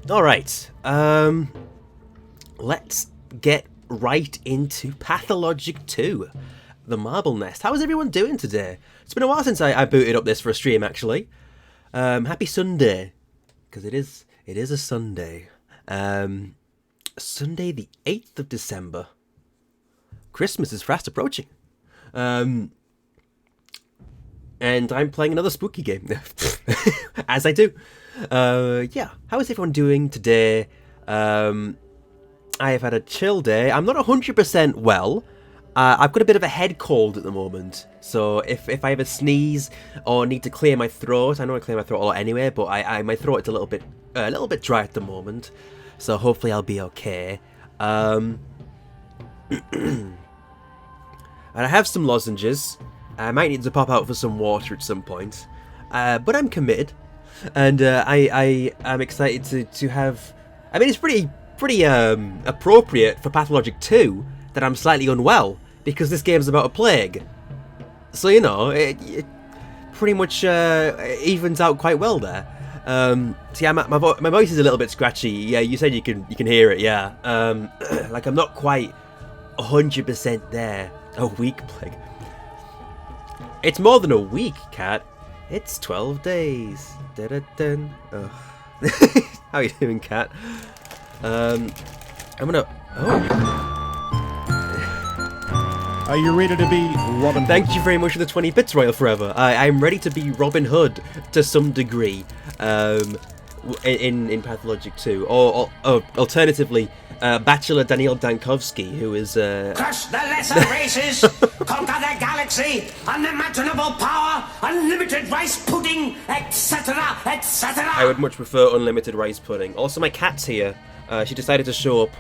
Alright, let's get right into Pathologic 2, the Marble Nest. How is everyone doing today? It's been a while since I booted up this for a stream, actually. Happy Sunday, because it is a Sunday. Sunday the 8th of December. Christmas is fast approaching. And I'm playing another spooky game, as I do. Yeah, how is everyone doing today? I have had a chill day. I'm not 100% well. I've got a bit of a head cold at the moment, so if I have a sneeze or need to clear my throat, I know I clear my throat a lot anyway, but my throat is a little bit dry at the moment, so hopefully I'll be okay. And I have some lozenges. I might need to pop out for some water at some point, but I'm committed. And I am excited to have. I mean, it's pretty appropriate for Pathologic 2 that I'm slightly unwell because this game's about a plague. So you know, it pretty much evens out quite well there. So yeah, my voice is a little bit scratchy. Yeah, you said you can hear it. Yeah, like I'm not quite 100% there. A week plague. It's more than a week, Cat. It's 12 days. Da-da-dun. Oh. How are you doing, Cat? I'm gonna... Oh. Are you ready to be Robin Hood? Thank you very much for the 20 bits, Royal Forever. I'm ready to be Robin Hood to some degree. In Pathologic 2. Or alternatively, Bachelor Daniel Dankovsky, who is... Crush the lesser races, conquer the galaxy, unimaginable power, unlimited rice pudding, etc., etc. I would much prefer unlimited rice pudding. Also, my cat's here. She decided to show up.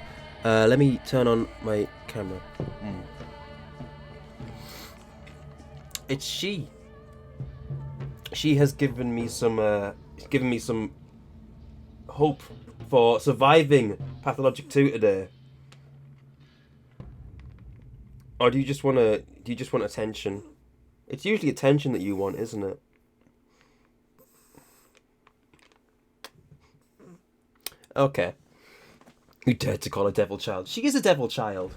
Let me turn on my camera. It's she. she has given me some hope for surviving Pathologic 2 today. Or do you just want attention? It's usually attention that you want, isn't it? Okay. You dared to call a devil child. She is a devil child.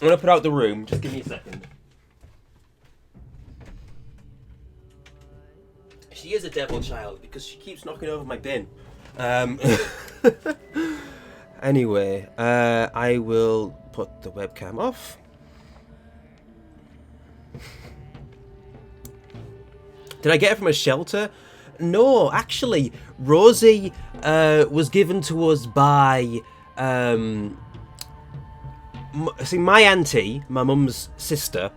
I'm gonna put out the room. Just give me a second. She is a devil child because she keeps knocking over my bin. Anyway, I will put the webcam off. Did I get it from a shelter? No, actually, Rosie was given to us by... see, my auntie, my mum's sister,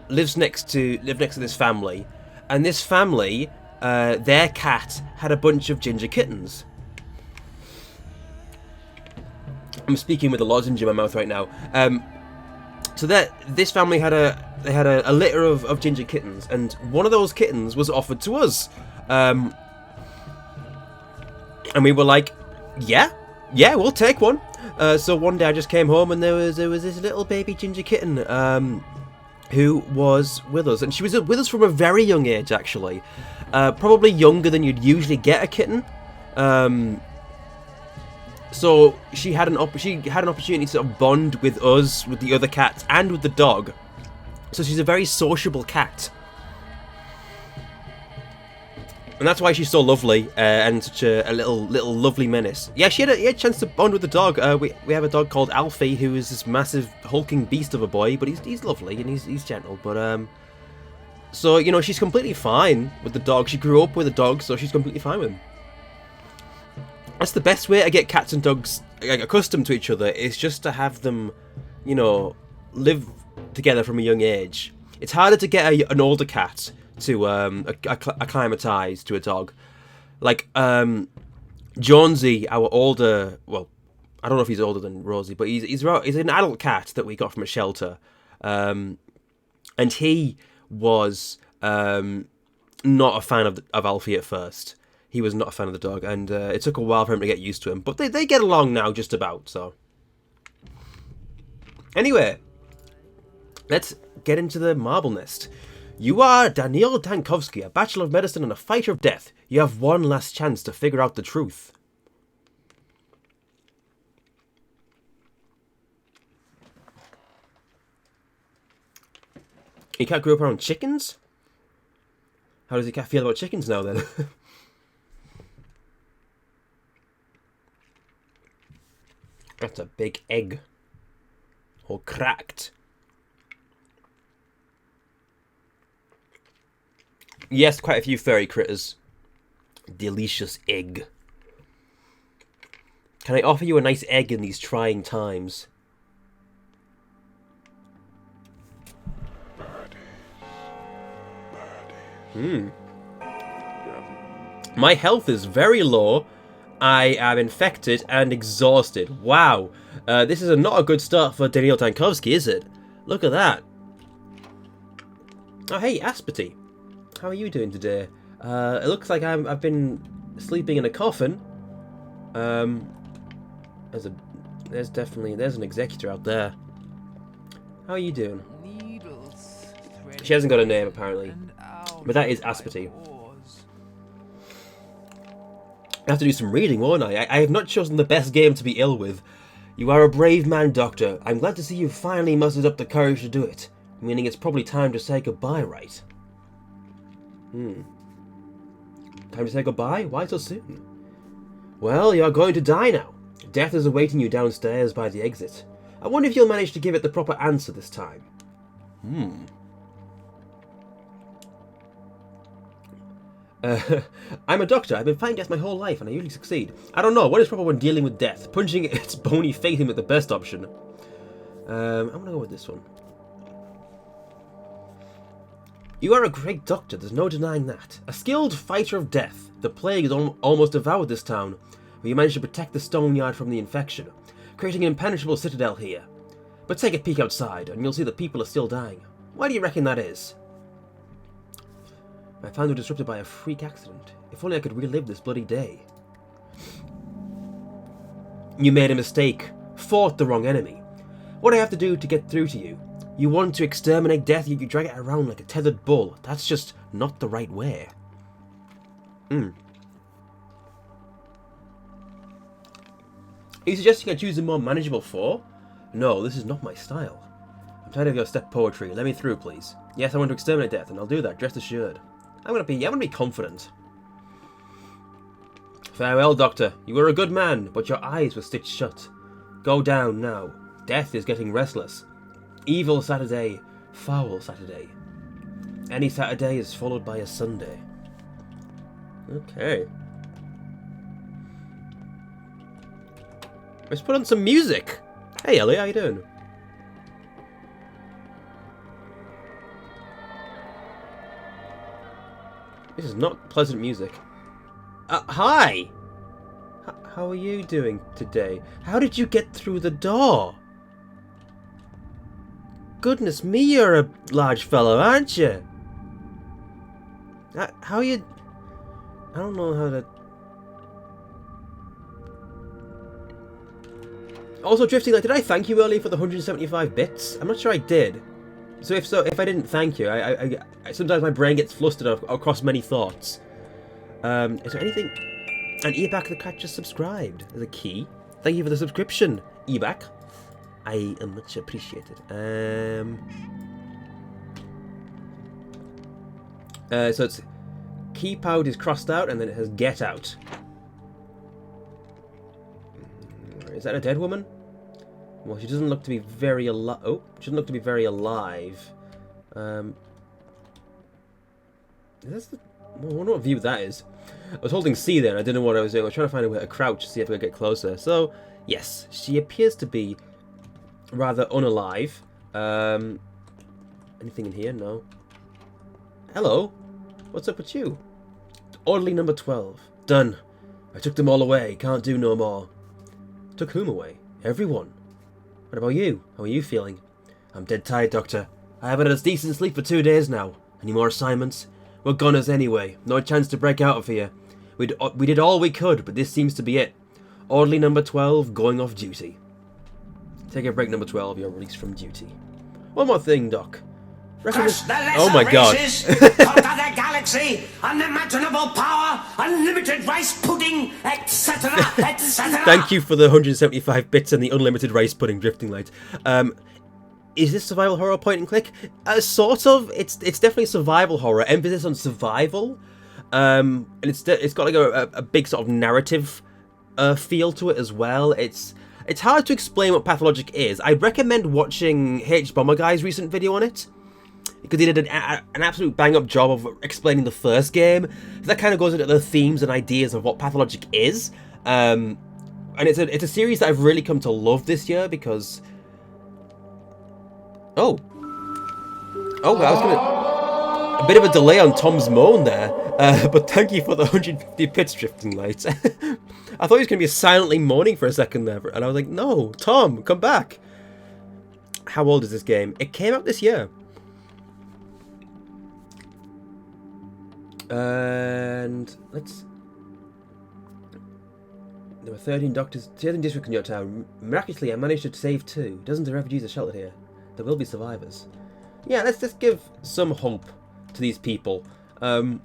lives next to this family, and this family, their cat had a bunch of ginger kittens. I'm speaking with a lozenge in my mouth right now. So this family had a litter of ginger kittens, and one of those kittens was offered to us, and we were like, yeah, we'll take one. So one day I just came home and there was this little baby ginger kitten who was with us, and she was with us from a very young age, actually, probably younger than you'd usually get a kitten. So she had an opportunity to sort of bond with us, with the other cats, and with the dog. So she's a very sociable cat. And that's why she's so lovely and such a little lovely menace. Yeah, she had a chance to bond with the dog. We have a dog called Alfie, who is this massive hulking beast of a boy, but he's lovely and he's gentle. But so you know, she's completely fine with the dog. She grew up with a dog, so she's completely fine with him. That's the best way to get cats and dogs accustomed to each other, is just to have them, you know, live together from a young age. It's harder to get an older cat to acclimatise to a dog. Like Jonesy, our older, well, I don't know if he's older than Rosie, but he's an adult cat that we got from a shelter, and he was not a fan of Alfie at first. He was not a fan of the dog, and it took a while for him to get used to him. But they get along now, just about, so. Anyway, let's get into the marble nest. You are Daniil Dankovsky, a Bachelor of Medicine and a fighter of death. You have one last chance to figure out the truth. Your cat grew up around chickens? How does your cat feel about chickens now, then? That's a big egg. All cracked. Yes, quite a few furry critters. Delicious egg. Can I offer you a nice egg in these trying times? My health is very low. I am infected and exhausted. Wow. This is not a good start for Daniil Dankovsky, is it? Look at that. Oh, hey, Aspity. How are you doing today? It looks like I've been sleeping in a coffin. There's an executor out there. How are you doing? She hasn't got a name, apparently. But that is Aspity. I have to do some reading, won't I? I have not chosen the best game to be ill with. You are a brave man, Doctor. I'm glad to see you've finally mustered up the courage to do it. Meaning it's probably time to say goodbye, right? Time to say goodbye? Why so soon? Well, you're going to die now. Death is awaiting you downstairs by the exit. I wonder if you'll manage to give it the proper answer this time. I'm a doctor. I've been fighting death my whole life, and I usually succeed. I don't know. What is proper when dealing with death? Punching its bony face in with the best option. I'm gonna go with this one. You are a great doctor. There's no denying that. A skilled fighter of death. The plague has almost devoured this town, but you managed to protect the stone yard from the infection, creating an impenetrable citadel here. But take a peek outside, and you'll see that people are still dying. Why do you reckon that is? My plans were disrupted by a freak accident. If only I could relive this bloody day. You made a mistake. Fought the wrong enemy. What do I have to do to get through to you? You want to exterminate death, yet you drag it around like a tethered bull. That's just not the right way. Are you suggesting I choose a more manageable foe? No, this is not my style. I'm tired of your step poetry. Let me through, please. Yes, I want to exterminate death, and I'll do that, rest assured. I'm gonna be confident. Farewell, Doctor. You were a good man, but your eyes were stitched shut. Go down now. Death is getting restless. Evil Saturday, foul Saturday. Any Saturday is followed by a Sunday. Okay. Let's put on some music. Hey Ellie, how you doing? This is not pleasant music. Hi! How are you doing today? How did you get through the door? Goodness me, you're a large fellow, aren't you? How are you... I don't know how to... Also, Drifting, like, did I thank you earlier for the 175 bits? I'm not sure I did. So, if I didn't thank you, I sometimes my brain gets flustered across many thoughts. Is there anything... And Ebak the Cat just subscribed as a key. Thank you for the subscription, Ebak. I am much appreciated. So it's keep out is crossed out, and then it has get out. Is that a dead woman? Well, she doesn't look to be very alive. Oh, she doesn't look to be very alive. Is this the... Well, I wonder what view that is. I was holding C there and I didn't know what I was doing. I was trying to find a way to crouch to see if I could get closer. So, yes, she appears to be rather unalive. Anything in here? No. Hello? What's up with you? Orderly number 12. Done. I took them all away. Can't do no more. Took whom away? Everyone. What about you? How are you feeling? I'm dead tired, Doctor. I haven't had a decent sleep for 2 days now. Any more assignments? We're goners anyway. No chance to break out of here. We did all we could, but this seems to be it. Orderly number 12 going off duty. Take a break, number 12. You're released from duty. One more thing, Doc. Oh my god. Conquer the galaxy, unimaginable power, unlimited rice pudding, etc., etc. Thank you for the 175 bits and the unlimited rice pudding, Drifting Light. Is this survival horror point and click? Sort of. It's definitely survival horror. Emphasis on survival. And it's got like a big sort of narrative feel to it as well. It's hard to explain what Pathologic is. I'd recommend watching H Bomber Guy's recent video on it, because he did an absolute bang-up job of explaining the first game. That kind of goes into the themes and ideas of what Pathologic is. And it's a series that I've really come to love this year because... Oh, I was gonna... A bit of a delay on Tom's moan there, but thank you for the 150 bits, Drifting Lights. I thought he was going to be silently moaning for a second there, and I was like, no, Tom, come back. How old is this game? It came out this year. And let's... There were 13 doctors, 13 districts in your town. Miraculously, I managed to save 2. Dozens of refugees are sheltered here. There will be survivors. Yeah, let's just give some hope to these people. There's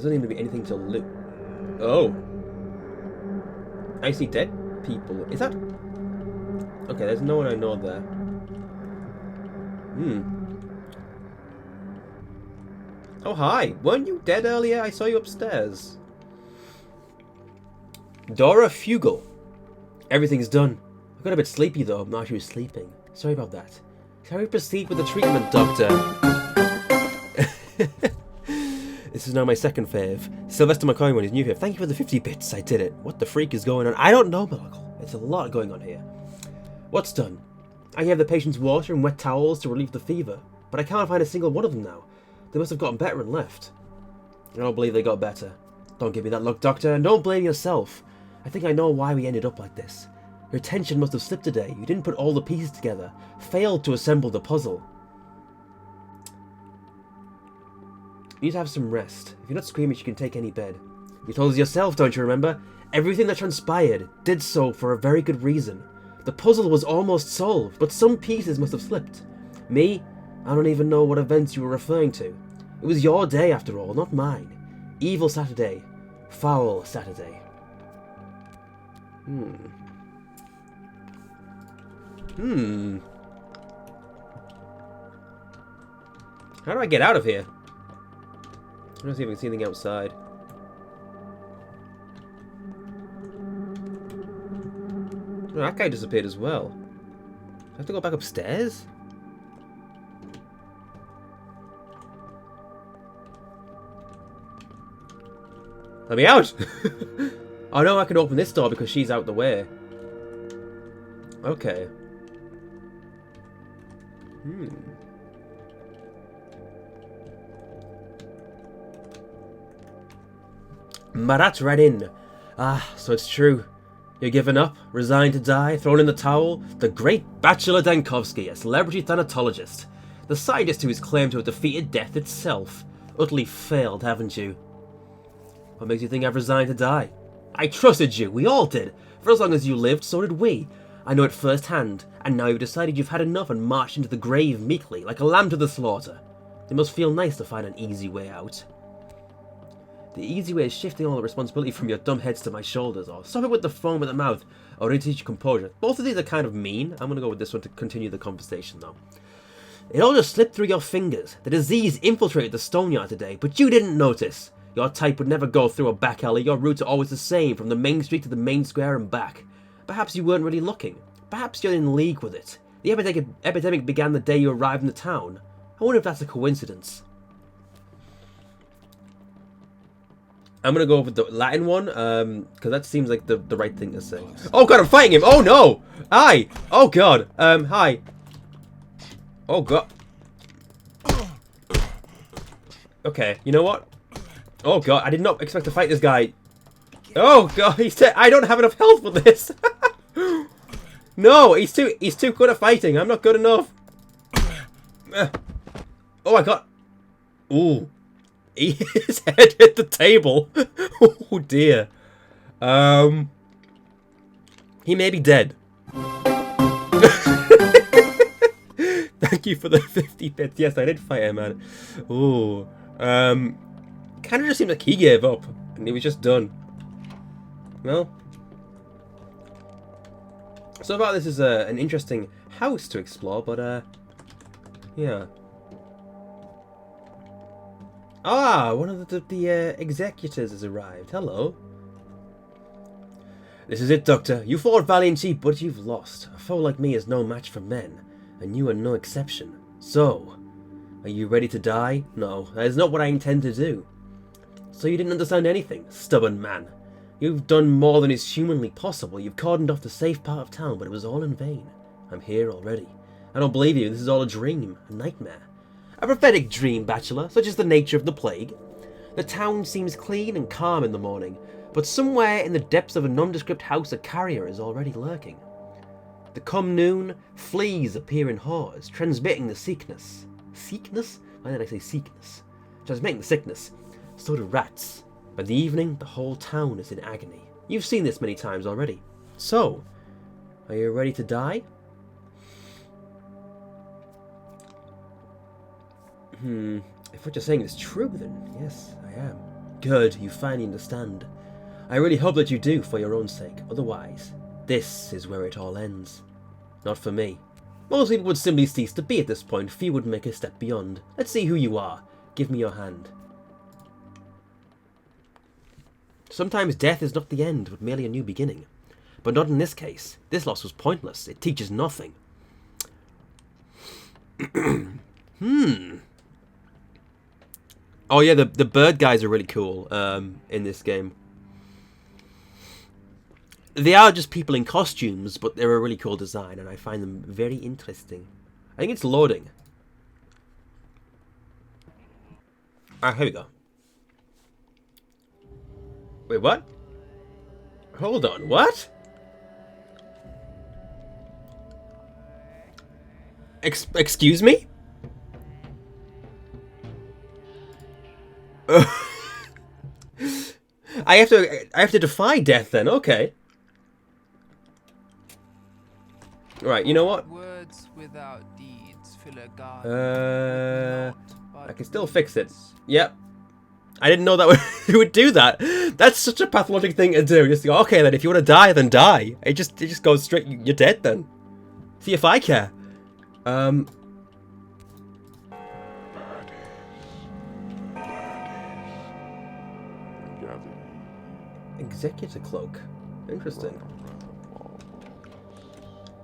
not even be anything to loot. Oh. I see dead people. Is that... Okay, there's no one I know there. Oh, hi. Weren't you dead earlier? I saw you upstairs. Dora Fugel. Everything's done. I got a bit sleepy, though. Now she was sleeping. Sorry about that. Shall we proceed with the treatment, Doctor? This is now my second fave. Sylvester McCoy when he's new here. Thank you for the 50 bits. I did it. What the freak is going on? I don't know, Malakal. It's a lot going on here. What's done? I have the patient's water and wet towels to relieve the fever, but I can't find a single one of them now. They must have gotten better and left. I don't believe they got better. Don't give me that look, Doctor, and don't blame yourself. I think I know why we ended up like this. Your attention must have slipped today. You didn't put all the pieces together. Failed to assemble the puzzle. You need to have some rest. If you're not squeamish, you can take any bed. You told us yourself, don't you remember? Everything that transpired did so for a very good reason. The puzzle was almost solved, but some pieces must have slipped. Me? I don't even know what events you were referring to. It was your day, after all, not mine. Evil Saturday. Foul Saturday. How do I get out of here? I don't see if I can see anything outside. Oh, that guy disappeared as well. Do I have to go back upstairs? Let me out! Oh no, I can open this door because she's out the way. Okay. Marat ran in. Ah, so it's true. You're given up, resigned to die, thrown in the towel. The great Bachelor Dankovsky, a celebrity thanatologist. The scientist who is claimed to have defeated death itself. Utterly failed, haven't you? What makes you think I've resigned to die? I trusted you, we all did. For as long as you lived, so did we. I know it firsthand, and now you've decided you've had enough and marched into the grave meekly, like a lamb to the slaughter. It must feel nice to find an easy way out. The easy way is shifting all the responsibility from your dumb heads to my shoulders, or stop it with the foam at the mouth, or teach you composure. Both of these are kind of mean. I'm going to go with this one to continue the conversation, though. It all just slipped through your fingers. The disease infiltrated the stoneyard today, but you didn't notice. Your type would never go through a back alley. Your routes are always the same, from the main street to the main square and back. Perhaps you weren't really looking. Perhaps you're in league with it. The epidemic began the day you arrived in the town. I wonder if that's a coincidence. I'm gonna go with the Latin one, because that seems like the right thing to say. Oh god, I'm fighting him! Oh no! Hi! Oh god! Hi. Oh god. Okay, you know what? Oh god, I did not expect to fight this guy. Oh god, I don't have enough health for this. No, he's too good at fighting. I'm not good enough. Oh, I got. Ooh, his head hit the table. Oh dear. He may be dead. Thank you for the 50 bits. Yes, I did fight him, man. Ooh. Kind of just seemed like he gave up and he was just done. Well, so far this is an interesting house to explore, but yeah. Ah, one of the executors has arrived. Hello. This is it, Doctor. You fought valiantly, but you've lost. A foe like me is no match for men, and you are no exception. So, are you ready to die? No, that is not what I intend to do. So you didn't understand anything, stubborn man. You've done more than is humanly possible. You've cordoned off the safe part of town, but it was all in vain. I'm here already. I don't believe you. This is all a dream, a nightmare. A prophetic dream, Bachelor, such is the nature of the plague. The town seems clean and calm in the morning, but somewhere in the depths of a nondescript house a carrier is already lurking. The come noon, fleas appear in hordes, transmitting the sickness. Sickness? Why did I say sickness? Transmitting the sickness. So do rats. By the evening, the whole town is in agony. You've seen this many times already. So, are you ready to die? If what you're saying is true, then yes, I am. Good, you finally understand. I really hope that you do, for your own sake. Otherwise, this is where it all ends. Not for me. Most people would simply cease to be at this point. Few would make a step beyond. Let's see who you are. Give me your hand. Sometimes death is not the end, but merely a new beginning. But not in this case. This loss was pointless. It teaches nothing. Oh yeah, the bird guys are really cool in this game. They are just people in costumes, but they're a really cool design, and I find them very interesting. I think it's loading. Ah, here we go. Wait, what? Hold on, what? Excuse me? I have to defy death then. Okay. Right. You know what? Words without deeds fill a garden. I can still fix it. Yep. I didn't know that it would do that. That's such a pathologic thing to do. Just go, okay, then if you want to die, then die. It just goes straight. You're dead then. See if I care. Executor cloak. Interesting.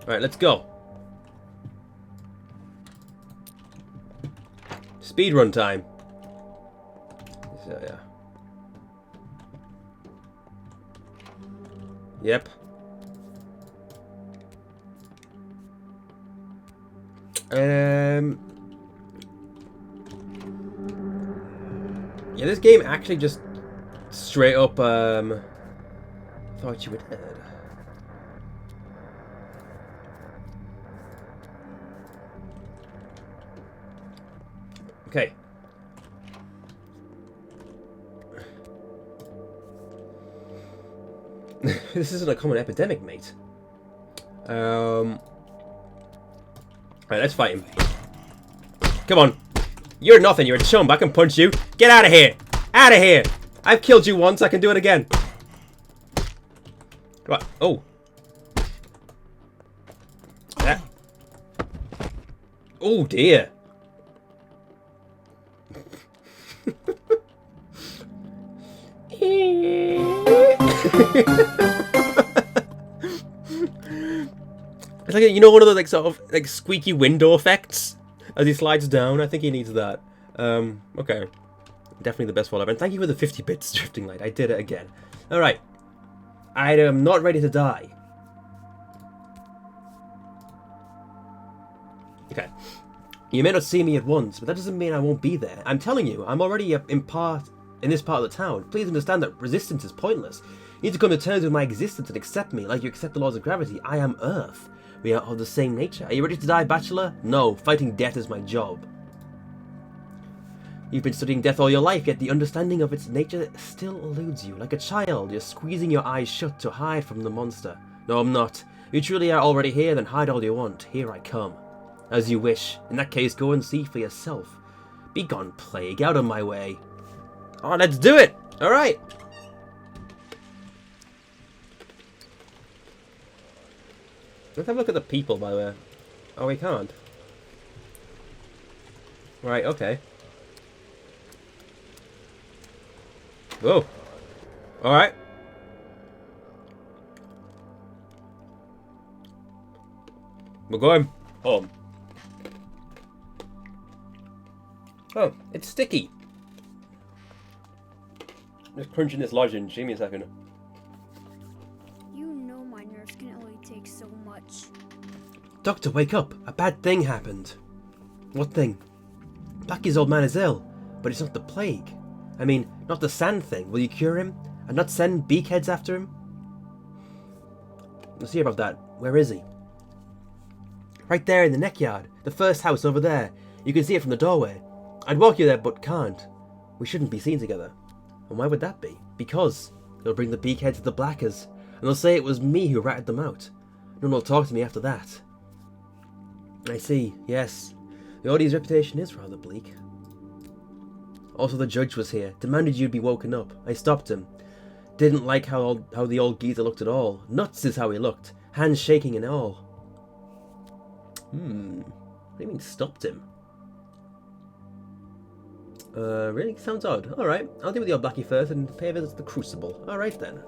Alright, let's go. Speedrun time. So, yeah. Yep. Yeah, this game actually just straight up thought you were dead. Okay. This isn't a common epidemic, mate. Alright, let's fight him. Come on. You're nothing, you're a chump. I can punch you. Get out of here! Out of here! I've killed you once, I can do it again. What? Oh. Ah. Oh dear. It's like you know, one of those like sort of like squeaky window effects as he slides down. I think he needs that. Okay, definitely the best one ever. And thank you for the 50 bits drifting light. I did it again. All right, I am not ready to die. Okay, you may not see me at once, but that doesn't mean I won't be there. I'm telling you, I'm already in this part of the town. Please understand that resistance is pointless. You need to come to terms with my existence and accept me, like you accept the laws of gravity. I am Earth. We are of the same nature. Are you ready to die, bachelor? No, fighting death is my job. You've been studying death all your life, yet the understanding of its nature still eludes you. Like a child, you're squeezing your eyes shut to hide from the monster. No, I'm not. You truly are already here, then hide all you want. Here I come. As you wish. In that case, go and see for yourself. Be gone, plague. Out of my way. Oh, let's do it! Alright! Let's have a look at the people, by the way. Oh, we can't. Right, okay. Whoa. Alright. We're going home. Oh, it's sticky. Just crunching this lozenge. Give me a second. You know my nerves can only take so much. Doctor, wake up. A bad thing happened. What thing? Blackie's old man is ill, but it's not the plague. I mean, not the sand thing. Will you cure him? And not send beakheads after him? Let's see about that. Where is he? Right there in the neckyard. The first house over there. You can see it from the doorway. I'd walk you there, but can't. We shouldn't be seen together. And why would that be? Because they'll bring the beakheads to the Blackers, and they'll say it was me who ratted them out. No one will talk to me after that. I see, yes. The Audie's reputation is rather bleak. Also, the judge was here, demanded you'd be woken up. I stopped him. Didn't like how the old geezer looked at all. Nuts is how he looked, hands shaking and all. What do you mean stopped him? Really? Sounds odd. Alright, I'll deal with your Blackie first and pay a visit to the Crucible. Alright then.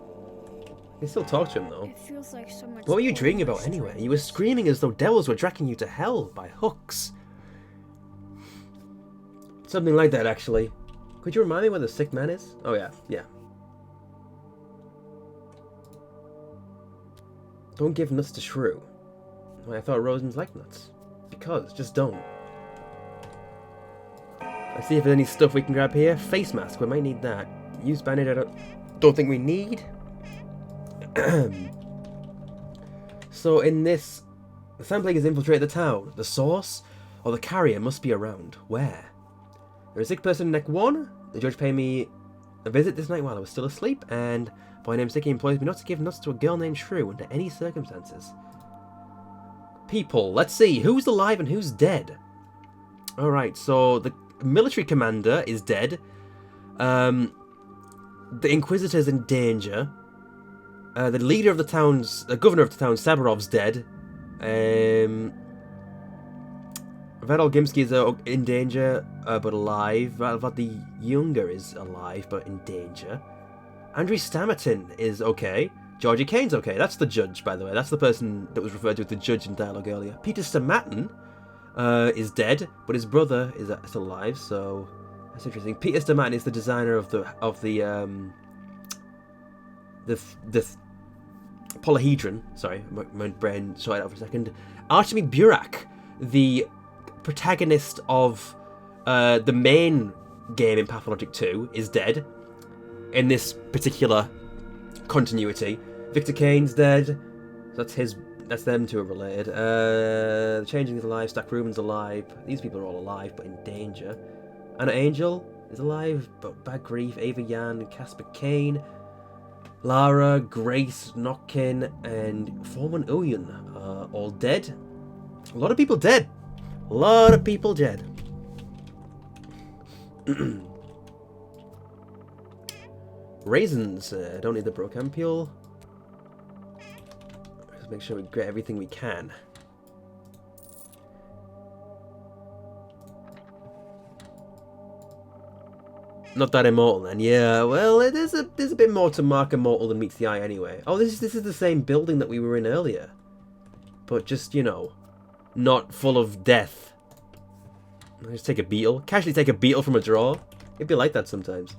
I can still talk to him though. It feels like so much. What were you dreaming about anyway? You were screaming as though devils were dragging you to hell by hooks. Something like that, actually. Could you remind me where the sick man is? Oh yeah, yeah. Don't give nuts to Shrew. Why, I thought Rosens liked nuts. Because, just don't. Let's see if there's any stuff we can grab here. Face mask, we might need that. Use bandage, I don't think we need. So in this, the sand plague has infiltrated the town. The source or the carrier must be around. Where? There's a sick person in Neck 1. The judge paid me a visit this night while I was still asleep, and by name he employs me not to give nuts to a girl named Shrew under any circumstances. People, let's see, who's alive and who's dead? Alright, so the military commander is dead. The Inquisitor's in danger. The leader of the town's... The governor of the town, Sabarov's dead. Vedal Gimsky is in danger, but alive. Vad the Younger is alive, but in danger. Andriy Stamatin is okay. Georgie Kane's okay. That's the judge, by the way. That's the person that was referred to as the judge in dialogue earlier. Peter Stamatin is dead, but his brother is still alive, so that's interesting. Peter Stamatin is the designer of the polyhedron. Sorry, my brain sorted out for a second. Artemy Burak, the protagonist of the main game in Pathologic 2, is dead in this particular continuity. Victor Kane's dead. That's them two are related. The Changing is alive. Stack Ruben's alive. These people are all alive, but in danger. Anna Angel is alive, but bad grief. Ava Yan, Casper Kane, Lara, Grace, Notkin, and Foreman Uyan are all dead. A lot of people dead. A lot of people dead. Raisins. Don't need the Brocampule. Let's make sure we get everything we can. Not that immortal then. Yeah, well, there's a bit more to mark immortal than meets the eye anyway. Oh, this is the same building that we were in earlier. But just, you know, not full of death. I'll just take a beetle. Casually take a beetle from a drawer. It'd be like that sometimes.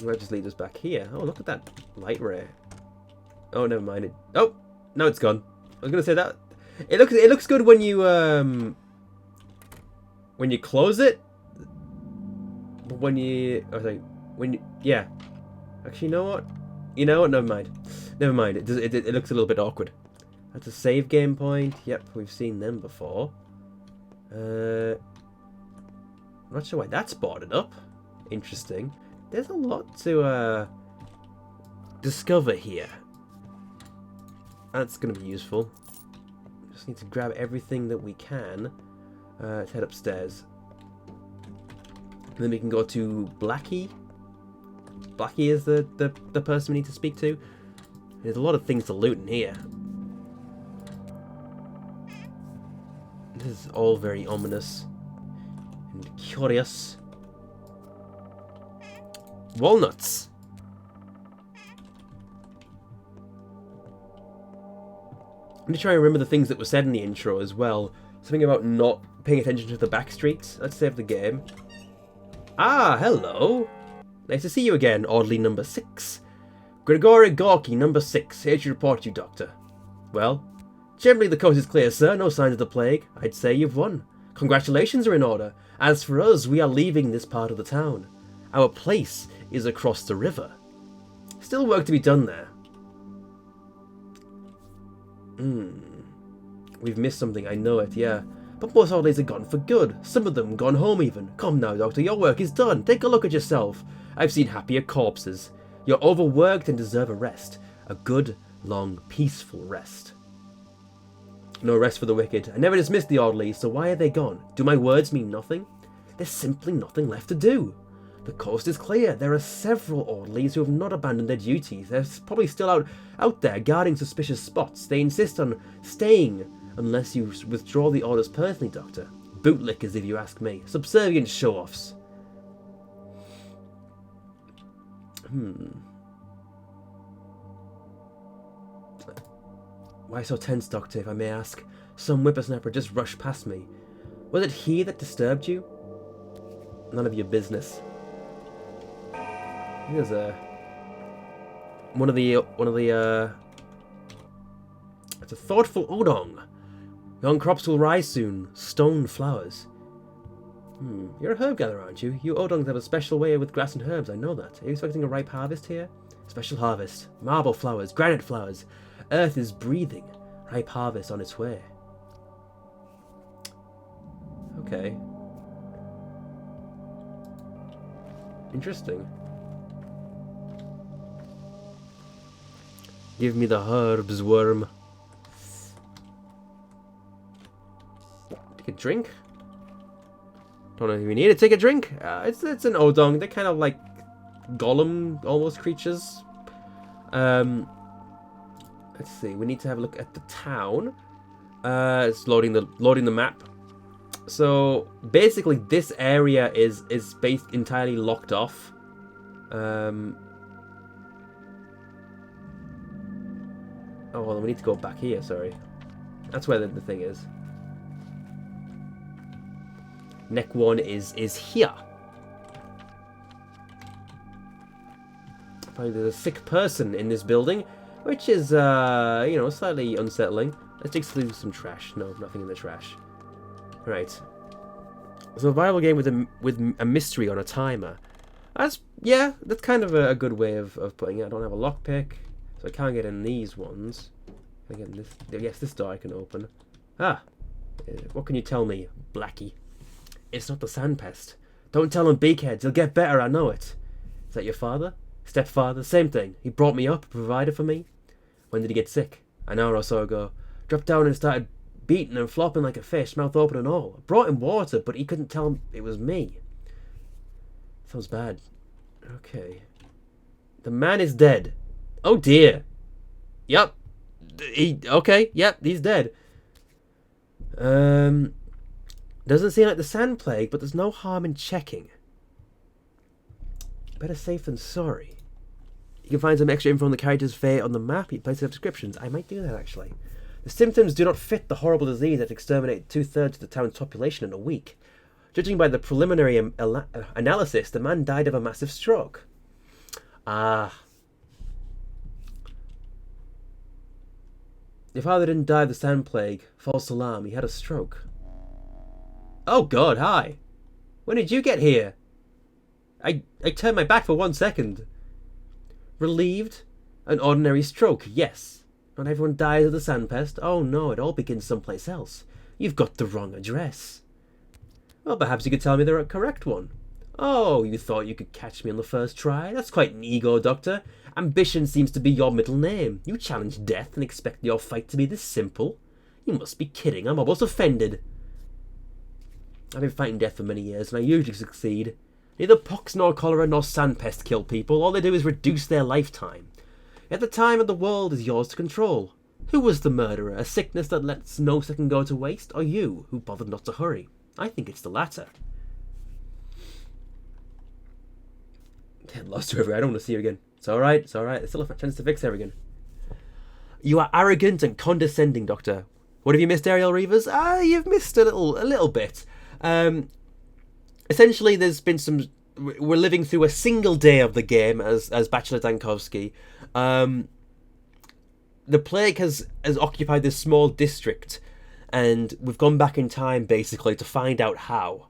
Let's just lead us back here. Oh, look at that light ray. Oh, never mind it. Oh, no, it's gone. I was gonna say that it looks good when you close it, but when you yeah. Actually, you know what? Never mind. It looks a little bit awkward. That's a save game point. Yep, we've seen them before. I'm not sure why that's boarded up. Interesting. There's a lot to discover here. That's going to be useful. Just need to grab everything that we can. Let's head upstairs. And then we can go to Blackie. Blackie is the person we need to speak to. There's a lot of things to loot in here. This is all very ominous and curious. Walnuts. I'm going to try and remember the things that were said in the intro as well. Something about not paying attention to the back streets. Let's save the game. Ah, hello. Nice to see you again, Audley number 6. Grigory Gorky number 6. Here to report you, Doctor. Well, generally the coast is clear, sir. No signs of the plague. I'd say you've won. Congratulations are in order. As for us, we are leaving this part of the town. Our place is across the river. Still work to be done there. We've missed something, I know it, yeah. But most holidays are gone for good. Some of them gone home even. Come now, Doctor, your work is done. Take a look at yourself. I've seen happier corpses. You're overworked and deserve a rest. A good, long, peaceful rest. No rest for the wicked. I never dismissed the Audleys, so why are they gone? Do my words mean nothing? There's simply nothing left to do. The coast is clear. There are several Audleys who have not abandoned their duties. They're probably still out there guarding suspicious spots. They insist on staying unless you withdraw the orders personally, Doctor. Bootlickers, if you ask me. Subservient show-offs. Why so tense, Doctor, if I may ask? Some whippersnapper just rushed past me. Was it he that disturbed you? None of your business. There's one of the it's a thoughtful Odong. Young crops will rise soon. Stone flowers. You're a herb gatherer, aren't you? You Odongs have a special way with grass and herbs, I know that. Are you expecting a ripe harvest here? Special harvest. Marble flowers, granite flowers. Earth is breathing. Ripe harvest on its way. Okay. Interesting. Give me the herbs, worm. Take a drink? Don't know if we need to take a drink. It's an odong. They're kind of like golem almost creatures. Let's see. We need to have a look at the town. It's loading the map. So basically, this area is based entirely locked off. Oh, well, we need to go back here, sorry. That's where the thing is. Neck 1 is here. Apparently there's a sick person in this building, which is, you know, slightly unsettling. Let's dig through some trash. No, nothing in the trash. Right. Survival game with a mystery on a timer. That's kind of a good way of putting it. I don't have a lockpick. So I can't get in these ones. Can I get in this? Yes, this door I can open. Ah! What can you tell me, Blackie? It's not the sandpest. Don't tell him, beakheads. He'll get better, I know it. Is that your father? Stepfather? Same thing. He brought me up, provided for me. When did he get sick? An hour or so ago. Dropped down and started beating and flopping like a fish, mouth open and all. I brought him water, but he couldn't tell him it was me. Sounds bad. Okay. The man is dead. Oh dear. Yep. Okay, yep, he's dead. Doesn't seem like the sand plague, but there's no harm in checking. Better safe than sorry. You can find some extra info on the character's fate on the map. You place it up descriptions. I might do that, actually. The symptoms do not fit the horrible disease that exterminated 2/3 of the town's population in a week. Judging by the preliminary analysis, the man died of a massive stroke. Ah. Your father didn't die of the sand plague. False alarm. He had a stroke. Oh God, hi. When did you get here? I turned my back for 1 second. Relieved? An ordinary stroke, yes. Not everyone dies of the sandpest. Oh no, it all begins someplace else. You've got the wrong address. Well, perhaps you could tell me the correct one. Oh, you thought you could catch me on the first try? That's quite an ego, Doctor. Ambition seems to be your middle name. You challenge death and expect your fight to be this simple? You must be kidding. I'm almost offended. I've been fighting death for many years, and I usually succeed. Neither pox nor cholera nor sandpest kill people. All they do is reduce their lifetime. Yet the time of the world is yours to control. Who was the murderer? A sickness that lets no second go to waste? Or you, who bothered not to hurry? I think it's the latter. Lost her everywhere. I don't want to see her again. It's alright, it's alright. There's still a chance to fix her again. You are arrogant and condescending, Doctor. What have you missed, Ariel Reavers? You've missed a little bit. Essentially, there's been some... We're living through a single day of the game as Bachelor Dankovsky. The plague has occupied this small district, and we've gone back in time, basically, to find out how.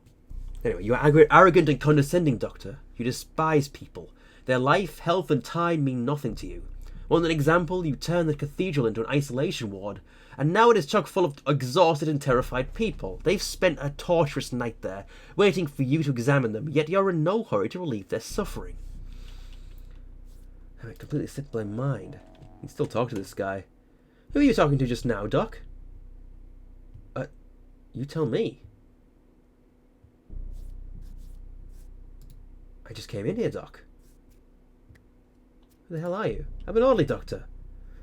Anyway, you are arrogant and condescending, Doctor. You despise people. Their life, health, and time mean nothing to you. Want an example? You turn the cathedral into an isolation ward, and now it is chock full of exhausted and terrified people. They've spent a torturous night there, waiting for you to examine them, yet you're in no hurry to relieve their suffering. It completely slipped my mind. You can still talk to this guy. Who are you talking to just now, Doc? You tell me. I just came in here, Doc. Who the hell are you? I'm an orderly, Doctor.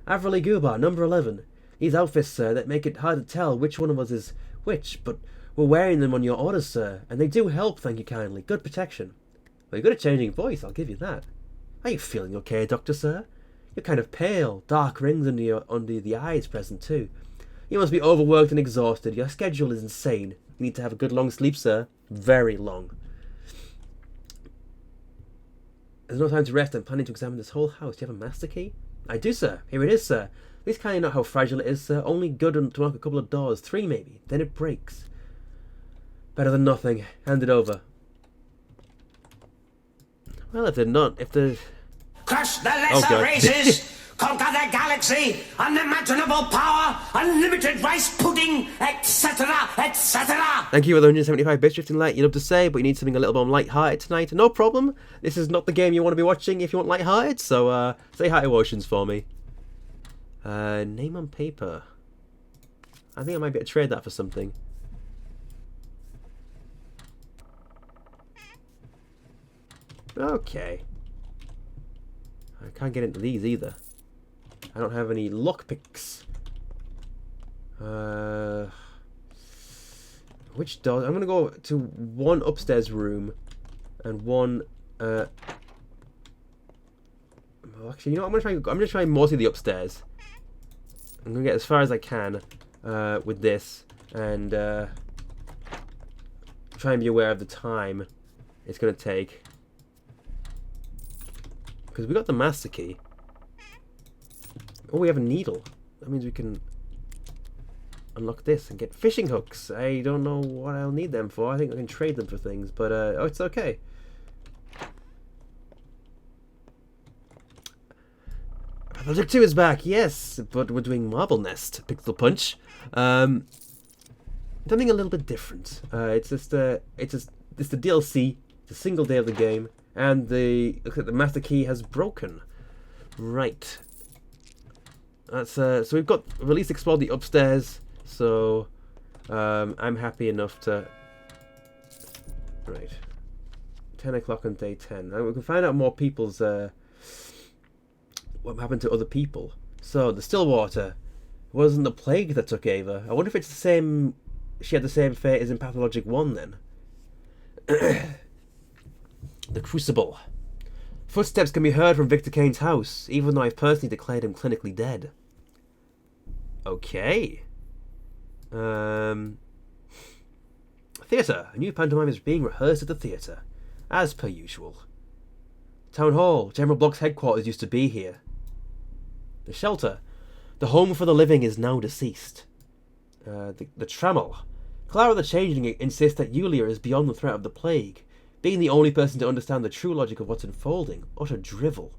Avrili Gubar, number 11. These outfits, sir, that make it hard to tell which one of us is which, but we're wearing them on your orders, sir, and they do help, thank you kindly. Good protection. Well, you're good at changing voice, I'll give you that. Are you feeling okay, Doctor, sir? You're kind of pale, dark rings under the eyes present, too. You must be overworked and exhausted. Your schedule is insane. You need to have a good long sleep, sir. Very long. There's no time to rest. I'm planning to examine this whole house. Do you have a master key? I do, sir. Here it is, sir. Please kindly note how fragile it is, sir. Only good to unlock a couple of doors. 3, maybe. Then it breaks. Better than nothing. Hand it over. Well, if they're... Crush the lesser races! Conquer the galaxy! Unimaginable power! Unlimited rice pudding! Etc. etc., etc. Thank you for the 175 bits, Drifting Light. You love to say, but you need something a little more light-hearted tonight. No problem. This is not the game you want to be watching if you want light-hearted, so say hi to Oceans for me. Name on paper. I think I might be able to trade that for something. Okay. I can't get into these either. I don't have any lockpicks. Which door? I'm gonna go to one upstairs room and one. Actually, you know what? I'm gonna try mostly the upstairs. I'm gonna get as far as I can with this, and try and be aware of the time it's gonna take. Because we got the master key. Oh, we have a needle. That means we can unlock this and get fishing hooks. I don't know what I'll need them for. I think I can trade them for things, but oh, it's okay. Pathologic 2 is back, yes, but we're doing Marble Nest, Pixel Punch. Something a little bit different. It's the DLC, it's a single day of the game, and looks like the master key has broken. Right. That's so we've got at least explored the upstairs. So I'm happy enough to. Right. 10 o'clock on day 10. Now we can find out more people's what happened to other people. So the Stillwater, it wasn't the plague that took Ava. I wonder if it's the same. She had the same fate as in Pathologic 1 then. The Crucible. Footsteps can be heard from Victor Kane's house, even though I've personally declared him clinically dead. Okay. Theatre. A new pantomime is being rehearsed at the theatre, as per usual. Town Hall. General Block's headquarters used to be here. The Shelter. The home for the living is now deceased. The Trammel. Clara the Changeling insists that Yulia is beyond the threat of the plague, being the only person to understand the true logic of what's unfolding. Utter drivel.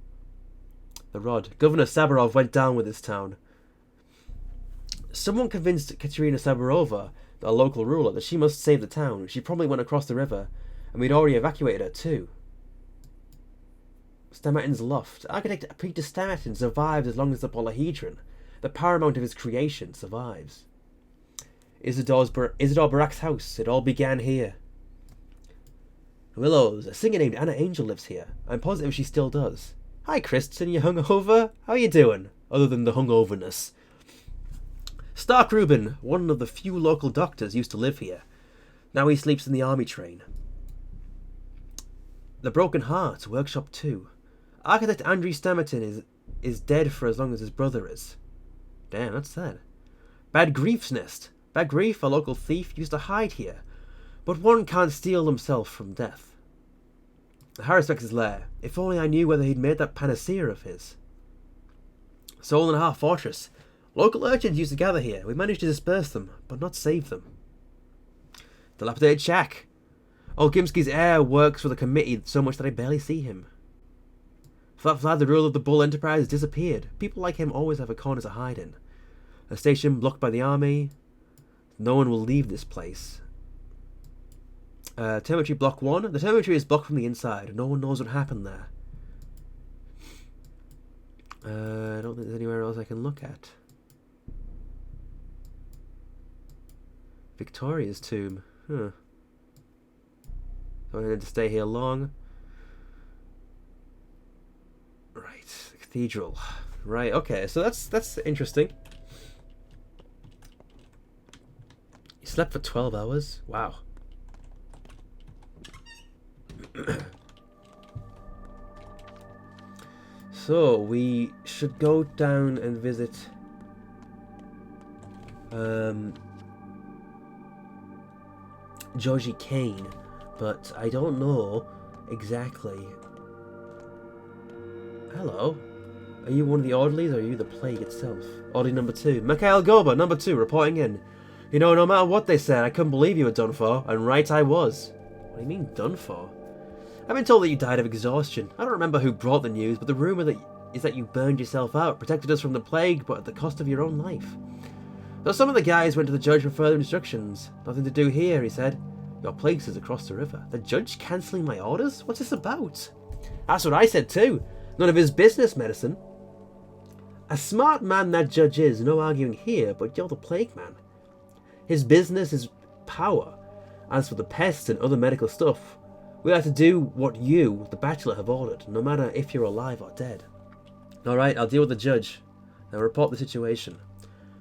The Rod. Governor Sabarov went down with this town. Someone convinced Katerina Sabarova, the local ruler, that she must save the town. She probably went across the river, and we'd already evacuated her too. Stamatin's loft. Architect Peter Stamatin survives as long as the polyhedron, the paramount of his creation, survives. Isidore Barak's house. It all began here. Willows. A singer named Anna Angel lives here. I'm positive she still does. Hi, Kristen. You hungover? How you doing? Other than the hungoverness. Stark Rubin, one of the few local doctors, used to live here. Now he sleeps in the army train. The Broken Heart, Workshop 2. Architect Andrew Stamatin is dead for as long as his brother is. Damn, that's sad. Bad Grief's Nest. Bad Grief, a local thief, used to hide here, but one can't steal himself from death. Harrisbeck's lair. If only I knew whether he'd made that panacea of his. Soul and Heart Fortress. Local urchins used to gather here. We managed to disperse them, but not save them. Dilapidated Shack. Old Gimski's heir works for the committee so much that I barely see him. Flat Vlad, the ruler of the Bull Enterprise, has disappeared. People like him always have a corner to hide in. A station blocked by the army. No one will leave this place. Telemetry Block 1. The telemetry is blocked from the inside. No one knows what happened there. I don't think there's anywhere else I can look at. Victoria's tomb. Huh. Don't need to stay here long. Right. The cathedral. Right, okay, so that's interesting. You slept for 12 hours? Wow. So, we should go down and visit Georgie Kane, but I don't know exactly. Hello. Are you one of the orderlies or are you the plague itself? Orderly number 2. Mikhail Goba, number 2, reporting in. You know, no matter what they said, I couldn't believe you were done for, and right I was. What do you mean, done for? I've been told that you died of exhaustion. I don't remember who brought the news, but the rumour is that you burned yourself out, protected us from the plague, but at the cost of your own life. Though some of the guys went to the judge for further instructions. Nothing to do here, he said. Your place is across the river. The judge cancelling my orders? What's this about? That's what I said too. None of his business, Medicine. A smart man that judge is, no arguing here, but you're the plague man. His business is power. As for the pests and other medical stuff, we have to do what you, the bachelor, have ordered, no matter if you're alive or dead. Alright, I'll deal with the judge. Now report the situation.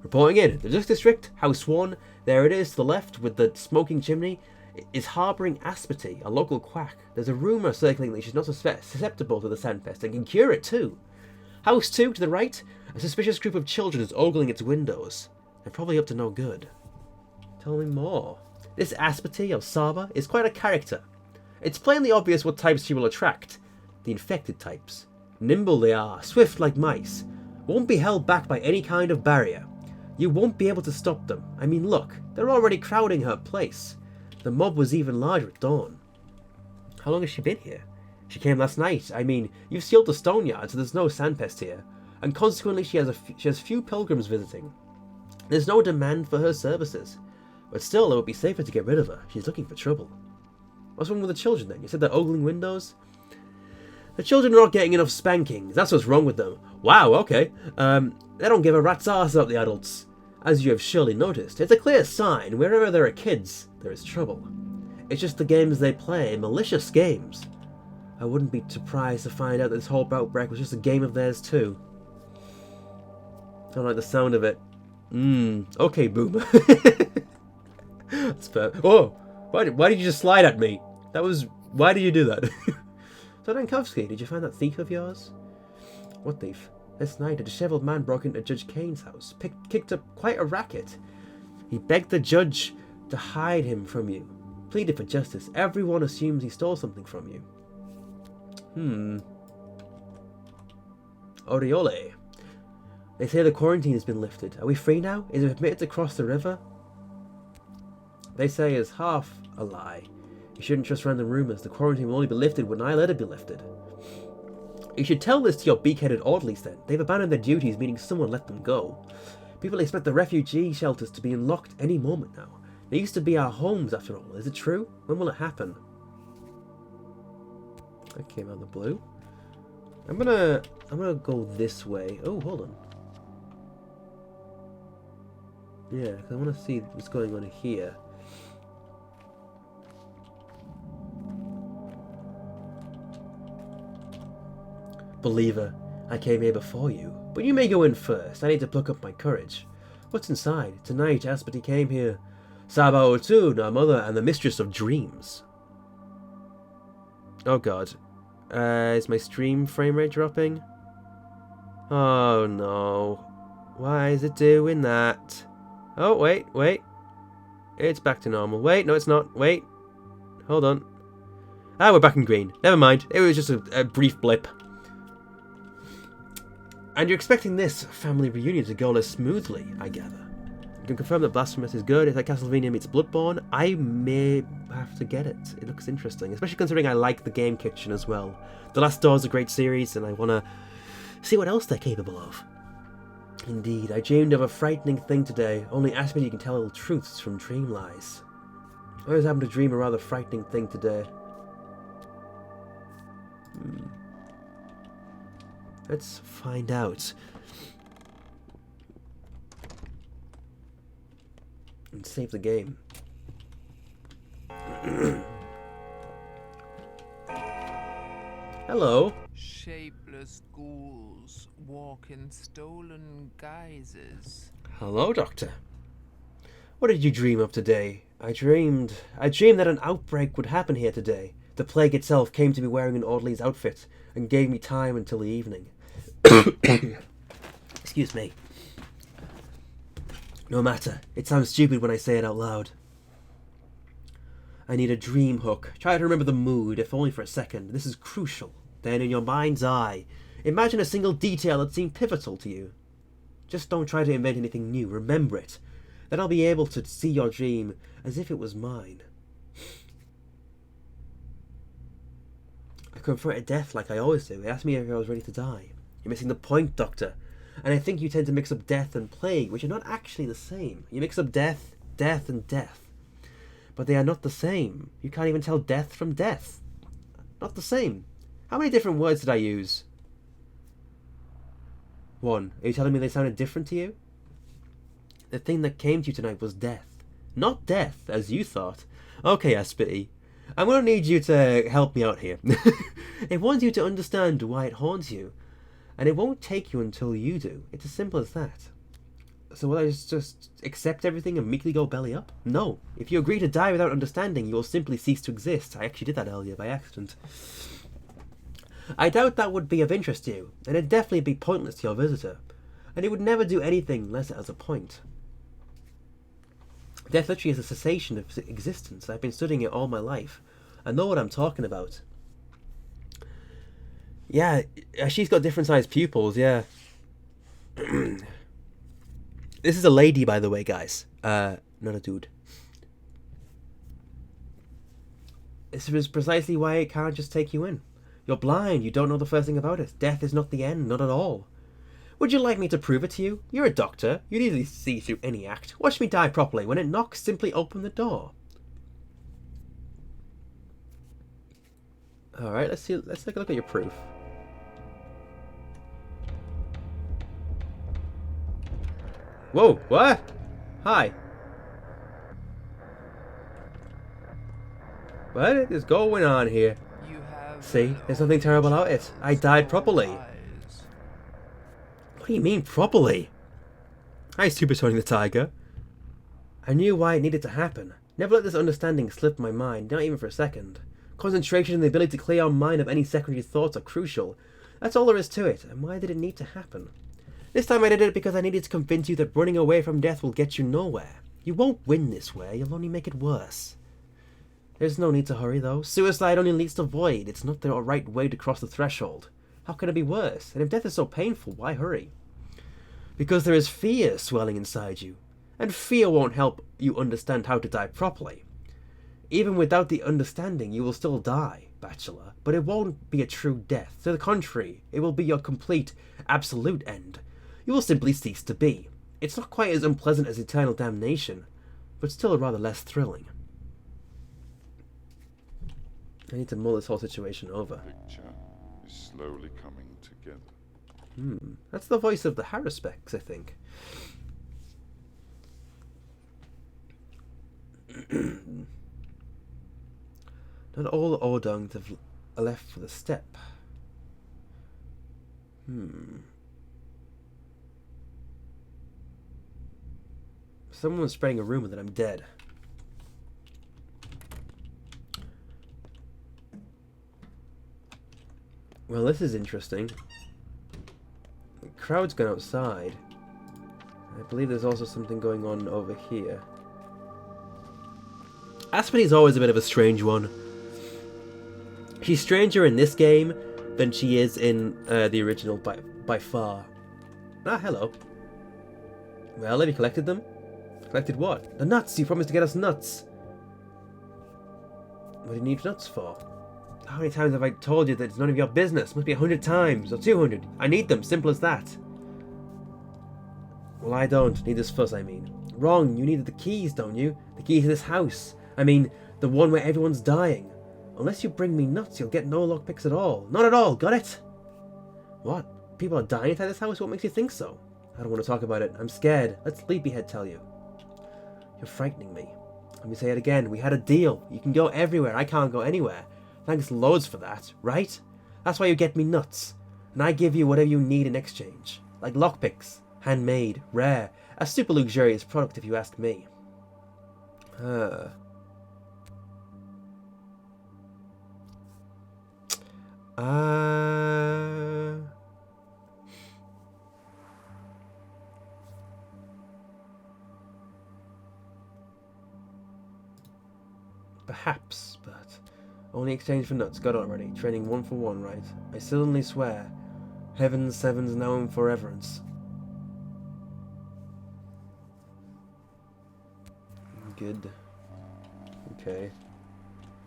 Reporting in. The district, House 1, there it is to the left with the smoking chimney, is harbouring Asperty, a local quack. There's a rumour circulating that she's not susceptible to the sandpest and can cure it too. House 2 to the right, a suspicious group of children is ogling its windows. They're probably up to no good. Tell me more. This Asperty, or Saba, is quite a character. It's plainly obvious what types she will attract. The infected types. Nimble they are, swift like mice. Won't be held back by any kind of barrier. You won't be able to stop them. I mean, look, they're already crowding her place. The mob was even larger at dawn. How long has she been here? She came last night. I mean, you've sealed the stone yard, so there's no sandpest here. And consequently, she has few pilgrims visiting. There's no demand for her services. But still, it would be safer to get rid of her. She's looking for trouble. What's wrong with the children then? You said they're ogling windows? The children are not getting enough spankings. That's what's wrong with them. Wow, okay. They don't give a rat's ass about the adults. As you have surely noticed, it's a clear sign wherever there are kids, there is trouble. It's just the games they play, malicious games. I wouldn't be surprised to find out that this whole outbreak was just a game of theirs too. I don't like the sound of it. Okay, boomer. That's fair. Oh, why did you just slide at me? Why did you do that? So Dankowski, did you find that thief of yours? What thief? This night, a dishevelled man broke into Judge Kane's house, kicked up quite a racket. He begged the judge to hide him from you, pleaded for justice. Everyone assumes he stole something from you. Oriole. They say the quarantine has been lifted. Are we free now? Is it permitted to cross the river? They say it's half a lie. You shouldn't trust random rumours. The quarantine will only be lifted when I let it be lifted. You should tell this to your beak-headed orderlies then. They've abandoned their duties, meaning someone let them go. People expect the refugee shelters to be unlocked any moment now. They used to be our homes after all. Is it true? When will it happen? That came out of the blue. I'm gonna go this way. Oh, hold on. Yeah, because I want to see what's going on here. Believer, I came here before you, but you may go in first. I need to pluck up my courage. What's inside? Tonight, Asperty came here. Saba Otun, our mother, and the mistress of dreams. Oh god. Is my stream frame rate dropping? Oh no. Why is it doing that? Oh, wait. It's back to normal. Wait, no it's not. Wait. Hold on. Ah, we're back in green. Never mind. It was just a brief blip. And you're expecting this family reunion to go less smoothly, I gather. You can confirm that Blasphemous is good. If that Castlevania meets Bloodborne, I may have to get it. It looks interesting, especially considering I like the Game Kitchen as well. The Last Door is a great series, and I want to see what else they're capable of. Indeed, I dreamed of a frightening thing today. Only Asperty can tell truths from dream lies. I always happen to dream a rather frightening thing today. Let's find out. And save the game. Hello. Shapeless ghouls walk in stolen guises. Hello, Doctor. What did you dream of today? I dreamed that an outbreak would happen here today. The plague itself came to me wearing an orderly's outfit and gave me time until the evening. Excuse me. No matter. It sounds stupid when I say it out loud. I need a dream hook. Try to remember the mood, if only for a second. This is crucial. Then in your mind's eye, imagine a single detail that seemed pivotal to you. Just don't try to invent anything new. Remember it. Then I'll be able to see your dream as if it was mine. I confronted death like I always do. He asked me if I was ready to die. You're missing the point, Doctor. And I think you tend to mix up death and plague, which are not actually the same. You mix up death, death, and death. But they are not the same. You can't even tell death from death. Not the same. How many different words did I use? 1. Are you telling me they sounded different to you? The thing that came to you tonight was death. Not death, as you thought. Okay, Aspity. I'm going to need you to help me out here. It wants you to understand why it haunts you. And it won't take you until you do. It's as simple as that. So will I just accept everything and meekly go belly up? No. If you agree to die without understanding, you will simply cease to exist. I actually did that earlier by accident. I doubt that would be of interest to you, and it'd definitely be pointless to your visitor. And it would never do anything unless it has a point. Death literally is a cessation of existence. I've been studying it all my life. I know what I'm talking about. Yeah, she's got different sized pupils, yeah. This is a lady, by the way, guys. Not a dude. This is precisely why it can't just take you in. You're blind, you don't know the first thing about it. Death is not the end, not at all. Would you like me to prove it to you? You're a doctor. You'd easily see through any act. Watch me die properly. When it knocks, simply open the door. Alright, let's take a look at your proof. Whoa, what? Hi. What is going on here? See, there's nothing terrible about it. I died properly. What do you mean, properly? I supersoning the tiger. I knew why it needed to happen. Never let this understanding slip my mind, not even for a second. Concentration and the ability to clear our mind of any secondary thoughts are crucial. That's all there is to it, and why did it need to happen? This time I did it because I needed to convince you that running away from death will get you nowhere. You won't win this way, you'll only make it worse. There's no need to hurry, though. Suicide only leads to void. It's not the right way to cross the threshold. How can it be worse? And if death is so painful, why hurry? Because there is fear swelling inside you. And fear won't help you understand how to die properly. Even without the understanding, you will still die, bachelor. But it won't be a true death. To the contrary, it will be your complete, absolute end. You will simply cease to be. It's not quite as unpleasant as eternal damnation, but still rather less thrilling. I need to mull this whole situation over. Picture is slowly coming together. That's the voice of the Haruspecs, I think. Not all the Ordungs have left for the steppe. Someone's spreading a rumor that I'm dead. Well, this is interesting. The crowd's gone outside. I believe there's also something going on over here. Aspity's always a bit of a strange one. She's stranger in this game than she is in the original by far. Ah, hello. Well, have you collected them? Collected what? The nuts! You promised to get us nuts! What do you need nuts for? How many times have I told you that it's none of your business? Must be 100 times, or 200. I need them, simple as that. Well, I don't need this fuss, I mean. Wrong, you needed the keys, don't you? The keys to this house. I mean, the one where everyone's dying. Unless you bring me nuts, you'll get no lockpicks at all. Not at all, got it? What? People are dying inside this house? What makes you think so? I don't want to talk about it. I'm scared. Let Sleepyhead tell you. You're frightening me. Let me say it again. We had a deal. You can go everywhere. I can't go anywhere. Thanks loads for that, right? That's why you get me nuts. And I give you whatever you need in exchange. Like lockpicks. Handmade. Rare. A super luxurious product if you ask me. Perhaps, but only exchange for nuts. Got it already. Training 1 for 1, right? I solemnly swear. Heavens, sevens, now and foreverance. Good. Okay.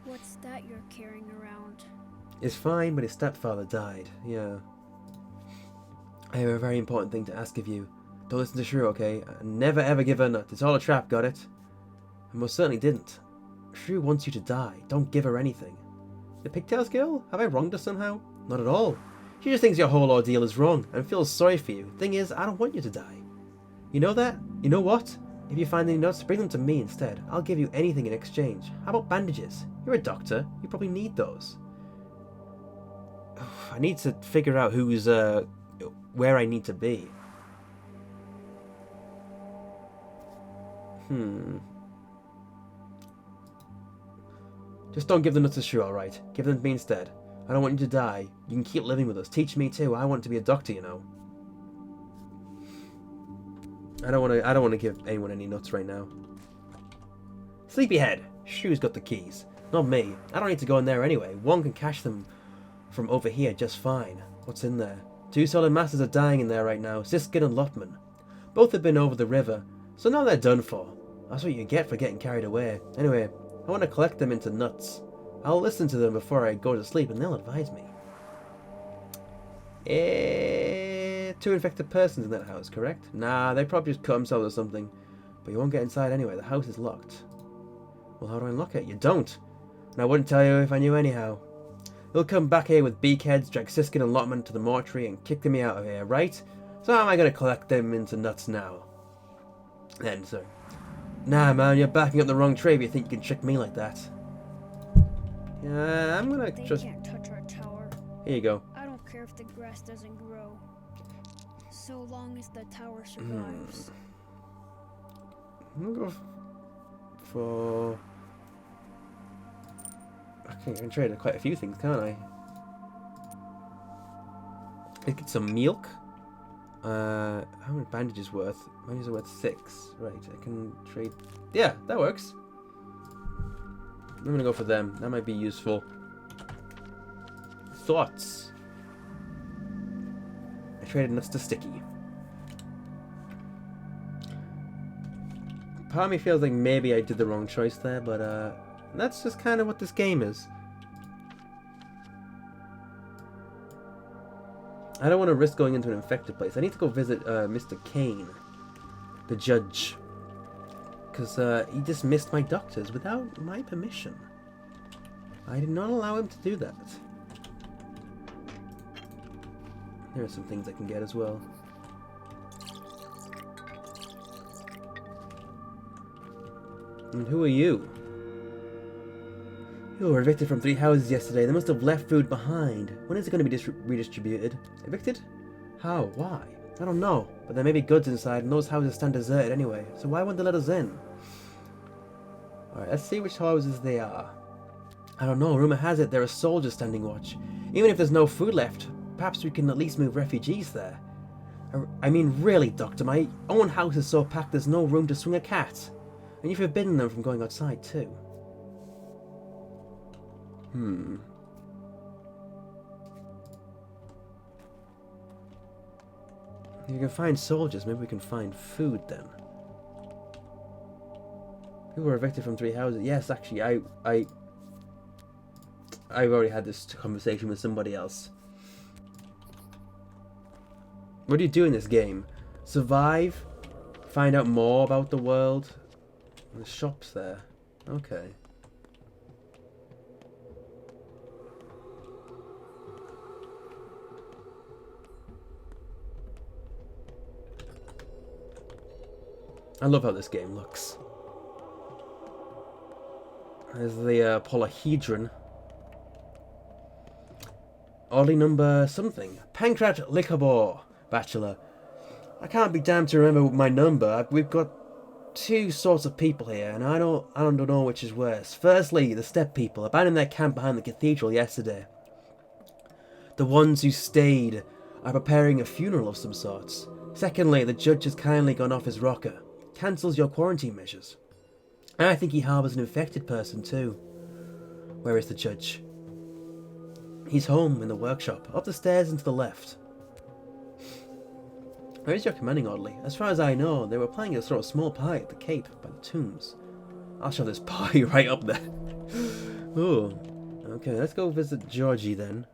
What's that you're carrying around? It's fine, but his stepfather died. Yeah. I have a very important thing to ask of you. Don't listen to Shrew, okay? Never ever give her a nut. It's all a trap, got it? I most certainly didn't. Shrew wants you to die. Don't give her anything. The Pigtails girl? Have I wronged her somehow? Not at all. She just thinks your whole ordeal is wrong and feels sorry for you. Thing is, I don't want you to die. You know that? You know what? If you find any nuts, bring them to me instead. I'll give you anything in exchange. How about bandages? You're a doctor. You probably need those. I need to figure out who's, where I need to be. Just don't give the nuts to Shrew, alright? Give them to me instead. I don't want you to die. You can keep living with us. Teach me too. I want to be a doctor, you know. I don't want to give anyone any nuts right now. Sleepyhead. Shrew's got the keys. Not me. I don't need to go in there anyway. One can cache them from over here just fine. What's in there? 2 solid masters are dying in there right now. Siskin and Lotman. Both have been over the river, so now they're done for. That's what you get for getting carried away. Anyway, I want to collect them into nuts. I'll listen to them before I go to sleep and they'll advise me. 2 infected persons in that house, correct? Nah, they probably just cut themselves or something. But you won't get inside anyway, the house is locked. Well, how do I unlock it? You don't. And I wouldn't tell you if I knew anyhow. You'll come back here with beakheads, drag Siskin and Lotman to the mortuary and kick me out of here, right? So how am I going to collect them into nuts now? Then, sir. Nah, man, you're backing up the wrong tree if you think you can trick me like that. Yeah, I'm gonna They just... can't touch our tower. Here you go. I don't care if the grass doesn't grow. So long as the tower survives. I'm gonna go for... Okay, I can trade quite a few things, can't I? Let's get some milk. How many bandages worth? Bandages are worth 6. Right, I can trade... Yeah, that works. I'm gonna go for them. That might be useful. Thoughts. I traded nuts to Sticky. Part of me feels like maybe I did the wrong choice there, but that's just kind of what this game is. I don't want to risk going into an infected place. I need to go visit Mr. Kane, the judge. Because he dismissed my doctors without my permission. I did not allow him to do that. There are some things I can get as well. And who are you? You were evicted from 3 houses yesterday. They must have left food behind. When is it going to be redistributed? Evicted? How? Why? I don't know. But there may be goods inside, and those houses stand deserted anyway. So why won't they let us in? Alright, let's see which houses they are. I don't know. Rumor has it there are soldiers standing watch. Even if there's no food left, perhaps we can at least move refugees there. I mean, really, Doctor, my own house is so packed there's no room to swing a cat. And you've forbidden them from going outside, too. You can find soldiers, maybe we can find food then. People were evicted from 3 houses. Yes, actually, I've already had this conversation with somebody else. What do you do in this game? Survive? Find out more about the world? The shop's there. Okay. I love how this game looks. There's the polyhedron. Oddly number something. Pancrat Lichabor, Bachelor. I can't be damned to remember my number. We've got 2 sorts of people here, and I don't know which is worse. Firstly, the steppe people abandoned their camp behind the cathedral yesterday. The ones who stayed are preparing a funeral of some sorts. Secondly, the judge has kindly gone off his rocker. Cancels your quarantine measures. And I think he harbours an infected person too. Where is the judge? He's home in the workshop, up the stairs and to the left. Where is your commanding, oddly? As far as I know, they were planning to throw a small pie at the Cape by the tombs. I'll shove this pie right up there. Oh, okay, let's go visit Georgie then.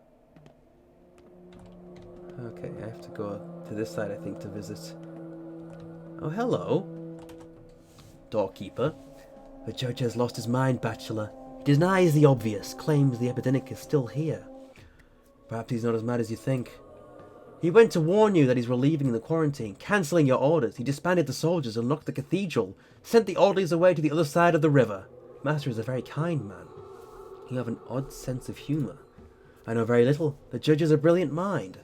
Okay, I have to go to this side, I think, to visit. Oh, hello. Doorkeeper. The judge has lost his mind, Bachelor. He denies the obvious, claims the epidemic is still here. Perhaps he's not as mad as you think. He went to warn you that he's relieving the quarantine, cancelling your orders. He disbanded the soldiers and locked the cathedral, sent the orderlies away to the other side of the river. Master is a very kind man. You have an odd sense of humour. I know very little. The judge has a brilliant mind.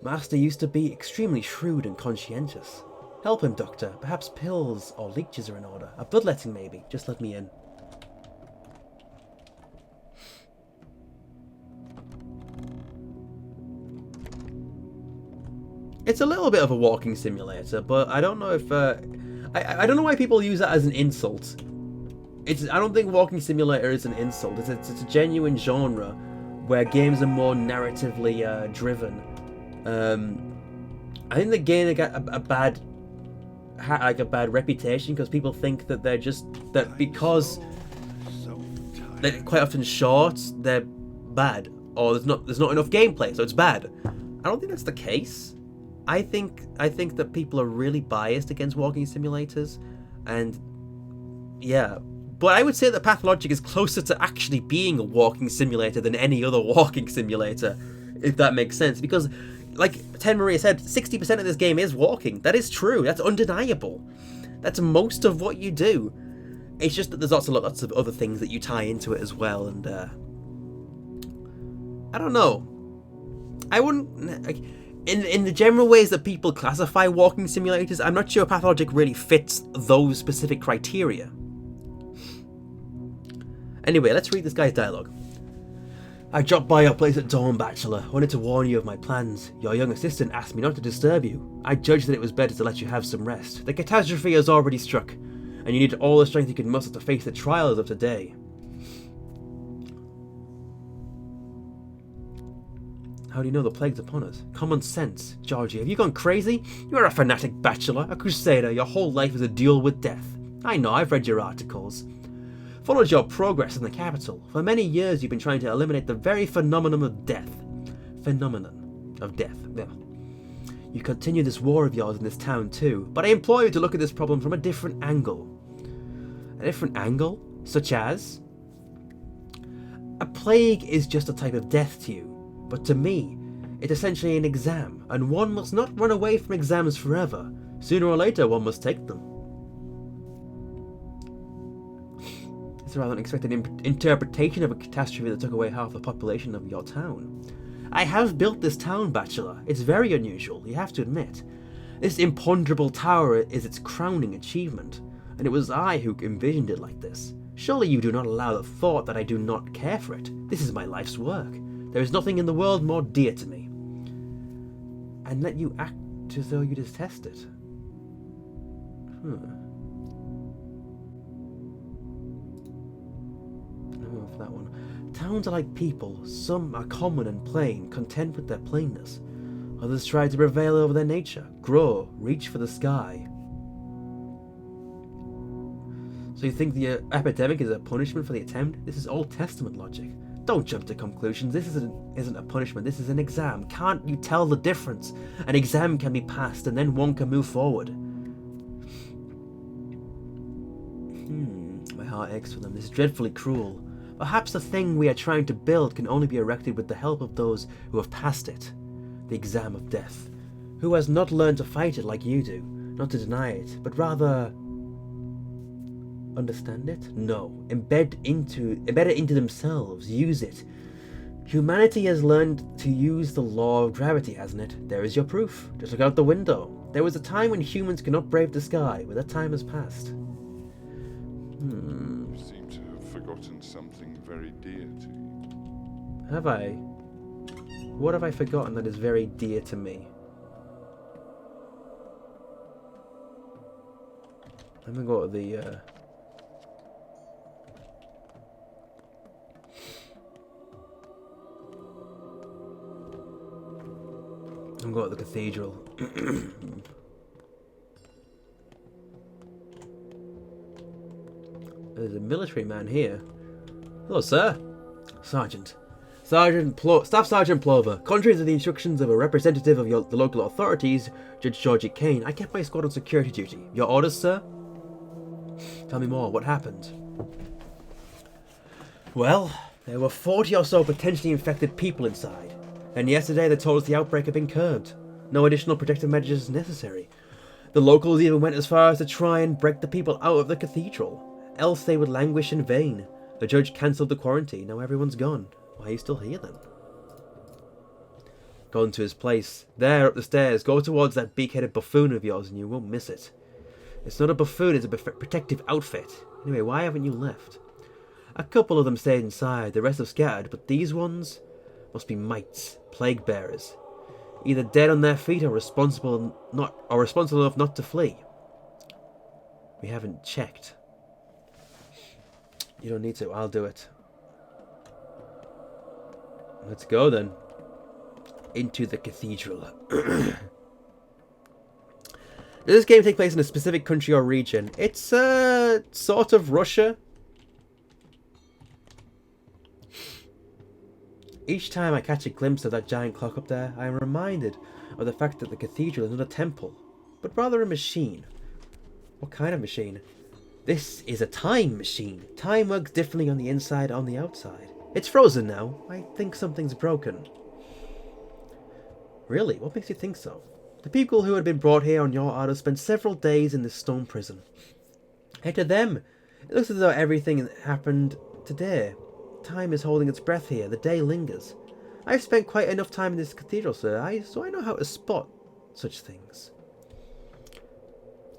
Master used to be extremely shrewd and conscientious. Help him, Doctor. Perhaps pills or leeches are in order. A bloodletting, maybe. Just let me in. It's a little bit of a walking simulator, but I don't know if... I don't know why people use that as an insult. I don't think walking simulator is an insult. It's a genuine genre where games are more narratively driven. I think they gain a bad reputation because people think that they're just because they're quite often short, they're bad, or there's not enough gameplay, so it's bad. I don't think that's the case. I think that people are really biased against walking simulators, and yeah. But I would say that Pathologic is closer to actually being a walking simulator than any other walking simulator, if that makes sense. Because, like Ten Maria said, 60% of this game is walking. That is true. That's undeniable. That's most of what you do. It's just that there's lots of other things that you tie into it as well. And I don't know. I wouldn't. In the general ways that people classify walking simulators, I'm not sure Pathologic really fits those specific criteria. Anyway, let's read this guy's dialogue. I dropped by your place at dawn, Bachelor. Wanted to warn you of my plans. Your young assistant asked me not to disturb you. I judged that it was better to let you have some rest. The catastrophe has already struck, and you need all the strength you can muster to face the trials of today. How do you know the plague's upon us? Common sense. Georgie, have you gone crazy? You are a fanatic bachelor, a crusader. Your whole life is a duel with death. I know, I've read your articles. Followed your progress in the capital. For many years you've been trying to eliminate the very phenomenon of death. Yeah. You continue this war of yours in this town too, but I implore you to look at this problem from a different angle. A different angle? Such as? A plague is just a type of death to you. But to me, it's essentially an exam, and one must not run away from exams forever. Sooner or later, one must take them. It's a rather unexpected interpretation of a catastrophe that took away half the population of your town. I have built this town, Bachelor. It's very unusual, you have to admit. This imponderable tower is its crowning achievement, and it was I who envisioned it like this. Surely you do not allow the thought that I do not care for it. This is my life's work. There is nothing in the world more dear to me. And let you act as though you detest it. I don't know for that one. Towns are like people. Some are common and plain, content with their plainness. Others try to prevail over their nature, grow, reach for the sky. So you think the epidemic is a punishment for the attempt? This is Old Testament logic. Don't jump to conclusions. This isn't a punishment. This is an exam. Can't you tell the difference? An exam can be passed and then one can move forward. My heart aches for them. This is dreadfully cruel. Perhaps the thing we are trying to build can only be erected with the help of those who have passed it. The exam of death. Who has not learned to fight it like you do. Not to deny it, but rather... understand it? No. Embed it into themselves. Use it. Humanity has learned to use the law of gravity, hasn't it? There is your proof. Just look out the window. There was a time when humans could not brave the sky, but that time has passed. You seem to have forgotten something very dear to you. Have I? What have I forgotten that is very dear to me? Let me go to the... I'm going to the cathedral. There's a military man here. Hello, sir. Sergeant. Staff Sergeant Plover, contrary to the instructions of a representative of the local authorities, Judge Georgie Kane, I kept my squad on security duty. Your orders, sir? Tell me more. What happened? Well, there were 40 or so potentially infected people inside, and yesterday they told us the outbreak had been curbed. No additional protective measures necessary. The locals even went as far as to try and break the people out of the cathedral, else they would languish in vain. The judge cancelled the quarantine. Now everyone's gone. Why are you still here then? Go into his place. There, up the stairs. Go towards that beak-headed buffoon of yours and you won't miss it. It's not a buffoon, it's a protective outfit. Anyway, why haven't you left? A couple of them stayed inside, the rest have scattered, but these ones must be mites, plague bearers. Either dead on their feet or responsible enough not to flee. We haven't checked. You don't need to, I'll do it. Let's go then. Into the cathedral. Does this game take place in a specific country or region? It's sort of Russia. Each time I catch a glimpse of that giant clock up there, I am reminded of the fact that the cathedral is not a temple, but rather a machine. What kind of machine? This is a time machine. Time works differently on the inside and on the outside. It's frozen now. I think something's broken. Really? What makes you think so? The people who had been brought here on your order spent several days in this stone prison. Hey, to them, it looks as though everything happened today. Time is holding its breath here. The day lingers. I've spent quite enough time in this cathedral, sir, so I know how to spot such things.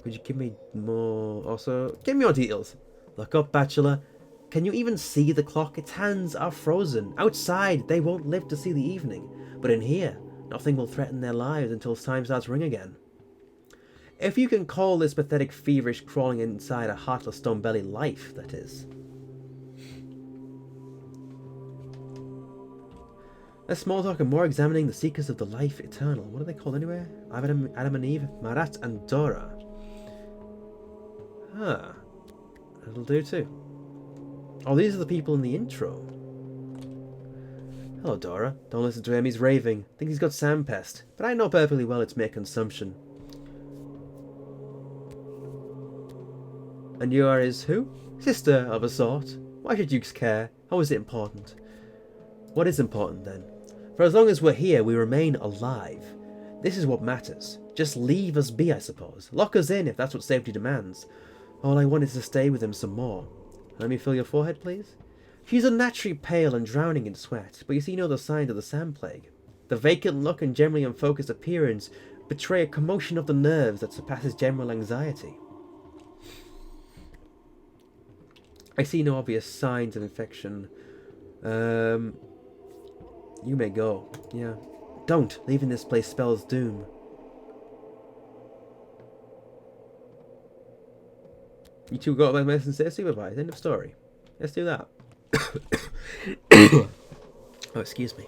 Could you give me more... Also, give me more details. Look up, Bachelor. Can you even see the clock? Its hands are frozen. Outside, they won't live to see the evening. But in here, nothing will threaten their lives until time starts ringing again. If you can call this pathetic, feverish crawling inside a heartless stone belly life, that is. Less small talk and more examining the seekers of the life eternal. What are they called anyway? Adam and Eve, Marat and Dora. Ah, that'll do too. Oh, these are the people in the intro. Hello, Dora. Don't listen to him, he's raving. I think he's got sand pest, but I know perfectly well it's mere consumption. And you are his who? Sister of a sort. Why should Dukes care? How is it important? What is important then? For as long as we're here, we remain alive. This is what matters. Just leave us be, I suppose. Lock us in if that's what safety demands. All I want is to stay with him some more. Let me feel your forehead, please. She's unnaturally pale and drowning in sweat, but you see no other signs of the sand plague. The vacant look and generally unfocused appearance betray a commotion of the nerves that surpasses general anxiety. I see no obvious signs of infection. You may go. Yeah. Don't. Leaving this place spells doom. You two got my medicine, stay supervised. End of story. Let's do that. Oh, excuse me.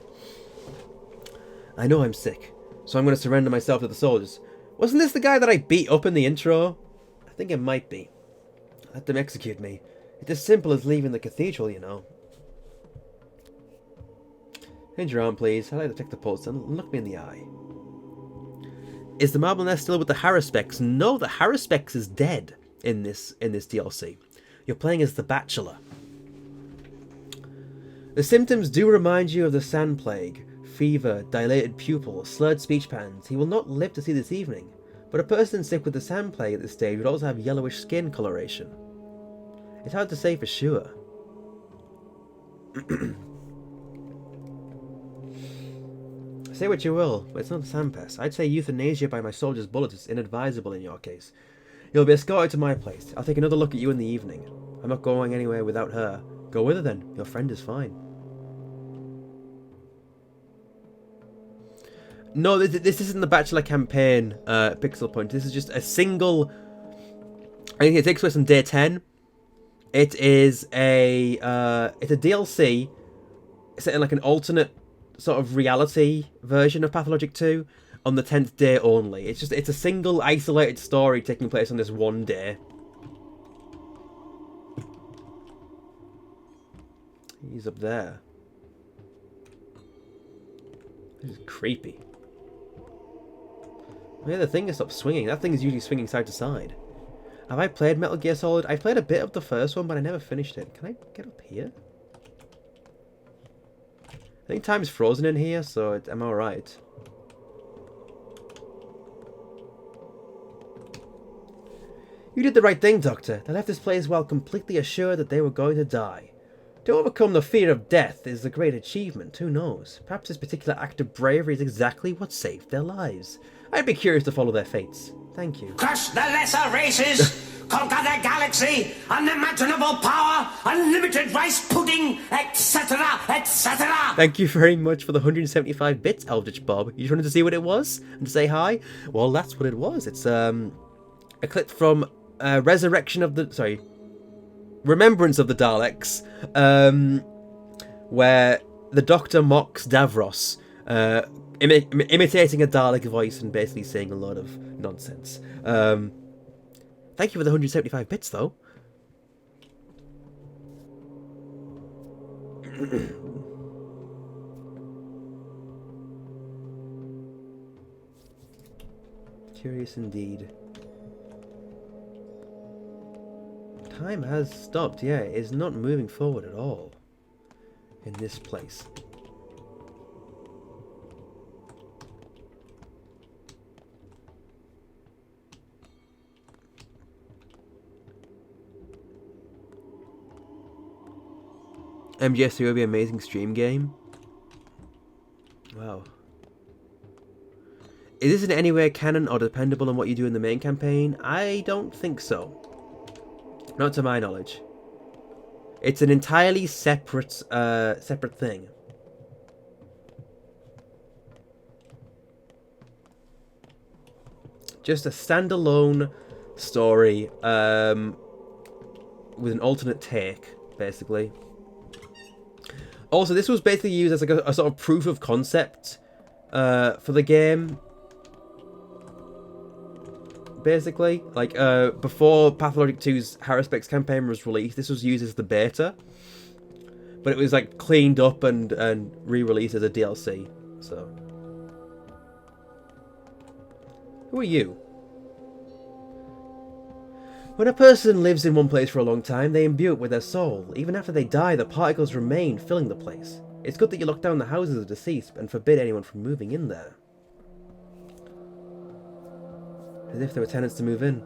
I know I'm sick, so I'm going to surrender myself to the soldiers. Wasn't this the guy that I beat up in the intro? I think it might be. Let them execute me. It's as simple as leaving the cathedral, you know. Hinge your arm, please. I'd like to check the pulse and look me in the eye. Is the marble nest still with the Haruspecs? No, the Haruspecs is dead in this DLC. You're playing as the Bachelor. The symptoms do remind you of the sand plague. Fever, dilated pupil, slurred speech patterns. He will not live to see this evening. But a person sick with the sand plague at this stage would also have yellowish skin coloration. It's hard to say for sure. Say what you will, but it's not a sand pest. I'd say euthanasia by my soldier's bullet is inadvisable in your case. You'll be escorted to my place. I'll take another look at you in the evening. I'm not going anywhere without her. Go with her then. Your friend is fine. No, this isn't the Bachelor campaign, Pixel Punch. This is just a single... I think it takes place on day 10. It is it's a DLC set in like an alternate sort of reality version of Pathologic 2 on the 10th day only. It's a single isolated story taking place on this one day. He's up there. This is creepy. Yeah, the thing has stopped swinging. That thing is usually swinging side to side. Have I played Metal Gear Solid? I've played a bit of the first one, but I never finished it. Can I get up here? I think time's frozen in here, so I'm alright. You did the right thing, Doctor. They left this place while completely assured that they were going to die. To overcome the fear of death is a great achievement. Who knows? Perhaps this particular act of bravery is exactly what saved their lives. I'd be curious to follow their fates. Thank you. Crush the lesser races, conquer the galaxy, unimaginable power, unlimited rice pudding, etc., etc. Thank you very much for the 175 bits, Eldritch Bob. You just wanted to see what it was and to say hi? Well, that's what it was. It's a clip from Remembrance of the Daleks, where the Doctor mocks Davros, imitating a Dalek voice and basically saying a lot of nonsense. Thank you for the 175 bits, though. Curious indeed. Time has stopped, yeah, it is not moving forward at all in this place. MGS3 will be an amazing stream game. Wow. Is this in any way canon or dependable on what you do in the main campaign? I don't think so. Not to my knowledge. It's an entirely separate thing. Just a standalone story with an alternate take, basically. Also, this was basically used as like a sort of proof of concept for the game. Basically, like before Pathologic 2's Harrispex campaign was released, this was used as the beta, but it was like cleaned up and re-released as a DLC. So, who are you? When a person lives in one place for a long time, they imbue it with their soul. Even after they die, the particles remain, filling the place. It's good that you lock down the houses of the deceased and forbid anyone from moving in there. As if there were tenants to move in.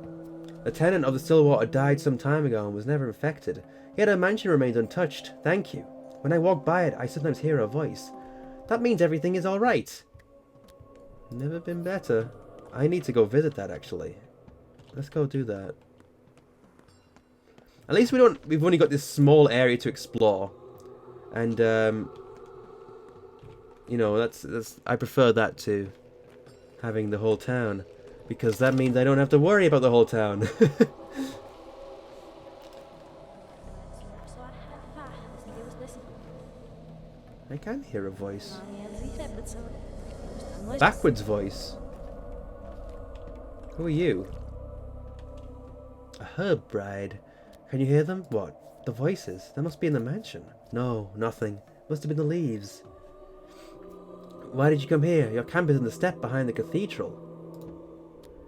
The tenant of the Stillwater died some time ago and was never infected. Yet her mansion remains untouched. Thank you. When I walk by it, I sometimes hear her voice. That means everything is alright. Never been better. I need to go visit that, actually. Let's go do that. At least we've only got this small area to explore. And, you know, I prefer that to having the whole town. Because that means I don't have to worry about the whole town. I can hear a voice. Backwards voice. Who are you? A herb bride. Can you hear them? What? The voices? They must be in the mansion. No, nothing. Must have been the leaves. Why did you come here? Your camp is in the steppe behind the cathedral.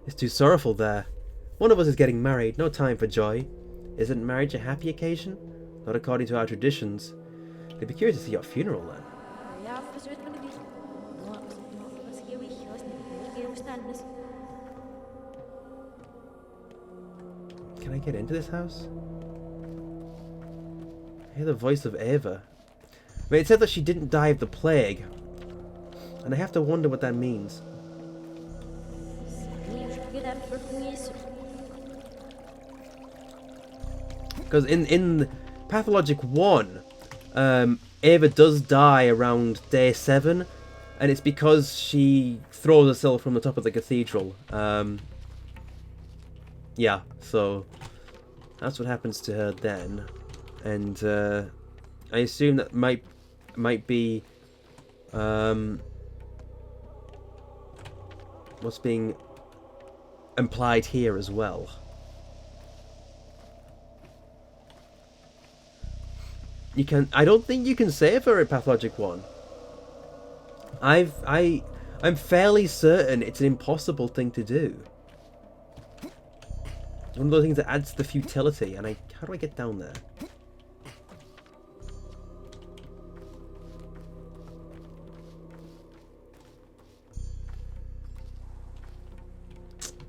It's too sorrowful there. One of us is getting married, no time for joy. Isn't marriage a happy occasion? Not according to our traditions. I'd be curious to see your funeral then. Can I get into this house? I hear the voice of Ava. I mean, it said that she didn't die of the plague. And I have to wonder what that means. Because in Pathologic 1, Ava does die around day 7, and it's because she throws herself from the top of the cathedral. Yeah, so that's what happens to her then, and I assume that might be what's being implied here as well. I don't think you can save her in Pathologic 1. I'm fairly certain it's an impossible thing to do. One of those things that adds to the futility, and how do I get down there?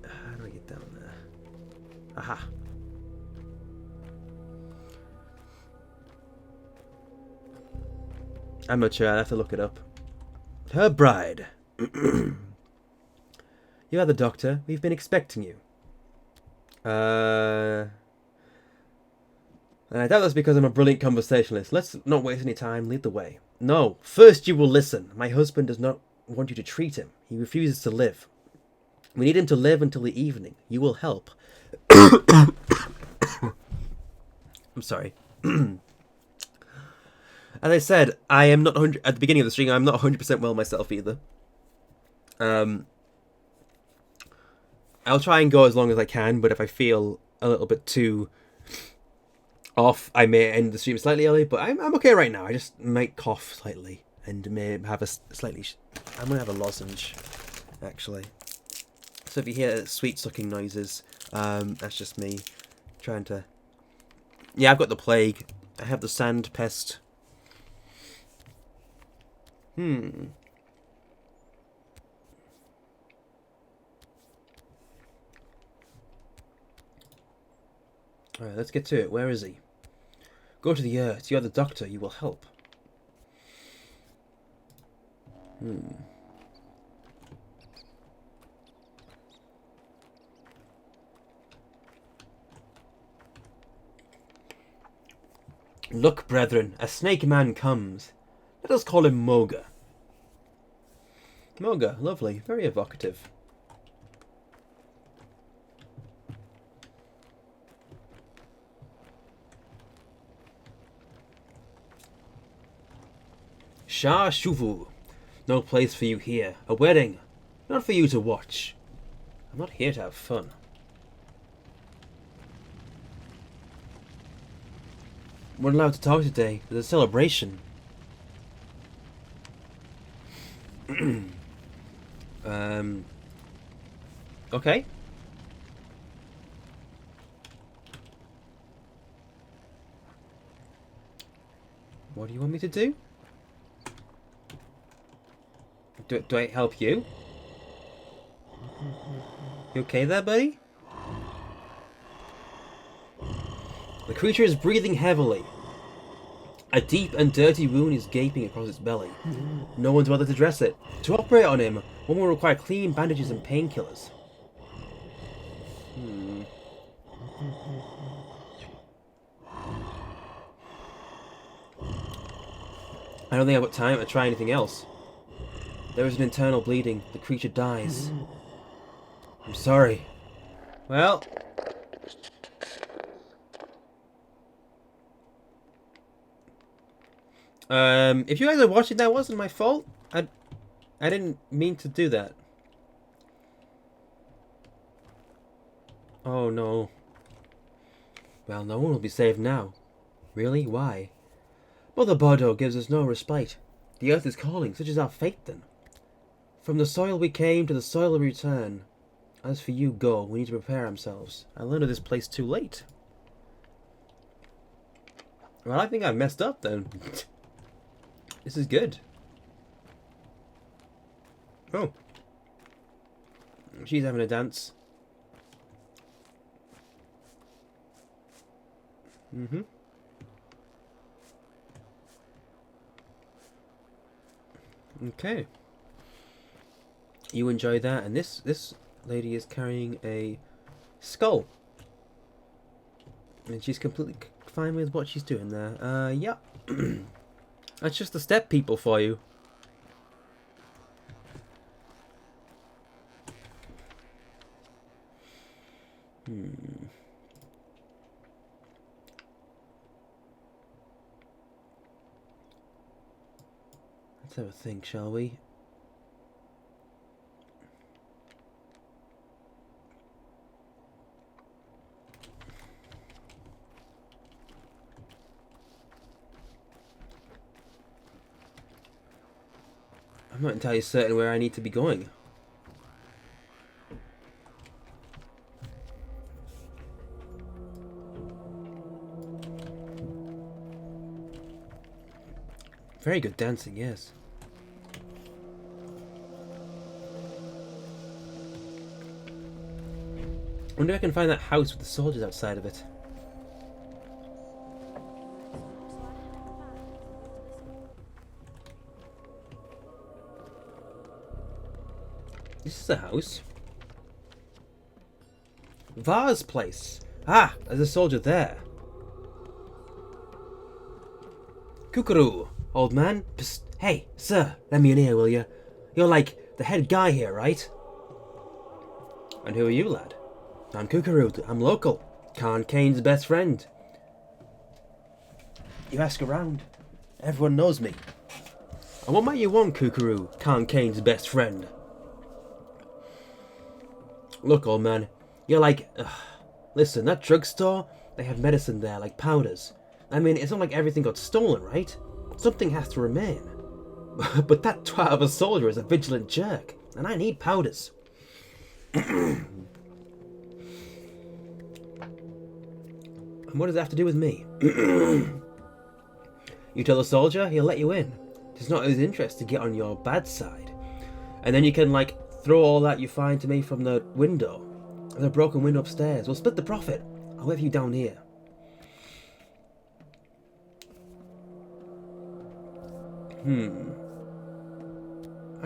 How do I get down there? Aha. I'm not sure, I'll have to look it up. Her bride. You are the doctor. We've been expecting you. And I doubt that's because I'm a brilliant conversationalist. Let's not waste any time. Lead the way. No. First you will listen. My husband does not want you to treat him. He refuses to live. We need him to live until the evening. You will help. I'm sorry. As I said, I am not 100 at the beginning of the stream. I'm not 100% well myself either. I'll try and go as long as I can, but if I feel a little bit too off, I may end the stream slightly early. But I'm okay right now. I just might cough slightly and may have a slightly. I'm gonna have a lozenge, actually. So if you hear sweet sucking noises, that's just me trying to. Yeah, I've got the plague. I have the sand pest. Alright, let's get to it. Where is he? Go to the earth. You're the doctor. You will help. Look, brethren, a snake man comes. Let us call him Moga. Moga, lovely, very evocative. Shah Shuvu. No place for you here. A wedding. Not for you to watch. I'm not here to have fun. We're not allowed to talk today. There's a celebration. Okay. What do you want me to do? Do I help you? You okay there, buddy? The creature is breathing heavily. A deep and dirty wound is gaping across its belly. No one's bothered to dress it. To operate on him, one will require clean bandages and painkillers. I don't think I've got time to try anything else. There is an internal bleeding. The creature dies. I'm sorry. Well... if you guys are watching, that wasn't my fault. I didn't mean to do that. Oh no. Well, no one will be saved now. Really? Why? Mother Bardo gives us no respite. The earth is calling, such is our fate then. From the soil we came, to the soil we return. As for you, go. We need to prepare ourselves. I learned of this place too late. Well, I think I messed up then. This is good. Oh. She's having a dance. Okay. You enjoy that, and this lady is carrying a skull. And she's completely fine with what she's doing there. Yeah. That's just the step people for you. Let's have a think, shall we? I'm not entirely certain where I need to be going. Very good dancing, yes. I wonder if I can find that house with the soldiers outside of it. This is a house. Var's place. Ah, there's a soldier there. Kookaroo, old man. Psst. Hey, sir, let me in here, will you? You're like the head guy here, right? And who are you, lad? I'm Kookaroo. I'm local. Khan Kane's best friend. You ask around. Everyone knows me. And what might you want, Kookaroo? Khan Kane's best friend. Look, old man. You're like... listen, that drugstore, they have medicine there, like powders. I mean, it's not like everything got stolen, right? Something has to remain. But that twat of a soldier is a vigilant jerk, and I need powders. And what does that have to do with me? You tell the soldier, he'll let you in. It's not his interest to get on your bad side. And then you can, like, throw all that you find to me from the window. There's a broken window upstairs. We'll split the profit. I'll wait for you down here. I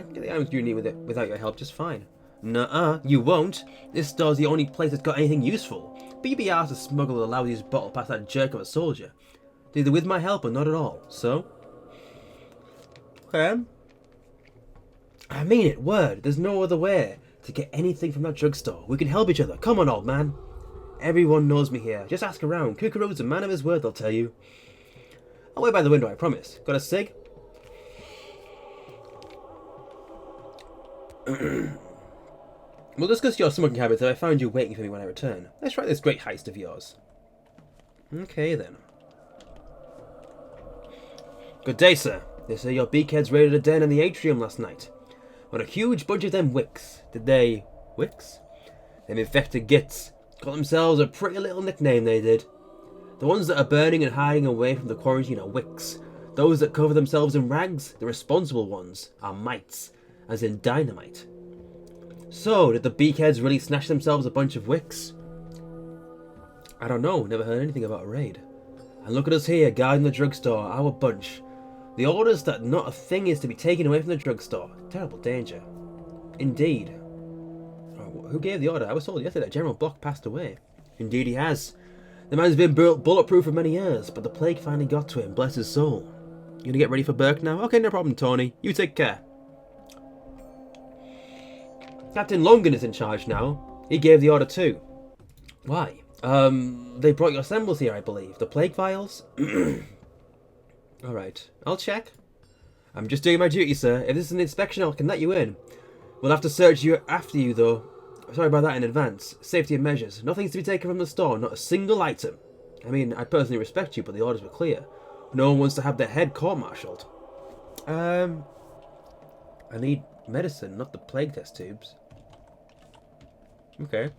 can get the items you need with it without your help just fine. Nuh-uh, you won't. This store's the only place that's got anything useful. BBR's to smuggle a lousy bottle past that jerk of a soldier. It's either with my help or not at all. So? Okay. I mean it, word. There's no other way to get anything from that drugstore. We can help each other. Come on, old man. Everyone knows me here. Just ask around. Kookaroo's a man of his word, they'll tell you. I'll wait by the window, I promise. Got a cig? We'll discuss your smoking habits if I found you waiting for me when I return. Let's try this great heist of yours. Okay, then. Good day, sir. They say your beakheads raided a den in the atrium last night. What a huge bunch of them wicks. Did they... wicks? Them infected gits. Got themselves a pretty little nickname, they did. The ones that are burning and hiding away from the quarantine are wicks. Those that cover themselves in rags, the responsible ones, are mites. As in dynamite. So, did the beakheads really snatch themselves a bunch of wicks? I don't know, never heard anything about a raid. And look at us here, guarding the drugstore, our bunch. The orders that not a thing is to be taken away from the drugstore. Terrible danger. Indeed. Oh, who gave the order? I was told yesterday that General Block passed away. Indeed he has. The man's been bulletproof for many years, but the plague finally got to him, bless his soul. You gonna get ready for Burke now? Okay, no problem, Tony. You take care. Captain Longan is in charge now. He gave the order too. Why? They brought your samples here, I believe. The plague vials? Alright, I'll check. I'm just doing my duty, sir. If this is an inspection, I can let you in. We'll have to search you after you, though. Sorry about that in advance. Safety measures. Nothing's to be taken from the store, not a single item. I mean, I personally respect you, but the orders were clear. No one wants to have their head court-martialed. I need medicine, not the plague test tubes. Okay.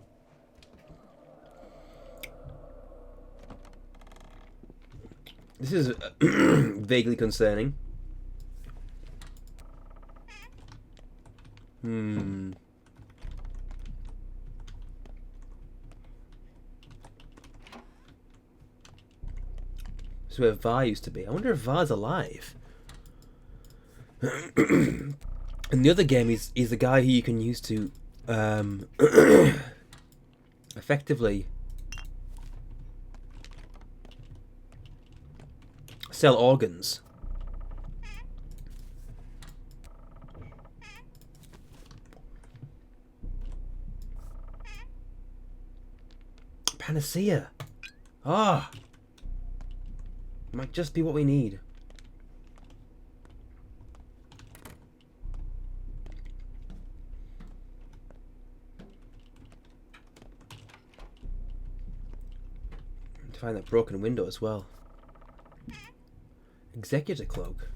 This is vaguely concerning. This is where Var used to be. I wonder if Var's alive. And the other game is the guy who you can use to effectively sell organs. Panacea. Ah, might just be what we need. To find that broken window as well. Executor cloak.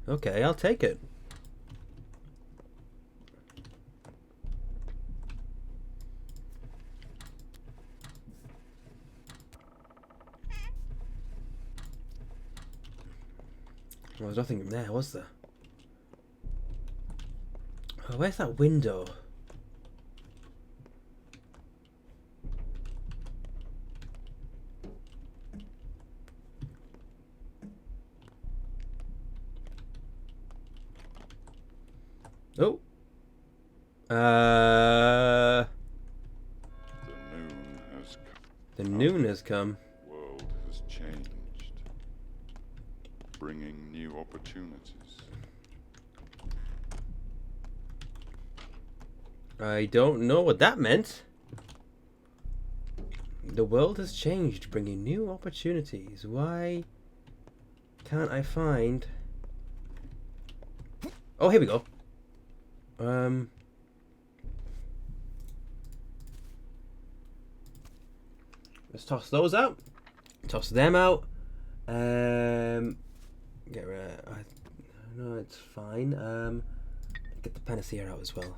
Okay, I'll take it. Well, there's nothing in there, was there? Oh, where's that window? Oh. The noon has come. The world has changed, bringing new opportunities. I don't know what that meant. The world has changed, bringing new opportunities. Why can't I find... Oh, here we go. Let's toss those out. Toss them out. Get rid. No, it's fine. Get the panacea out as well.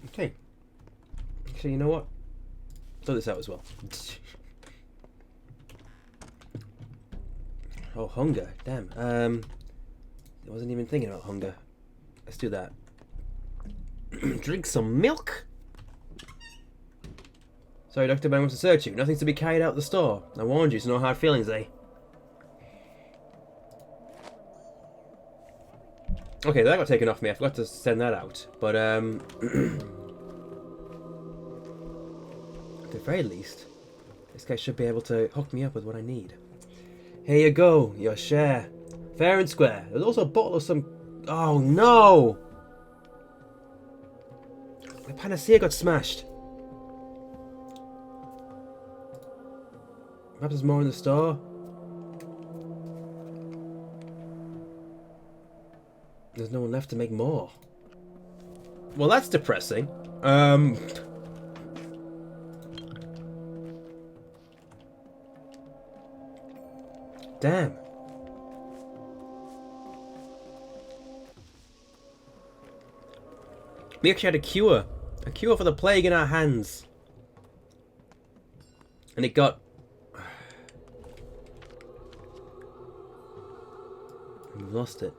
Okay. Actually, you know what? Throw this out as well. Oh, hunger. Damn. I wasn't even thinking about hunger. Let's do that. Drink some milk. Sorry, Dr. Ben wants to search you. Nothing's to be carried out the store. I warned you, so no hard feelings, eh? Okay, that got taken off me. I forgot to send that out. But, at the very least, this guy should be able to hook me up with what I need. Here you go, your share. Fair and square. There's also a bottle of some... Oh, no! The panacea got smashed. Perhaps there's more in the store. There's no one left to make more. Well, that's depressing. Damn. We actually had a cure for the plague in our hands. And it got... We've lost it.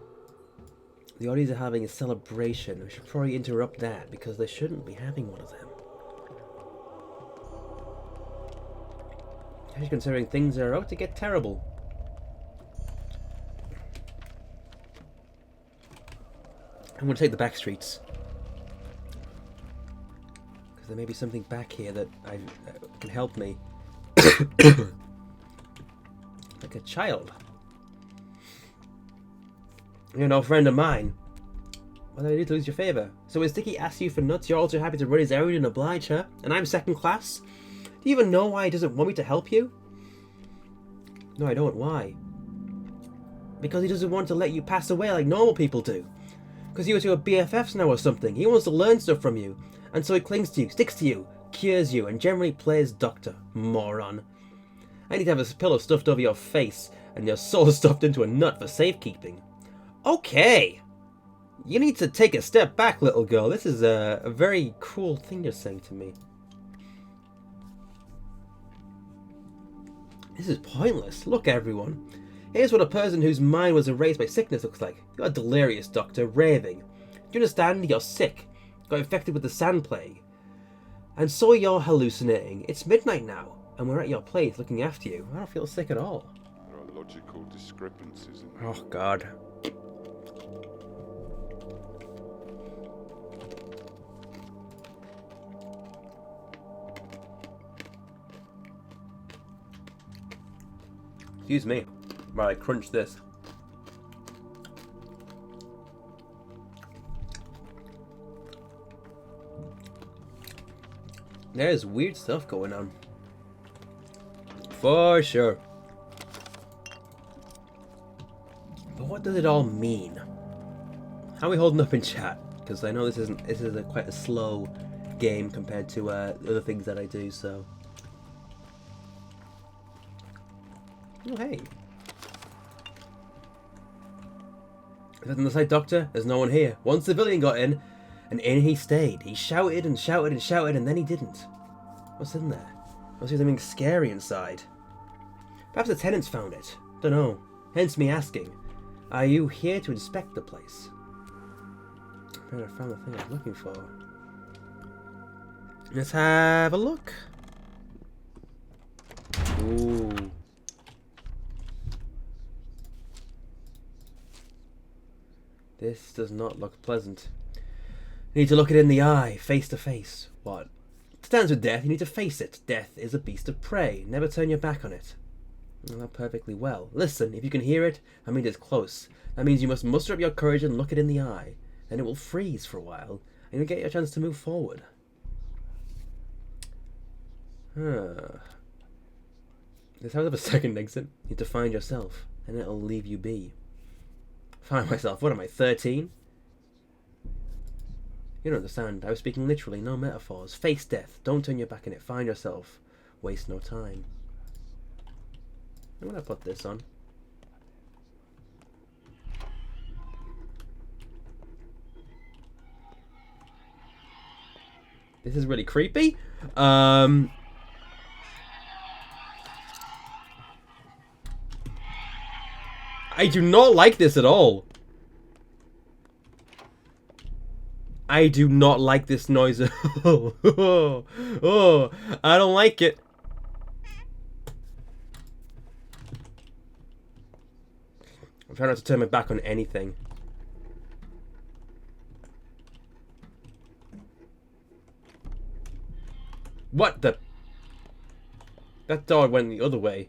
The audience are having a celebration. We should probably interrupt that because they shouldn't be having one of them. Especially considering things are about to get terrible. I'm going to take the back streets. Because there may be something back here that can help me. Like a child. You're no friend of mine. What did I do to lose your favour? So when Sticky asks you for nuts, you're also happy to run his errand and oblige her? And I'm second class? Do you even know why he doesn't want me to help you? No, I don't. Why? Because he doesn't want to let you pass away like normal people do. Because you two are BFFs now or something. He wants to learn stuff from you. And so he clings to you, sticks to you, cures you, and generally plays doctor. Moron. I need to have a pillow stuffed over your face and your soul stuffed into a nut for safekeeping. Okay. You need to take a step back, little girl. This is a very cruel thing you're saying to me. This is pointless. Look, everyone. Here's what a person whose mind was erased by sickness looks like. You're delirious, doctor, raving. Do you understand? You're sick. Got infected with the sand plague. And so you're hallucinating. It's midnight now, and we're at your place looking after you. I don't feel sick at all. There are logical discrepancies in Oh, God. Excuse me while I crunch this. There's weird stuff going on. For sure. But what does it all mean? How are we holding up in chat? Because I know this is quite a slow game compared to other things that I do, so... Oh, hey. Is that on the side, Doctor? There's no one here. One civilian got in, and in he stayed. He shouted and shouted and shouted, and then he didn't. What's in there? Must be something scary inside. Perhaps the tenants found it. Don't know. Hence me asking, are you here to inspect the place? I found the thing I was looking for. Let's have a look. Ooh. This does not look pleasant. You need to look it in the eye, face to face. What? It stands with death, you need to face it. Death is a beast of prey. Never turn your back on it. Well, perfectly well. Listen, if you can hear it, I mean it's close. That means you must muster up your courage and look it in the eye. Then it will freeze for a while, and you'll get your chance to move forward. This has a second exit. You need to find yourself, and it'll leave you be. Find myself? What am I, 13? You don't understand. I was speaking literally, no metaphors. Face death. Don't turn your back on it. Find yourself. Waste no time. I'm gonna put this on. This is really creepy. I do not like this at all. I do not like this noise at all. Oh, I don't like it. I'm trying not to turn my back on anything. What the? That dog went the other way.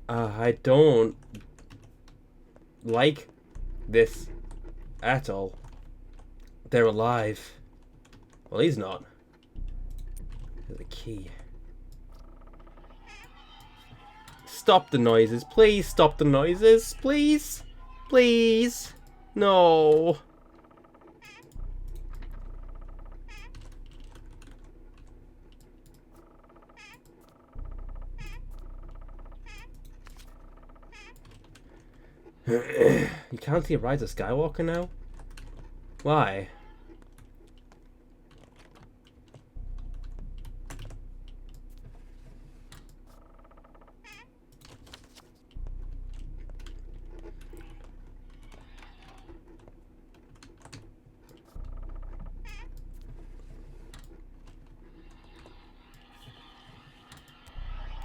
I don't like this at all. They're alive. Well, he's not. There's a key. Stop the noises. Please stop the noises. Please. Please. No. You can't see a Rise of Skywalker now? Why?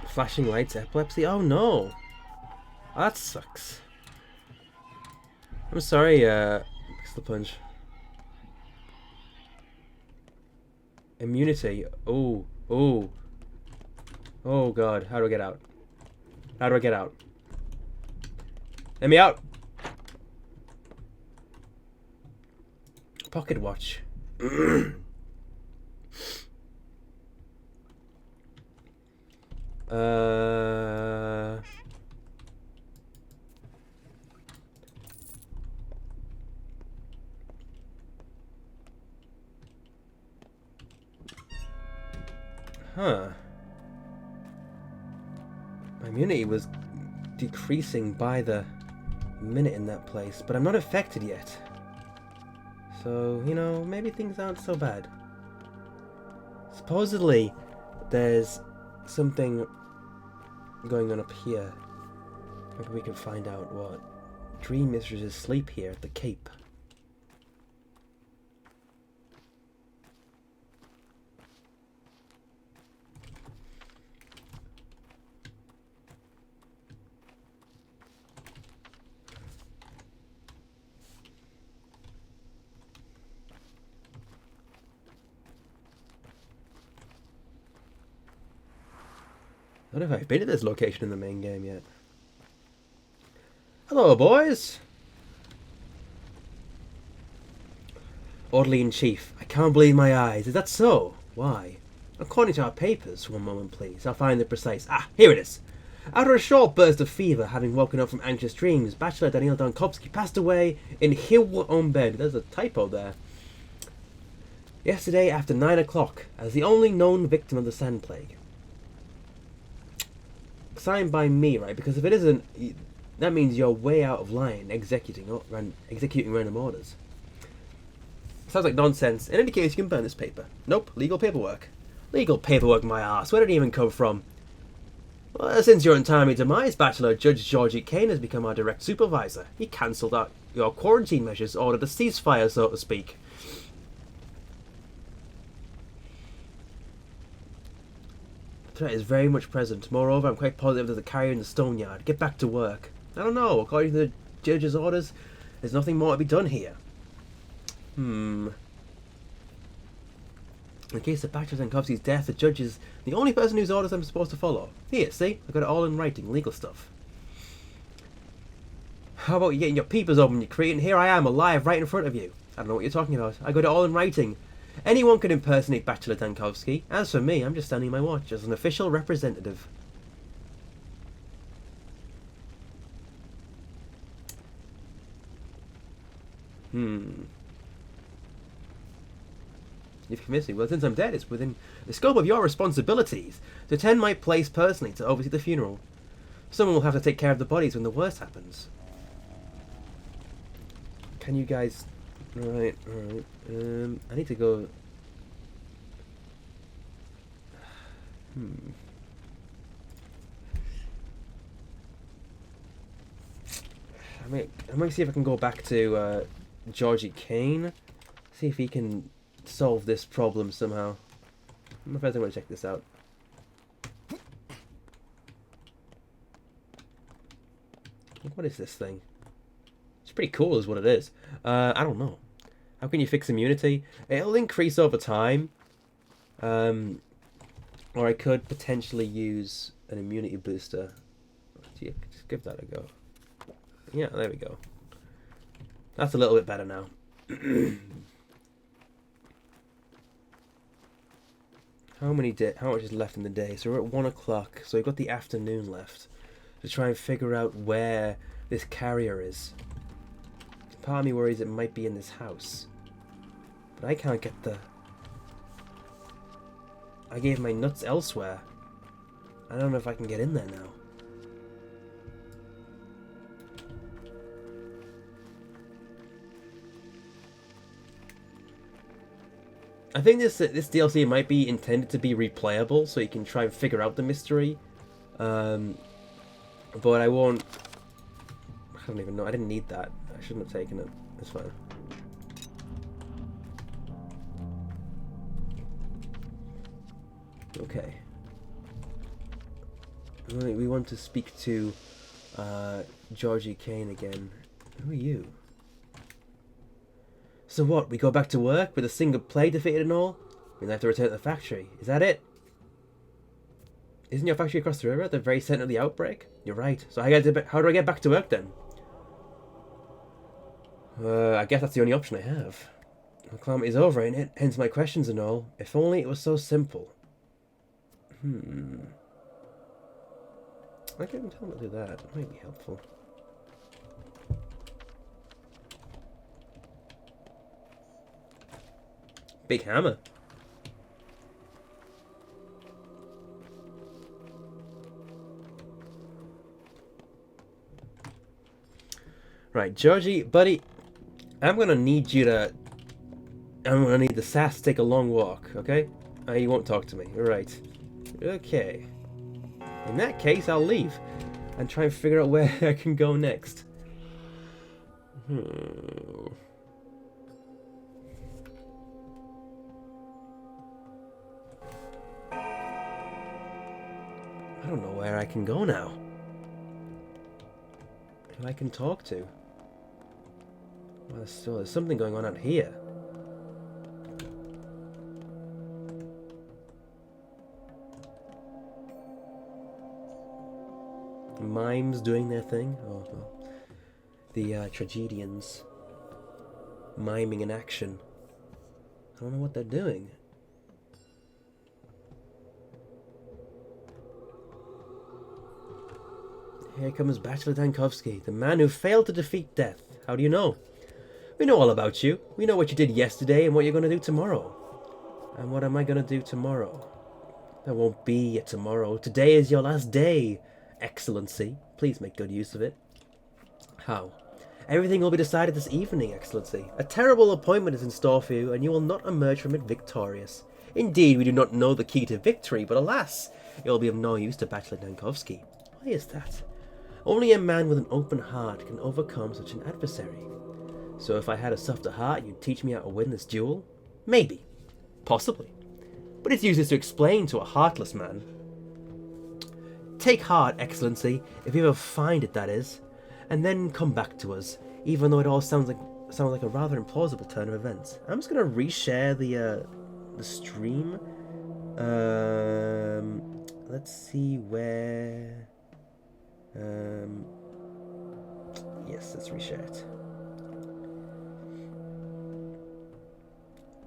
Flashing lights, epilepsy? Oh no! That sucks. I'm sorry, Mr. Punch. Immunity. Oh, oh. Oh god, how do I get out? How do I get out? Let me out! Pocket watch. Huh. My immunity was decreasing by the minute in that place, but I'm not affected yet. So, you know, maybe things aren't so bad. Supposedly, there's something going on up here. Maybe we can find out what. Dream mistresses sleep here at the Cape. I don't know if I've been to this location in the main game yet. Hello, boys! Orderly in Chief, I can't believe my eyes. Is that so? Why? According to our papers, one moment please, I'll find the precise... Ah, here it is! After a short burst of fever, having woken up from anxious dreams, Bachelor Daniel Donkowski passed away in his own bed. There's a typo there. Yesterday after 9 o'clock, as the only known victim of the Sand Plague. Signed by me, right? Because if it isn't, that means you're way out of line executing random orders. Sounds like nonsense. In any case, you can burn this paper. Nope, legal paperwork. Legal paperwork, my ass. Where did it even come from? Well, since your untimely demise, Bachelor, Judge Georgie Kane has become our direct supervisor. He cancelled out your quarantine measures, ordered a ceasefire, so to speak. The threat is very much present. Moreover, I'm quite positive there's a carrier in the stone yard. Get back to work. I don't know. According to the judge's orders, there's nothing more to be done here. In case of Bachelor Zankovsky's death, the judge is the only person whose orders I'm supposed to follow. Here, see? I got it all in writing, legal stuff. How about you getting your peepers open, you cretin? Here I am, alive, right in front of you. I don't know what you're talking about. I got it all in writing. Anyone can impersonate Bachelor Dankovsky. As for me, I'm just standing my watch as an official representative. You've convinced me. Well, since I'm dead, it's within the scope of your responsibilities to attend my place personally to oversee the funeral. Someone will have to take care of the bodies when the worst happens. Can you guys... Right. I need to go... I might see if I can go back to Georgie Kane. See if he can solve this problem somehow. I'm afraid I'm going to check this out. What is this thing? It's pretty cool is what it is. I don't know. How can you fix immunity? It'll increase over time. Or I could potentially use an immunity booster. Just give that a go. Yeah, there we go. That's a little bit better now. How much is left in the day? So we're at 1 o'clock. So we've got the afternoon left to try and figure out where this carrier is. Part of me worries it might be in this house, but I can't get the... I gave my nuts elsewhere. I don't know if I can get in there now. I think this DLC might be intended to be replayable, so you can try and figure out the mystery. But I won't... I don't even know. I didn't need that. I shouldn't have taken it. It's fine. Okay. We want to speak to Georgie Kane again. Who are you? So what, we go back to work with a single play defeated and all? We have to return to the factory. Is that it? Isn't your factory across the river at the very centre of the outbreak? You're right. So how do I get back to work then? I guess that's the only option I have. The calamity's over, ain't it? Hence my questions and all. If only it was so simple. I can tell him to do that. It might be helpful. Big hammer. Right, Georgie, buddy, I'm gonna need the sass to take a long walk, okay? You won't talk to me, right? Okay. In that case, I'll leave and try and figure out where I can go next. I don't know where I can go now. Who I can talk to. Well, there's something going on out here. Mimes doing their thing. Oh, well. The tragedians. Miming in action. I don't know what they're doing. Here comes Bachelor Dankovsky, the man who failed to defeat death. How do you know? We know all about you. We know what you did yesterday and what you're going to do tomorrow. And what am I going to do tomorrow? There won't be a tomorrow. Today is your last day, Excellency. Please make good use of it. How? Everything will be decided this evening, Excellency. A terrible appointment is in store for you, and you will not emerge from it victorious. Indeed, we do not know the key to victory, but alas, it will be of no use to Bachelor Nankovsky. Why is that? Only a man with an open heart can overcome such an adversary. So if I had a softer heart, you'd teach me how to win this duel? Maybe. Possibly. But it's useless to explain to a heartless man. Take heart, Excellency, if you ever find it, that is. And then come back to us, even though it all sounds like a rather implausible turn of events. I'm just gonna reshare the stream. Let's see where. Yes, let's reshare it.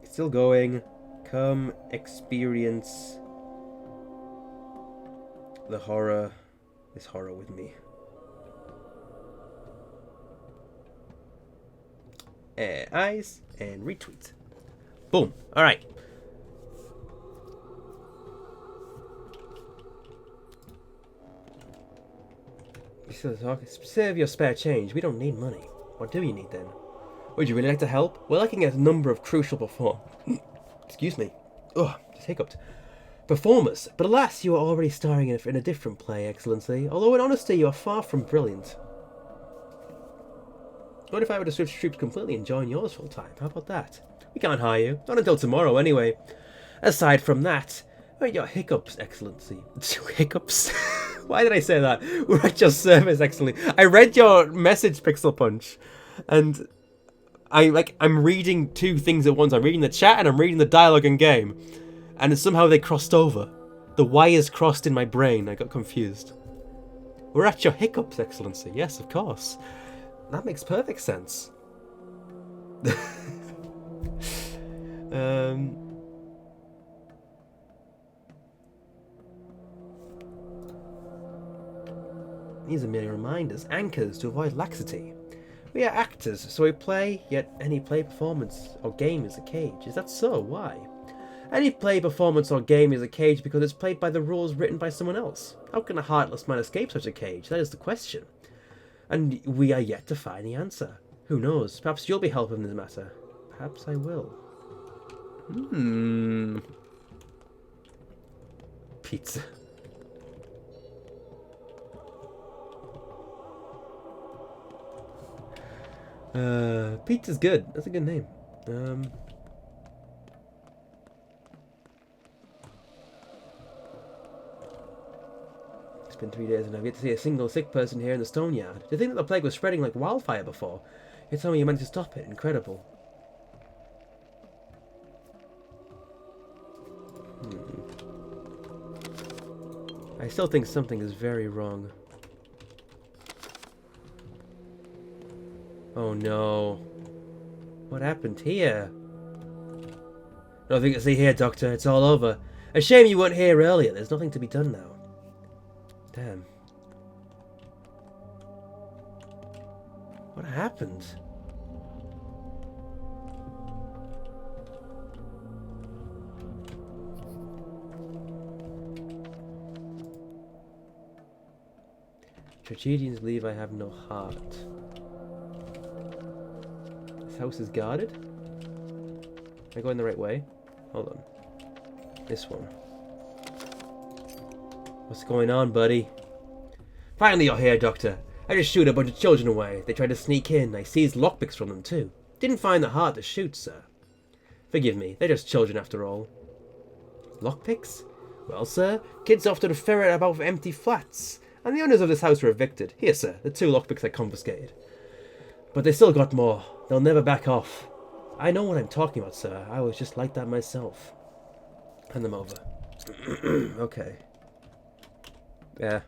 It's still going. Come experience the horror. This horror with me. Eyes and retweet. Boom. All right. Save your spare change. We don't need money. What do you need then? Would you really like to help? We're looking at a number of crucial excuse me. Ugh, just hiccuped. Performers. But alas, you are already starring in a different play, Excellency. Although in honesty, you are far from brilliant. What if I were to switch troops completely and join yours full time? How about that? We can't hire you. Not until tomorrow, anyway. Aside from that, where are your hiccups, Excellency? Hiccups? Why did I say that? We're at your service, Excellency. I read your message, Pixel Punch, and I'm reading two things at once. I'm reading the chat and I'm reading the dialogue in game, and somehow they crossed over. The wires crossed in my brain. I got confused. We're at your hiccups, Excellency. Yes, of course. That makes perfect sense. These are merely reminders, anchors to avoid laxity. We are actors, so we play, yet any play, performance, or game is a cage. Is that so? Why? Any play, performance, or game is a cage because it's played by the rules written by someone else. How can a heartless man escape such a cage? That is the question. And we are yet to find the answer. Who knows? Perhaps you'll be helping in this matter. Perhaps I will. Pizza. Pizza's good. That's a good name. It's been 3 days and I've yet to see a single sick person here in the stone yard. To think that the plague was spreading like wildfire before. Yet somehow you managed to stop it. Incredible. I still think something is very wrong. Oh no. What happened here? Nothing to see here, Doctor. It's all over. A shame you weren't here earlier. There's nothing to be done now. Damn. What happened? Tragedians believe I have no heart. This house is guarded? Am I going the right way? Hold on. This one. What's going on, buddy? Finally you're here, Doctor. I just shooed a bunch of children away. They tried to sneak in. I seized lockpicks from them, too. Didn't find the heart to shoot, sir. Forgive me. They're just children, after all. Lockpicks? Well, sir, kids often ferret about empty flats. And the owners of this house were evicted. Here, sir, the 2 lockpicks I confiscated. But they still got more. They'll never back off. I know what I'm talking about, sir. I was just like that myself. Hand them over. Okay. Yeah.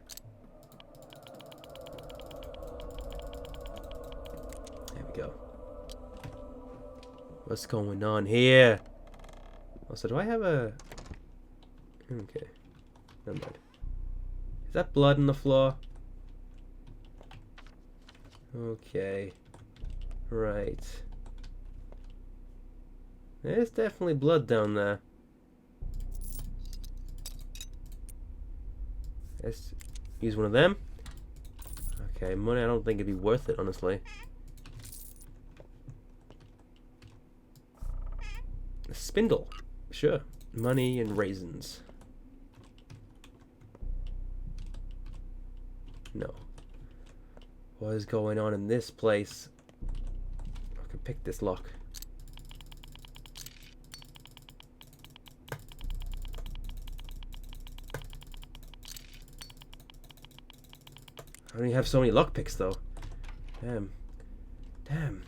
There we go. What's going on here? Also, do I have a... Okay. Never mind. Is that blood on the floor? Okay. Right. There's definitely blood down there. Let's use one of them. Okay, money I don't think it'd be worth it, honestly. A spindle. Sure. Money and raisins. No. What is going on in this place? I can pick this lock. I only have so many lockpicks though. Damn. Damn.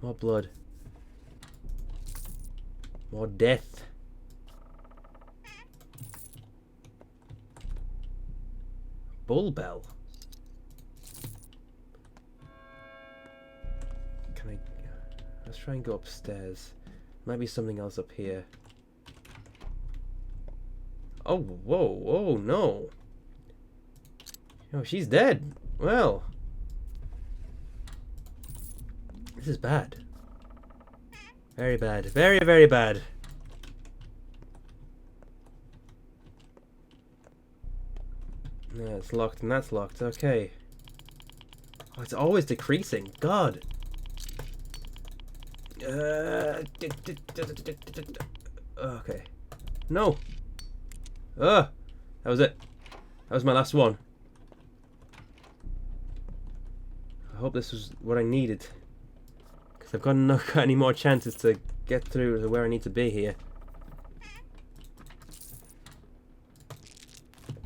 More blood. More death. Bull bell. Can I... Let's try and go upstairs. Might be something else up here. Oh, whoa, oh no. Oh, she's dead. Well. This is bad. Very bad. Very, very bad. Yeah, it's locked and that's locked. Okay. Oh, it's always decreasing. God. Okay. No. That was it. That was my last one. I hope this was what I needed. Because I've not got any more chances to get through to where I need to be here.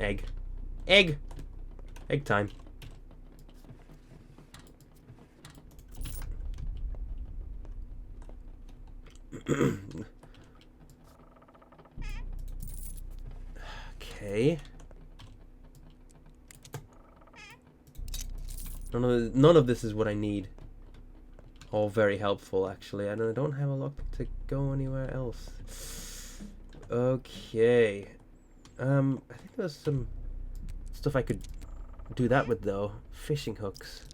Egg. Egg! Egg time. Okay. None of this is what I need. All very helpful, actually. And I don't have a lockpick to go anywhere else. Okay. I think there's some stuff I could do that with, though. Fishing hooks.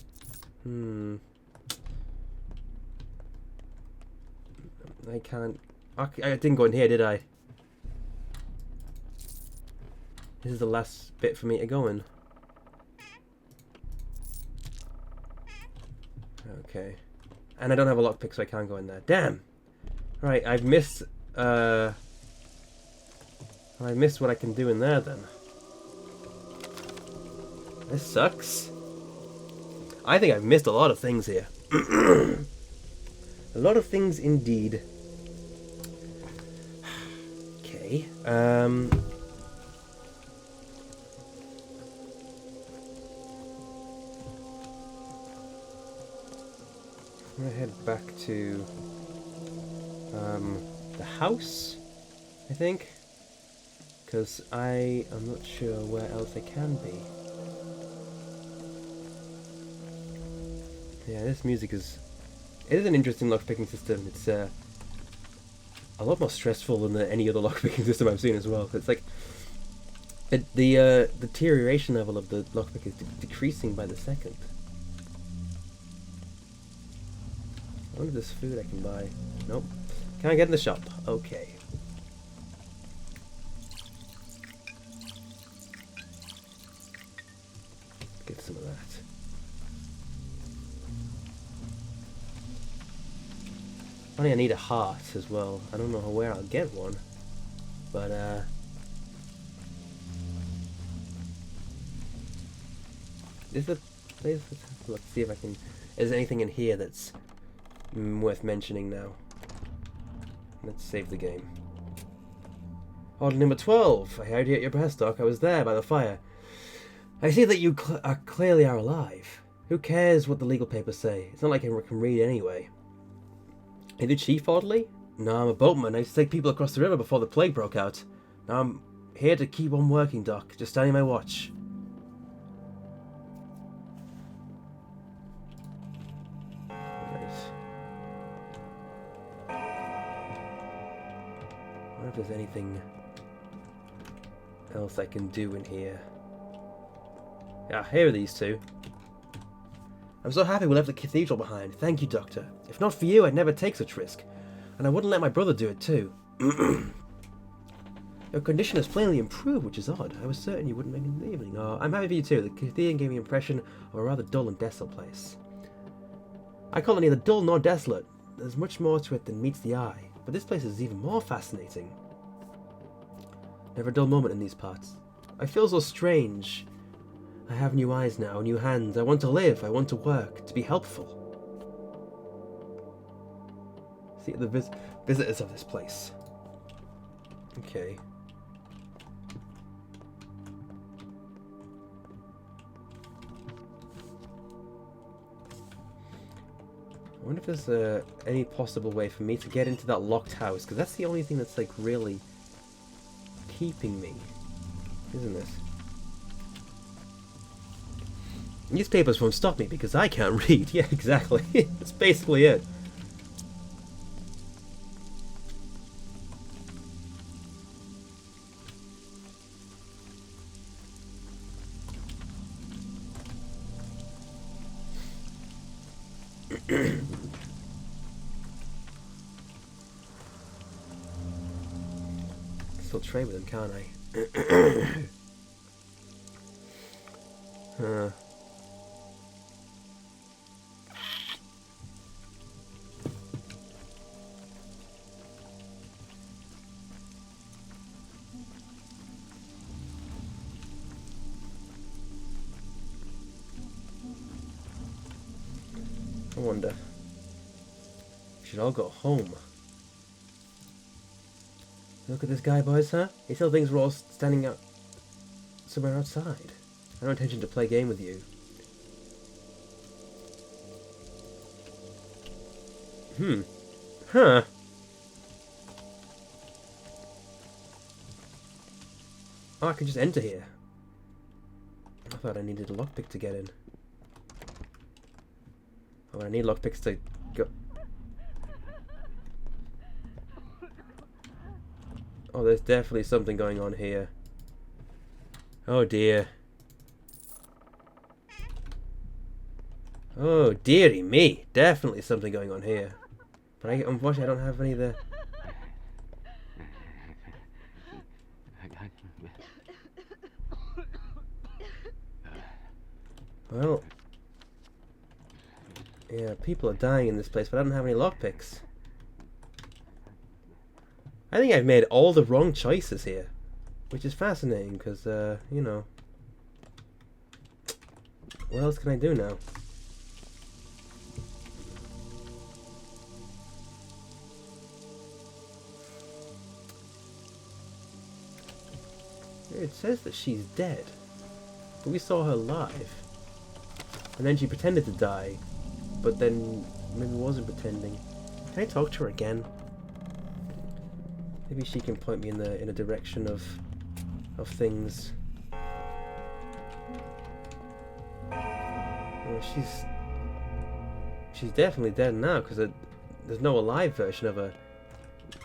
I can't... Okay, I didn't go in here, did I? This is the last bit for me to go in. Okay. And I don't have a lockpick, so I can't go in there. Damn! Right, I've missed... I missed what I can do in there, then. This sucks. I think I've missed a lot of things here. A lot of things indeed. Okay. I'm gonna head back to the house, I think, because I am not sure where else I can be. Yeah, this music is... It is an interesting lockpicking system. It's a lot more stressful than any other lockpicking system I've seen as well. It's like... the deterioration level of the lockpick is decreasing by the second. I wonder if there's food I can buy. Nope. Can I get in the shop? Okay. Get some of that. I need a heart as well. I don't know where I'll get one, but let's see if I can. Is there anything in here that's worth mentioning now? Let's save the game. Order number 12. I heard you at your press dock. I was there by the fire. I see that you clearly are alive. Who cares what the legal papers say? It's not like I can read anyway. Are you chief orderly? No, I'm a boatman. I used to take people across the river before the plague broke out. Now I'm here to keep on working, Doc. Just standing my watch. Right. I wonder if there's anything else I can do in here. Yeah, here are these two. I'm so happy we left the cathedral behind. Thank you, Doctor. If not for you, I'd never take such risk. And I wouldn't let my brother do it too. Your condition has plainly improved, which is odd. I was certain you wouldn't make it in the evening. Oh, I'm happy for you too. The cathedral gave me the impression of a rather dull and desolate place. I call it neither dull nor desolate. There's much more to it than meets the eye. But this place is even more fascinating. Never a dull moment in these parts. I feel so strange. I have new eyes now, new hands. I want to live, I want to work, to be helpful. See the visitors of this place. Okay. I wonder if there's any possible way for me to get into that locked house, because that's the only thing that's like really keeping me, isn't it? Newspapers won't stop me because I can't read. Yeah, exactly. That's basically it. Still trade with him, can't I? I wonder. We should all go home. Look at this guy, boys, huh? He still thinks we're all standing out somewhere outside. I have no intention to play a game with you. Huh. Oh, I could just enter here. I thought I needed a lockpick to get in. Oh, I need lockpicks to go. Oh, there's definitely something going on here. Oh dear. Oh dearie me. Definitely something going on here. But unfortunately I don't have any of the... Well... Yeah, people are dying in this place, but I don't have any lockpicks. I think I've made all the wrong choices here. Which is fascinating, because, you know... What else can I do now? It says that she's dead. But we saw her live. And then she pretended to die. But then maybe wasn't pretending. Can I talk to her again? Maybe she can point me in a direction of things. Well, she's definitely dead now because there's no alive version of her.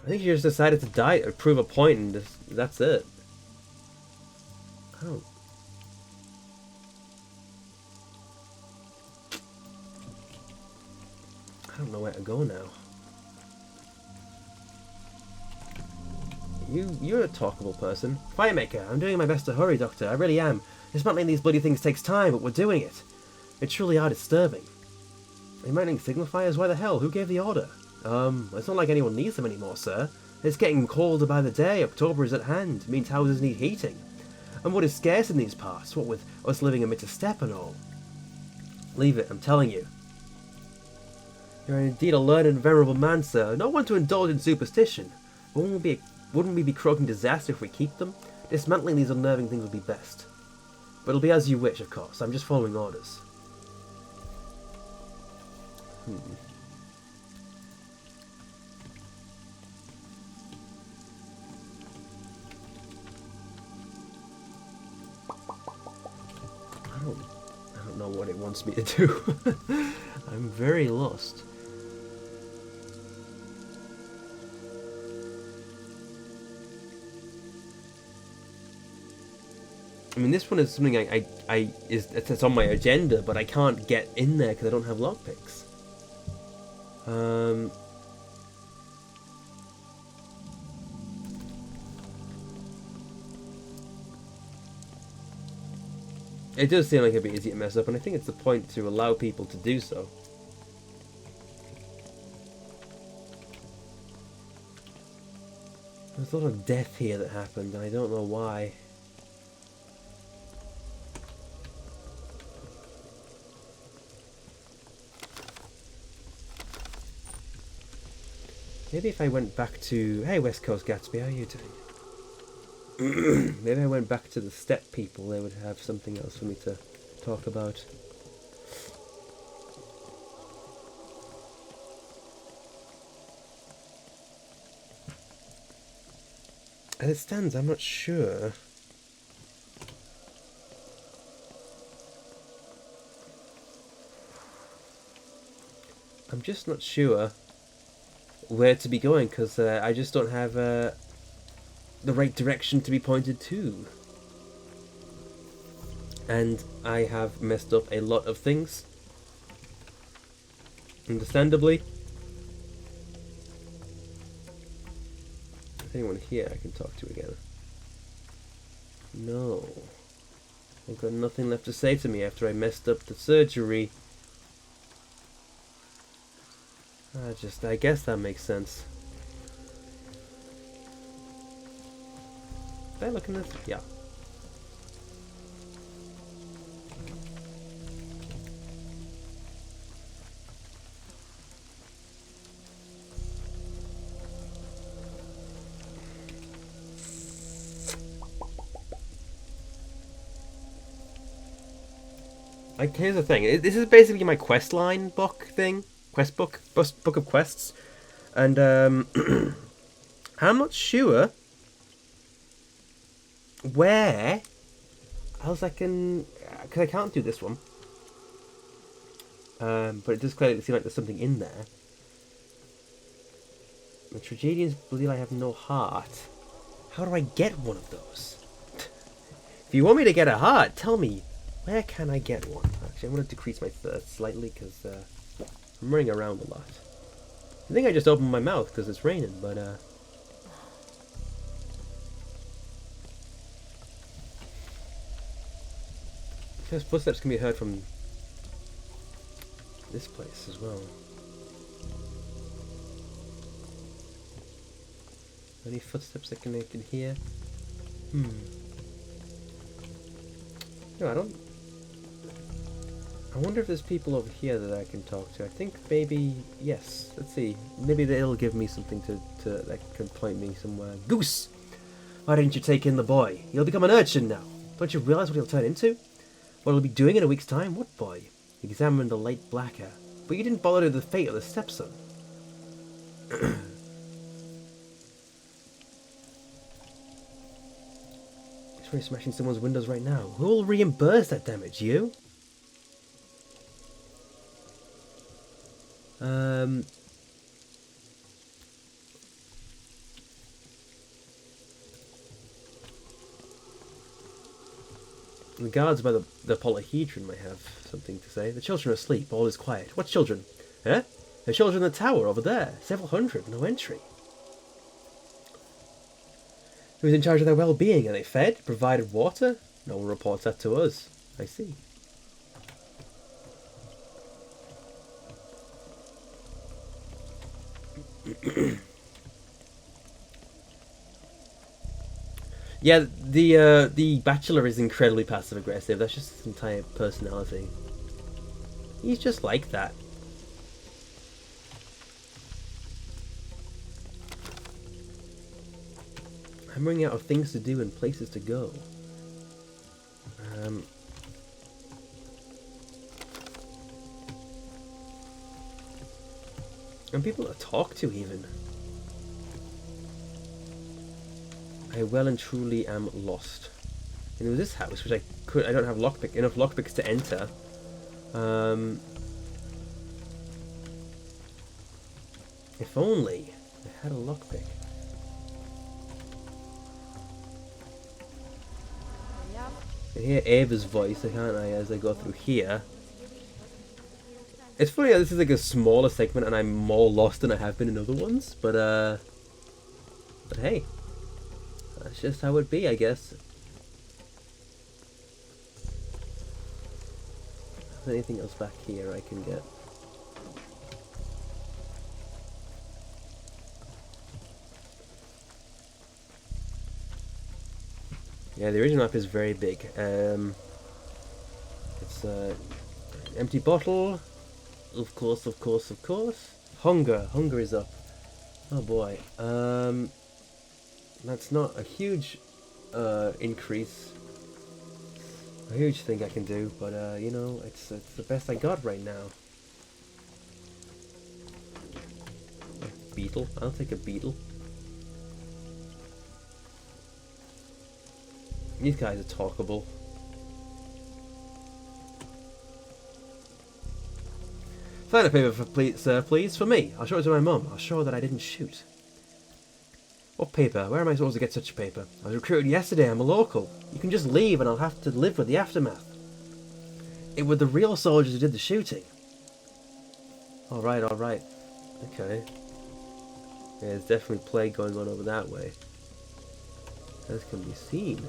I think she just decided to die or prove a point, and that's it. I don't know where to go now. You're a talkable person. Firemaker, I'm doing my best to hurry, Doctor. I really am. Dismantling these bloody things takes time, but we're doing it. They truly are disturbing. Igniting signifiers? Why the hell? Who gave the order? It's not like anyone needs them anymore, sir. It's getting colder by the day. October is at hand. It means houses need heating. And wood is scarce in these parts, what with us living amidst a steppe and all. Leave it, I'm telling you. You're indeed a learned and venerable man, sir. Not one to indulge in superstition. But wouldn't we be croaking disaster if we keep them? Dismantling these unnerving things would be best. But it'll be as you wish, of course. I'm just following orders. I don't know what it wants me to do. I'm very lost. I mean, this one is something it's on my agenda, but I can't get in there because I don't have lockpicks. It does seem like it'd be easy to mess up, and I think it's the point to allow people to do so. There's a lot of death here that happened, and I don't know why. Maybe if I went back to... Hey, West Coast Gatsby, how are you doing? Maybe I went back to the steppe people, they would have something else for me to talk about. As it stands, I'm not sure. I'm just not sure where to be going, because I just don't have the right direction to be pointed to. And I have messed up a lot of things. Understandably. Is anyone here I can talk to again? No. They've got nothing left to say to me after I messed up the surgery. I guess that makes sense. Did I look in this? Yeah. Like, here's the thing. This is basically my quest line book thing. Quest book? Book of quests. And, I'm not sure where else I can... Because I can't do this one. But it does clearly seem like there's something in there. The tragedians believe I have no heart. How do I get one of those? If you want me to get a heart, tell me. Where can I get one? Actually, I'm going to decrease my thirst slightly because I'm running around a lot. I think I just opened my mouth because it's raining, but first footsteps can be heard from this place as well. Any footsteps that connected here? No, I don't. I wonder if there's people over here that I can talk to. I think maybe, yes. Let's see. Maybe they'll give me something that can point me somewhere. Goose! Why didn't you take in the boy? He'll become an urchin now. Don't you realize what he'll turn into? What he'll be doing in a week's time? What boy? Examine the late blacker. But you didn't bother to the fate of the stepson. He's really smashing someone's windows right now. Who will reimburse that damage? You? The guards by the polyhedron may have something to say. The children are asleep, all is quiet. What children? Eh? The children in the tower over there. Several hundred, no entry. Who's in charge of their well-being? Are they fed? Provided water? No one reports that to us. I see. Yeah, the Bachelor is incredibly passive-aggressive. That's just his entire personality. He's just like that. I'm running out of things to do and places to go. And people to talk to, even. I well and truly am lost. And with this house, which I don't have enough lockpicks to enter. If only I had a lockpick. I can hear Ava's voice, can't I, as I go through here. It's funny how this is like a smaller segment and I'm more lost than I have been in other ones, but hey. That's just how it be, I guess. Is there anything else back here I can get? Yeah, the original map is very big. It's empty bottle. Of course, of course, of course. Hunger. Hunger is up. Oh boy. That's not a huge increase. A huge thing I can do, but you know, it's the best I got right now. A beetle. I'll take a beetle. These guys are talkable. Sign a paper, sir, please, for me. I'll show it to my mum. I'll show her that I didn't shoot. What paper? Where am I supposed to get such paper? I was recruited yesterday. I'm a local. You can just leave and I'll have to live with the aftermath. It were the real soldiers who did the shooting. Alright, alright. Okay. Yeah, there's definitely plague going on over that way. As can be seen.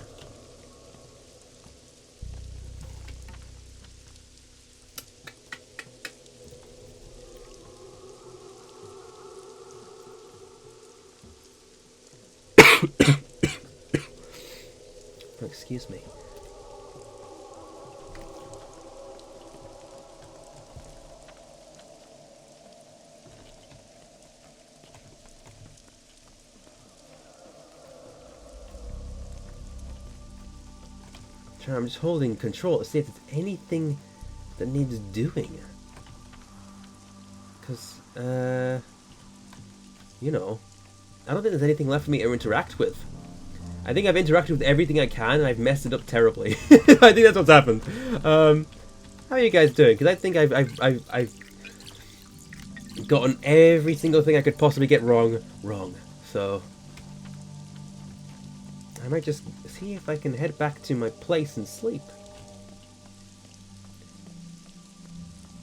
Oh, excuse me. I'm just holding control to see if there's anything that needs doing. Because, you know, I don't think there's anything left for me to interact with. I think I've interacted with everything I can, and I've messed it up terribly. I think that's what's happened. How are you guys doing? Because I think I've gotten every single thing I could possibly get wrong. So I might just see if I can head back to my place and sleep.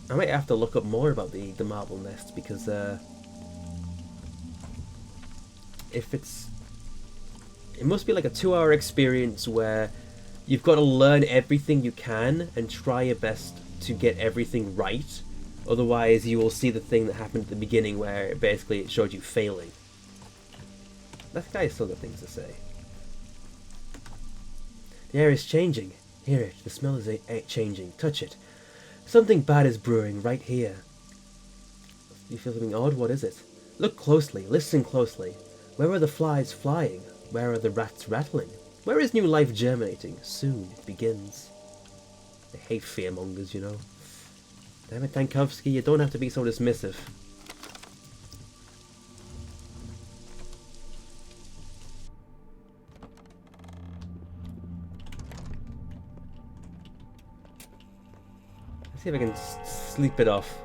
I might have to look up more about the marble nest, because if it must be like a 2-hour experience where you've got to learn everything you can and try your best to get everything right. Otherwise, you will see the thing that happened at the beginning where basically it showed you failing. That guy's still got things to say. The air is changing. Hear it. The smell is changing. Touch it. Something bad is brewing right here. You feel something odd? What is it? Look closely. Listen closely. Where are the flies flying? Where are the rats rattling? Where is new life germinating? Soon it begins. I hate fearmongers, you know. Damn it, Tankovsky, you don't have to be so dismissive. Let's see if I can sleep it off.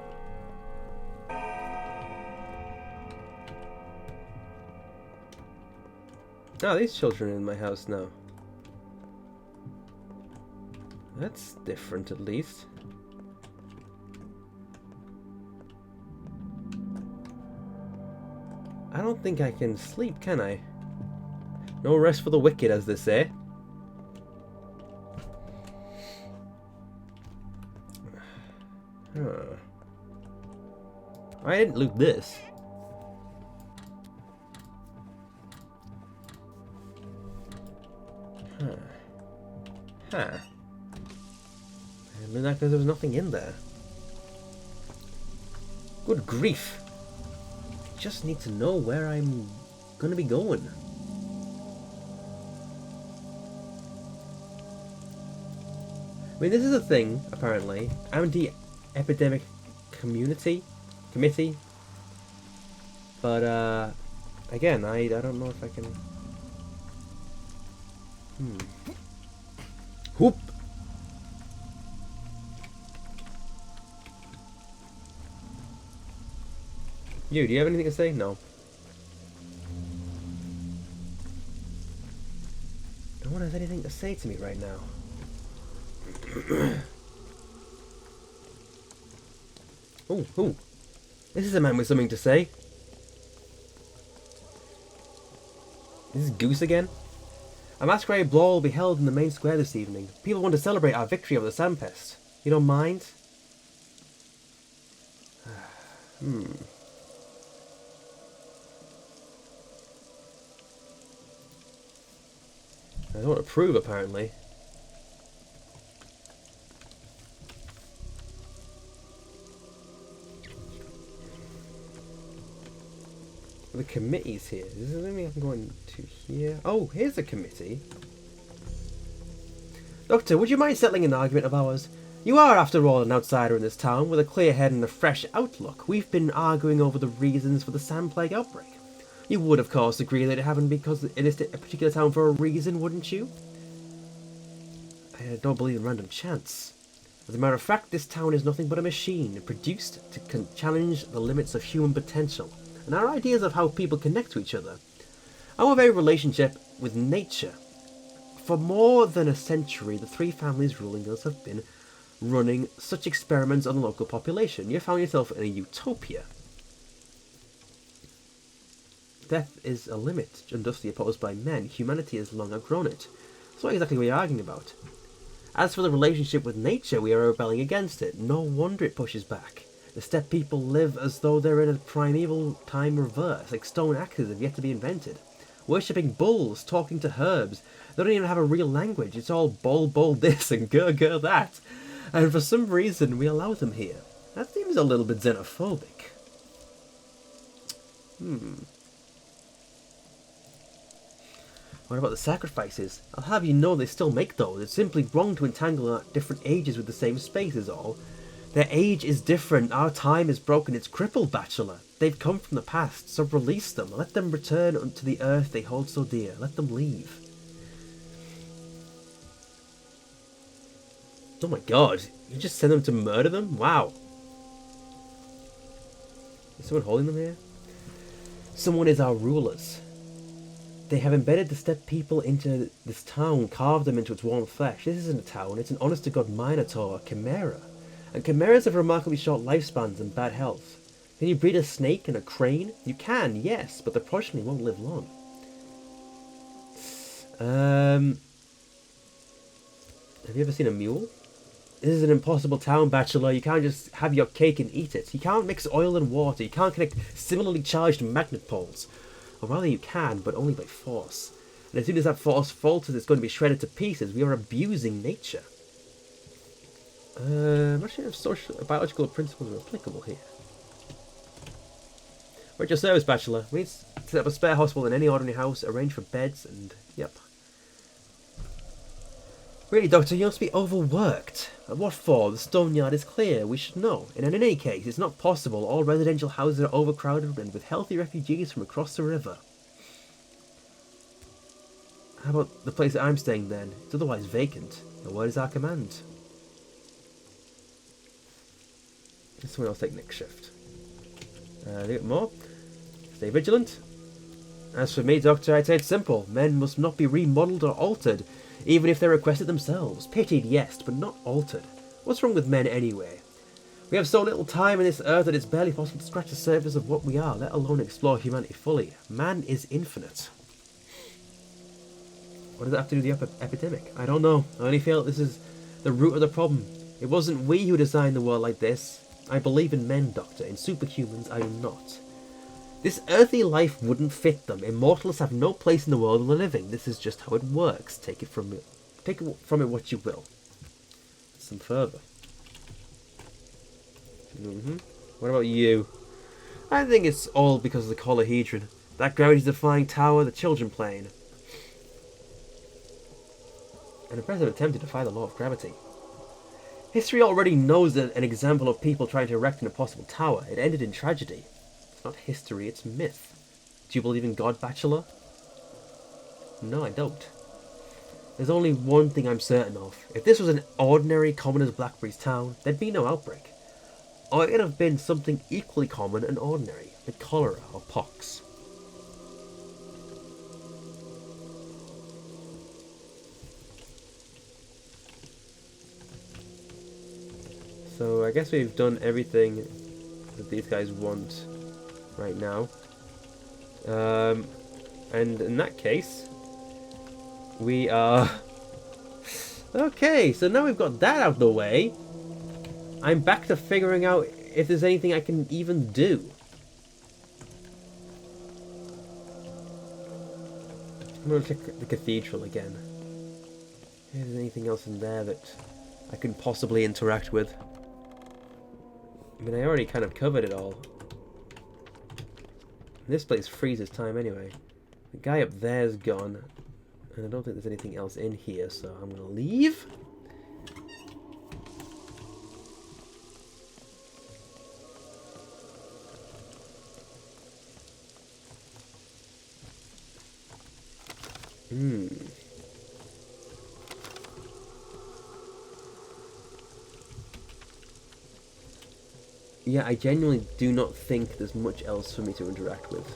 Oh, these children are in my house now. That's different, at least. I don't think I can sleep, can I? No rest for the wicked, as they say. Huh. I didn't loot this. Huh. I mean, that because there was nothing in there. Good grief. Just need to know where I'm gonna be going. I mean, this is a thing, apparently. Anti-epidemic committee. But, again, I don't know if I can... Whoop! Do you have anything to say? No. No one has anything to say to me right now. Oh. This is a man with something to say. This is Goose again? A masquerade ball will be held in the main square this evening. People want to celebrate our victory over the Sandpest. You don't mind? I don't approve, apparently. The committee's here. Is there anything I can go into here? Oh, here's a committee. Doctor, would you mind settling an argument of ours? You are, after all, an outsider in this town with a clear head and a fresh outlook. We've been arguing over the reasons for the sand plague outbreak. You would, of course, agree that it happened because it is a particular town for a reason, wouldn't you? I don't believe in random chance. As a matter of fact, this town is nothing but a machine produced to challenge the limits of human potential and our ideas of how people connect to each other. Our very relationship with nature. For more than a century, the three families ruling us have been running such experiments on the local population. You found yourself in a utopia. Death is a limit unjustly opposed by men. Humanity has long outgrown it. That's not exactly what you're arguing about. As for the relationship with nature, we are rebelling against it. No wonder it pushes back. The steppe people live as though they're in a primeval time reverse, like stone axes have yet to be invented. Worshipping bulls, talking to herbs. They don't even have a real language. It's all bol this and gur that. And for some reason, we allow them here. That seems a little bit xenophobic. What about the sacrifices? I'll have you know they still make those. It's simply wrong to entangle at different ages with the same space is all. Their age is different. Our time is broken. It's crippled, Bachelor. They've come from the past, so release them. Let them return unto the earth they hold so dear. Let them leave. Oh my god. You just send them to murder them? Wow. Is someone holding them here? Someone is our rulers. They have embedded the steppe people into this town, carved them into its warm flesh. This isn't a town, it's an honest-to-God minotaur, a chimera. And chimeras have remarkably short lifespans and bad health. Can you breed a snake and a crane? You can, yes, but the progeny won't live long. Have you ever seen a mule? This is an impossible town, Bachelor. You can't just have your cake and eat it. You can't mix oil and water. You can't connect similarly charged magnet poles. Or rather you can, but only by force. And as soon as that force falters, it's going to be shredded to pieces. We are abusing nature. I'm not sure if biological principles are applicable here. We're at your service, Bachelor. We need to set up a spare hospital in any ordinary house, arrange for beds, and yep. Really, Doctor, you must be overworked. What for? The stone yard is clear. We should know. And in any case, it's not possible. All residential houses are overcrowded and with healthy refugees from across the river. How about the place that I'm staying then? It's otherwise vacant. The word is our command. Someone else take next shift. A bit more. Stay vigilant. As for me, Doctor, I'd say it's simple. Men must not be remodelled or altered, even if they request it themselves. Pitied, yes, but not altered. What's wrong with men anyway? We have so little time on this earth that it's barely possible to scratch the surface of what we are, let alone explore humanity fully. Man is infinite. What does that have to do with the epidemic? I don't know. I only feel that this is the root of the problem. It wasn't we who designed the world like this. I believe in men, Doctor. In superhumans, I do not. This earthly life wouldn't fit them. Immortals have no place in the world of the living. This is just how it works. Take it from it what you will. Some further. What about you? I think it's all because of the Collohedron. That gravity-defying tower, the children plane. An impressive attempt to defy the law of gravity. History already knows an example of people trying to erect an impossible tower. It ended in tragedy. It's not history, it's myth. Do you believe in God, Bachelor? No, I don't. There's only one thing I'm certain of. If this was an ordinary, common as Blackberry's town, there'd be no outbreak. Or it'd have been something equally common and ordinary, like cholera or pox. So I guess we've done everything that these guys want right now. And in that case, we are... Okay, so now we've got that out of the way. I'm back to figuring out if there's anything I can even do. I'm going to check the cathedral again. Is there anything else in there that I can possibly interact with? I mean, I already kind of covered it all. This place freezes time anyway. The guy up there's gone. And I don't think there's anything else in here, so I'm going to leave. Yeah, I genuinely do not think there's much else for me to interact with.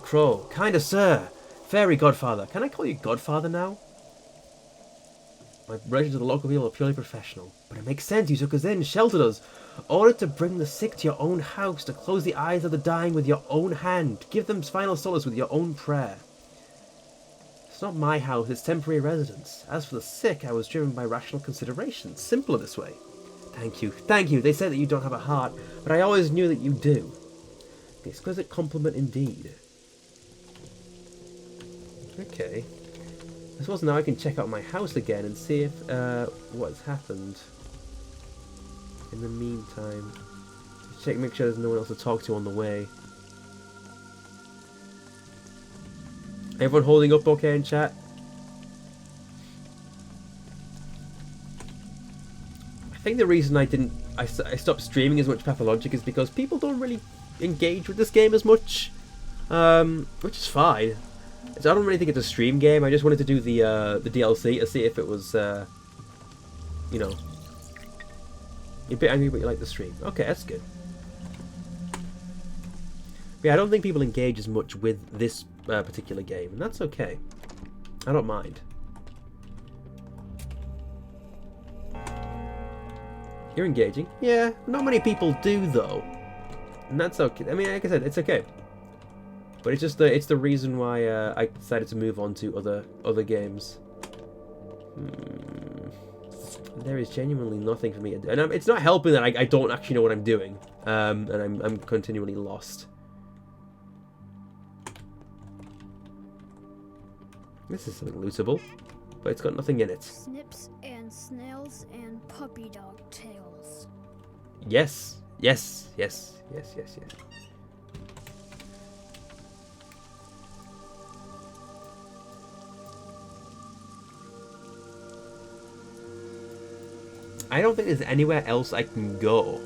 Crow, kind of sir, fairy godfather. Can I call you godfather now? My relations with the local people are purely professional. But it makes sense, you took us in, sheltered us. Ordered to bring the sick to your own house, to close the eyes of the dying with your own hand. Give them final solace with your own prayer. It's not my house, it's temporary residence. As for the sick, I was driven by rational considerations. Simpler this way. Thank you, thank you. They say that you don't have a heart, but I always knew that you do. The exquisite compliment indeed. Okay. I suppose now I can check out my house again and see if what's happened. In the meantime, check, make sure there's no one else to talk to on the way. Everyone holding up okay in chat? I think the reason I stopped streaming as much Pathologic is because people don't really engage with this game as much, which is fine. So I don't really think it's a stream game. I just wanted to do the DLC to see if it was, you know, you're a bit angry but you like the stream. Okay, that's good. But yeah, I don't think people engage as much with this particular game, and that's okay. I don't mind. You're engaging? Yeah, not many people do though, and that's okay. I mean, like I said, it's okay. But it's just it's the reason why I decided to move on to other games. There is genuinely nothing for me to do, and it's not helping that I don't actually know what I'm doing, and I'm continually lost. This is something lootable, but it's got nothing in it. Snips and snails and puppy dog tails. Yes, yes, yes, yes, yes, yes. I don't think there's anywhere else I can go.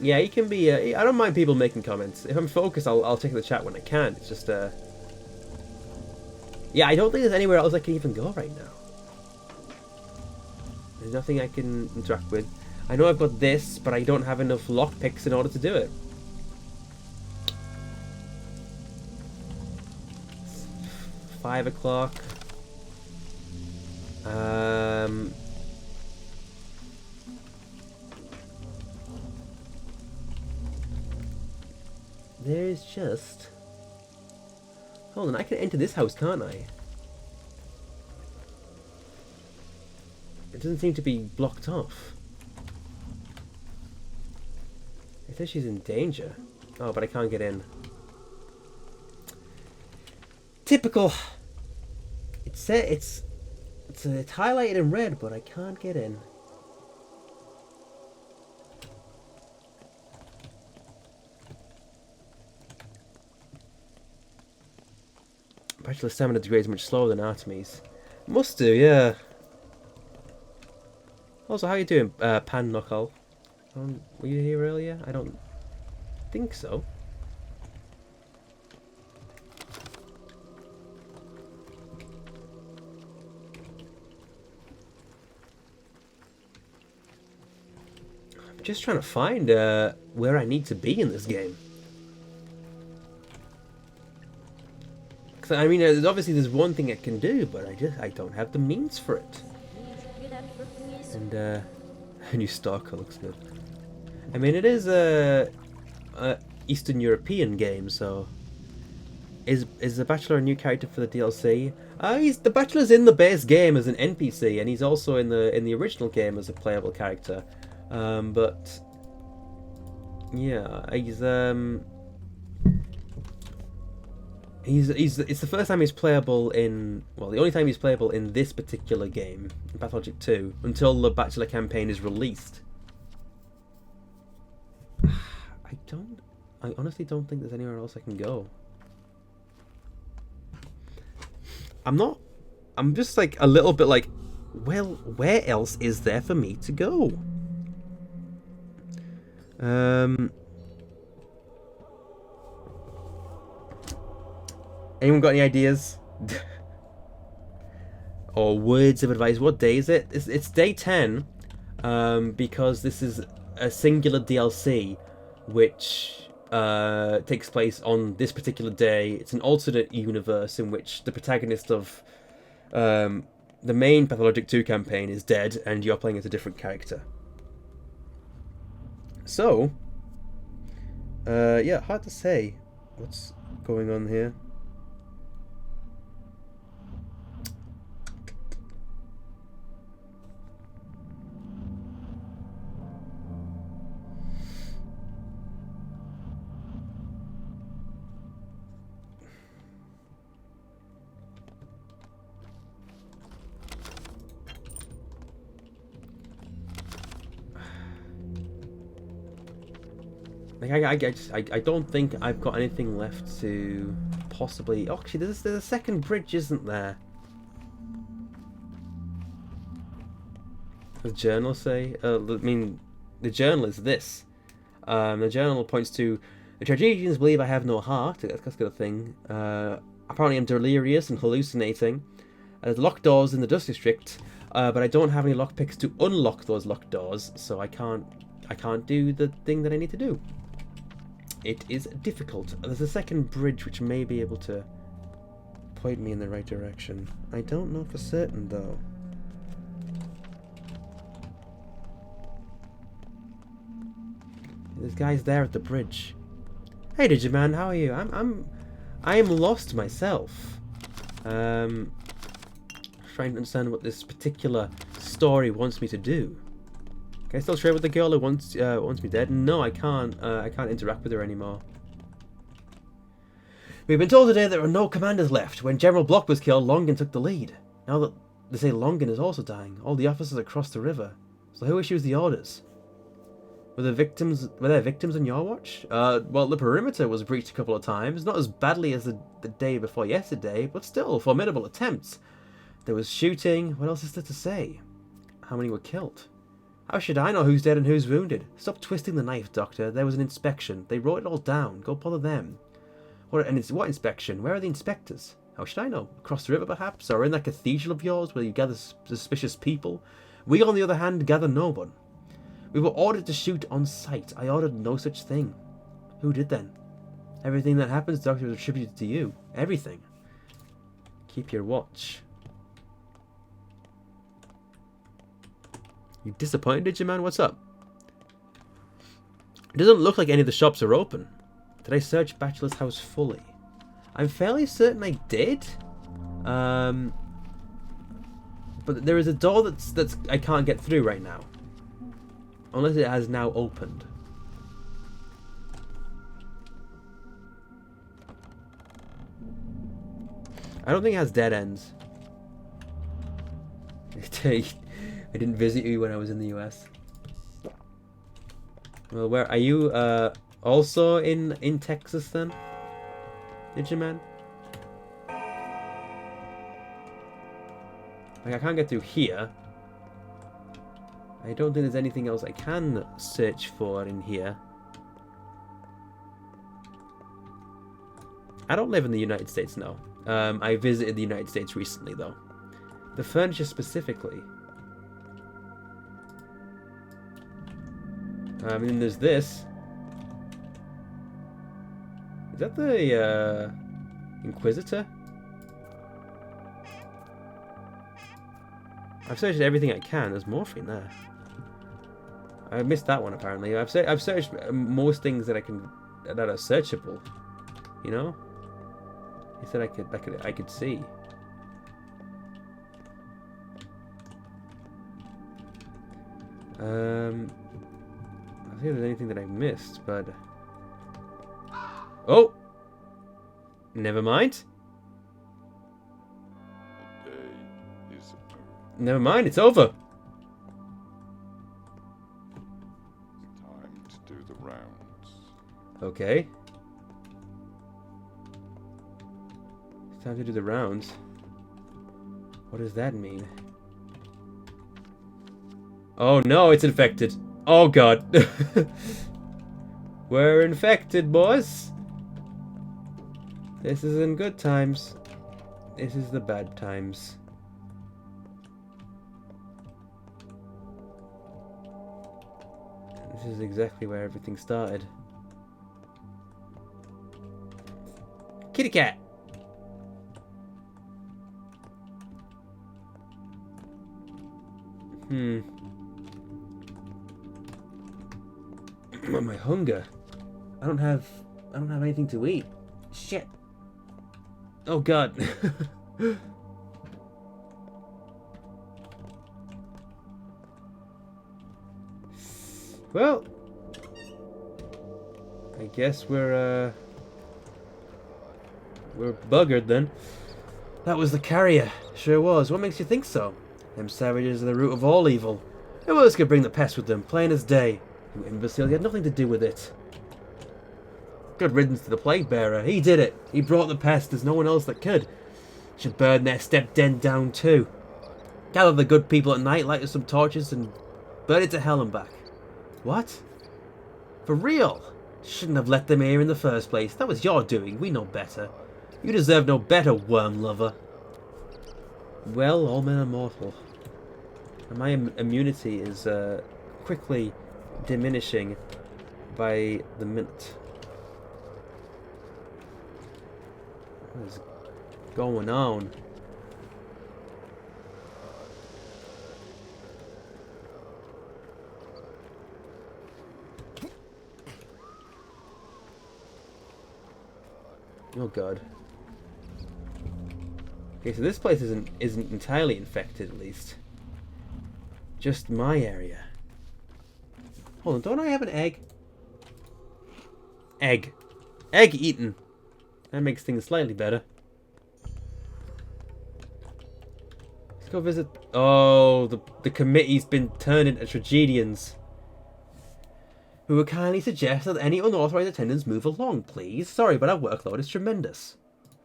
Yeah, you can be. I don't mind people making comments. If I'm focused, I'll check the chat when I can. It's just yeah, I don't think there's anywhere else I can even go right now. There's nothing I can interact with. I know I've got this, but I don't have enough lockpicks in order to do it. It's 5 o'clock. There's just... Hold on, I can enter this house, can't I? It doesn't seem to be blocked off. It says she's in danger. Oh, but I can't get in. Typical. It's highlighted in red, but I can't get in. Bachelor stamina degrades much slower than Artemis. Must do, yeah. Also, how are you doing, Pan Knuckle? Were you here earlier? I don't think so. I'm just trying to find where I need to be in this game. I mean, obviously there's one thing I can do, but I don't have the means for it. And a new Stalker looks good. I mean, it is a Eastern European game, so is the Bachelor a new character for the DLC? The Bachelor's in the base game as an NPC, and he's also in the original game as a playable character. But yeah, he's It's the first time he's playable in, well, the only time he's playable in this particular game, in Pathologic 2, until the Bachelor campaign is released. I honestly don't think there's anywhere else I can go. I'm just like a little bit like, well, where else is there for me to go? Anyone got any ideas? Or words of advice? What day is it? It's day 10, because this is a singular DLC, which takes place on this particular day. It's an alternate universe in which the protagonist of the main Pathologic 2 campaign is dead, and you're playing as a different character. So, yeah, hard to say what's going on here. Like, I don't think I've got anything left to possibly... Oh, actually, there's a second bridge, isn't there? The journal say? I mean, the journal is this. The journal points to... The tragedians believe I have no heart. That's got a thing. Apparently I'm delirious and hallucinating. There's locked doors in the Dust District, but I don't have any lockpicks to unlock those locked doors, so I can't do the thing that I need to do. It is difficult. There's a second bridge which may be able to point me in the right direction. I don't know for certain though. There's guys there at the bridge. Hey Digiman, how are you? I am lost myself. Trying to understand what this particular story wants me to do. Can I still trade with the girl who wants me dead? No, I can't. I can't interact with her anymore. We've been told today that there are no commanders left. When General Block was killed, Longan took the lead. Now that they say Longan is also dying, all the officers are across the river. So who issues the orders? Were there victims on your watch? Well, the perimeter was breached a couple of times. Not as badly as the day before yesterday, but still formidable attempts. There was shooting. What else is there to say? How many were killed? How should I know who's dead and who's wounded? Stop twisting the knife, Doctor. There was an inspection. They wrote it all down. Go bother them. What inspection? Where are the inspectors? How should I know? Across the river, perhaps? Or in that cathedral of yours where you gather suspicious people? We, on the other hand, gather no one. We were ordered to shoot on sight. I ordered no such thing. Who did then? Everything that happens, Doctor, is attributed to you. Everything. Keep your watch. You disappointed, Digimon? What's up? It doesn't look like any of the shops are open. Did I search Bachelor's house fully? I'm fairly certain I did. But there is a door that's I can't get through right now. Unless it has now opened. I don't think it has dead ends. I didn't visit you when I was in the US. Well, where are you? Also in Texas then, Digiman? Like I can't get through here. I don't think there's anything else I can search for in here. I don't live in the United States now. I visited the United States recently though. The furniture specifically. And then there's this. Is that the Inquisitor? I've searched everything I can. There's morphine there. I missed that one apparently. I've searched most things that that are searchable. You know. He said I could see. I don't think there's anything that I missed, but... Oh! Never mind. The day is over. Never mind, it's over. Time to do the rounds. Okay. It's time to do the rounds. What does that mean? Oh no, it's infected. Oh god. We're infected, boys. This isn't good times. This is the bad times. This is exactly where everything started. Kitty cat! My hunger. I don't have anything to eat. Shit. Oh god. Well, I guess we're buggered then. That was the carrier. Sure was. What makes you think so? Them savages are the root of all evil. Who else could bring the pest with them? Plain as day. You imbecile, you had nothing to do with it. Good riddance to the plague bearer. He did it. He brought the pest. There's no one else that could. Should burn their step den down too. Gather the good people at night, light us some torches, and burn it to hell and back. What? For real? Shouldn't have let them here in the first place. That was your doing. We know better. You deserve no better, worm lover. Well, all men are mortal. And my immunity is quickly diminishing by the minute. What is going on? Oh god. Okay, so this place isn't entirely infected, at least. Just my area. Hold on, don't I have an egg? Egg. Egg eaten. That makes things slightly better. Let's go visit... Oh, the committee's been turned into tragedians. We would kindly suggest that any unauthorized attendants move along, please. Sorry, but our workload is tremendous.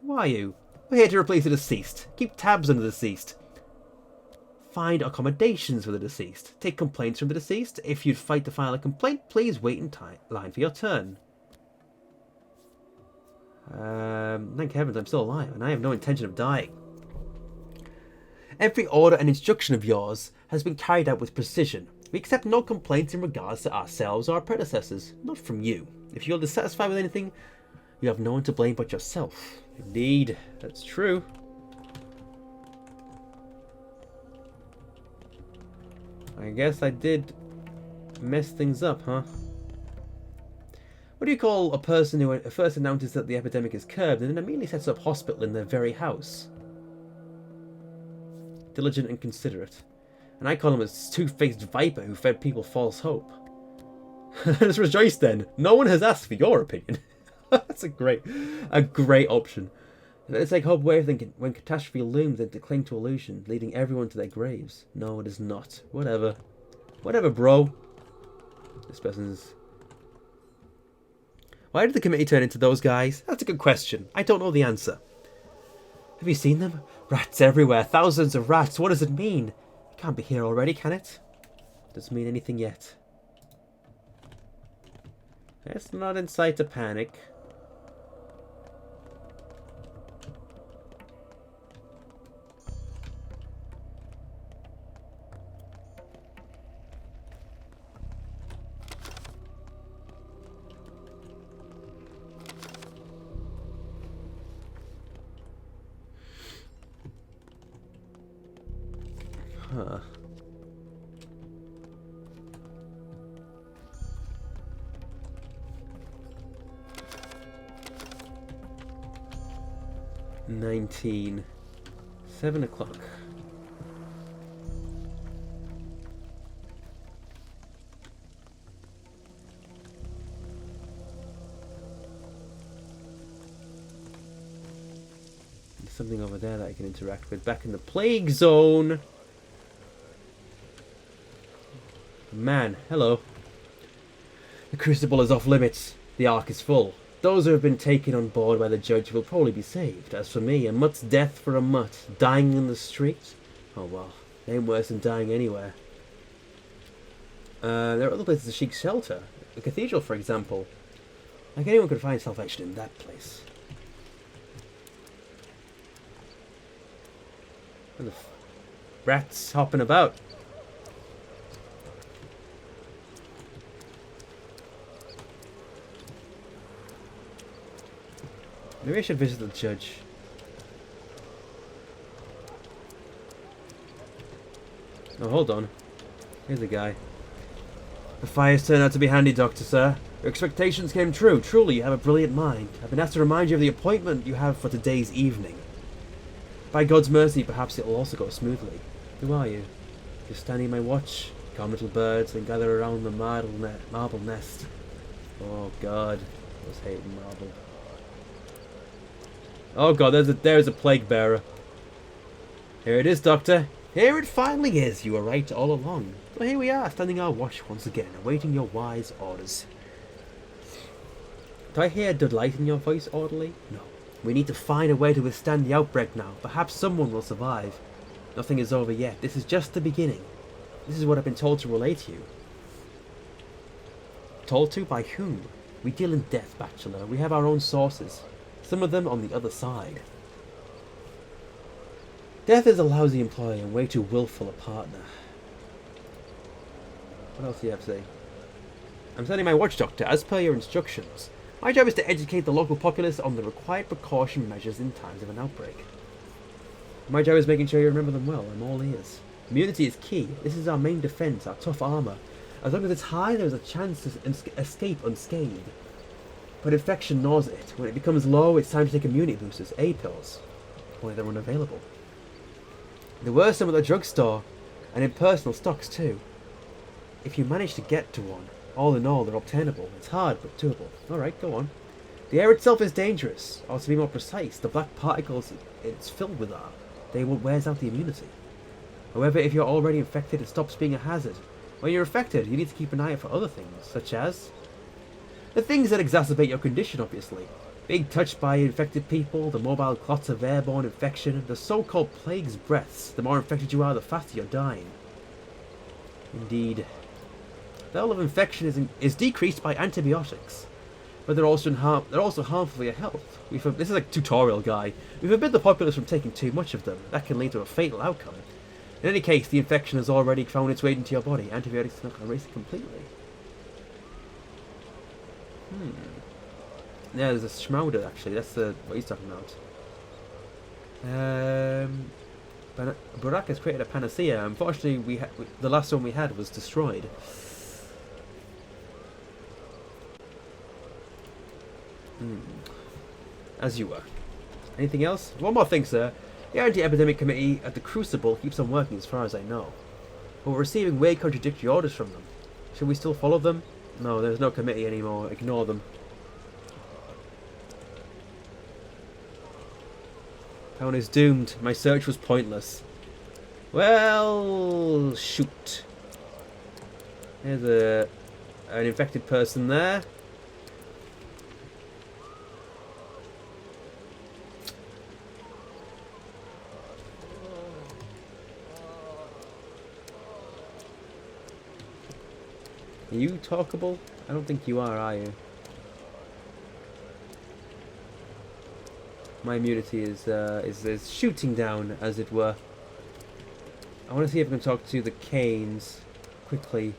Who are you? We're here to replace the deceased. Keep tabs on the deceased. Find accommodations for the deceased. Take complaints from the deceased. If you'd fight to file a complaint, please wait in line for your turn. Thank heavens I'm still alive, and I have no intention of dying. Every order and instruction of yours has been carried out with precision. We accept no complaints in regards to ourselves or our predecessors. Not from you. If you're dissatisfied with anything, you have no one to blame but yourself. Indeed, that's true. I guess I did mess things up, huh? What do you call a person who first announces that the epidemic is curbed and then immediately sets up hospital in their very house? Diligent and considerate. And I call him a two-faced viper who fed people false hope. Let's rejoice then. No one has asked for your opinion. That's a great option. It's like hope where thinking when catastrophe looms and to cling to illusion, leading everyone to their graves. No, it is not. Whatever. Whatever, bro. This person's... Why did the committee turn into those guys? That's a good question. I don't know the answer. Have you seen them? Rats everywhere. Thousands of rats. What does it mean? It can't be here already, can it? Doesn't mean anything yet. Let's not incite a panic. Huh. $19. 7 o'clock. something over there that I can interact with. Back in the plague zone. Man, hello. The crucible is off limits. The ark is full. Those who have been taken on board by the judge will probably be saved. As for me, a mutt's death for a mutt. Dying in the street? Oh well, ain't worse than dying anywhere. There are other places to seek shelter. A cathedral, for example. Like anyone could find salvation in that place. And the rats hopping about. Maybe I should visit the judge. Oh, hold on. Here's a guy. The fires turned out to be handy, Doctor, sir. Your expectations came true. Truly, you have a brilliant mind. I've been asked to remind you of the appointment you have for today's evening. By God's mercy, perhaps it will also go smoothly. Who are you? Just standing in my watch. Come, little birds, and gather around the marble nest. Oh, God. I was hating marble. Oh, God, there's a plague bearer. Here it is, Doctor. Here it finally is. You were right all along. So here we are, standing our watch once again, awaiting your wise orders. Do I hear delight in your voice, orderly? No. We need to find a way to withstand the outbreak now. Perhaps someone will survive. Nothing is over yet. This is just the beginning. This is what I've been told to relay to you. Told to? By whom? We deal in death, Bachelor. We have our own sources. Some of them on the other side. Death is a lousy employee and way too willful a partner. What else do you have to say? I'm sending my watch, Doctor, as per your instructions. My job is to educate the local populace on the required precaution measures in times of an outbreak. My job is making sure you remember them well. I'm all ears. Immunity is key. This is our main defense, our tough armor. As long as it's high, there's a chance to escape unscathed. But infection gnaws it. When it becomes low, it's time to take immunity boosters, A pills. Only they're unavailable. There were some at the drugstore, and in personal stocks too. If you manage to get to one, all in all, they're obtainable. It's hard, but doable. Alright, go on. The air itself is dangerous, or to be more precise, the black particles it's filled with are. They will wears out the immunity. However, if you're already infected, it stops being a hazard. When you're infected, you need to keep an eye out for other things, such as the things that exacerbate your condition, obviously. Being touched by infected people, the mobile clots of airborne infection, the so-called plague's breaths. The more infected you are, the faster you're dying. Indeed. The level of infection is decreased by antibiotics, but they're also harmful for your health. This is a tutorial guy. We forbid the populace from taking too much of them. That can lead to a fatal outcome. In any case, the infection has already found its way into your body. Antibiotics are not going to erase it completely. Yeah, there's a Schmauder actually. That's what he's talking about. Burak has created a panacea. Unfortunately, the last one we had was destroyed. As you were. Anything else? One more thing, sir. The anti-epidemic committee at the Crucible keeps on working as far as I know. But we're receiving way contradictory orders from them. Should we still follow them? No, there's no committee anymore. Ignore them. Town is doomed. My search was pointless. Well, shoot. There's an infected person there. Are you talkable? I don't think you are you? My immunity is shooting down, as it were. I want to see if I can talk to the Canes quickly.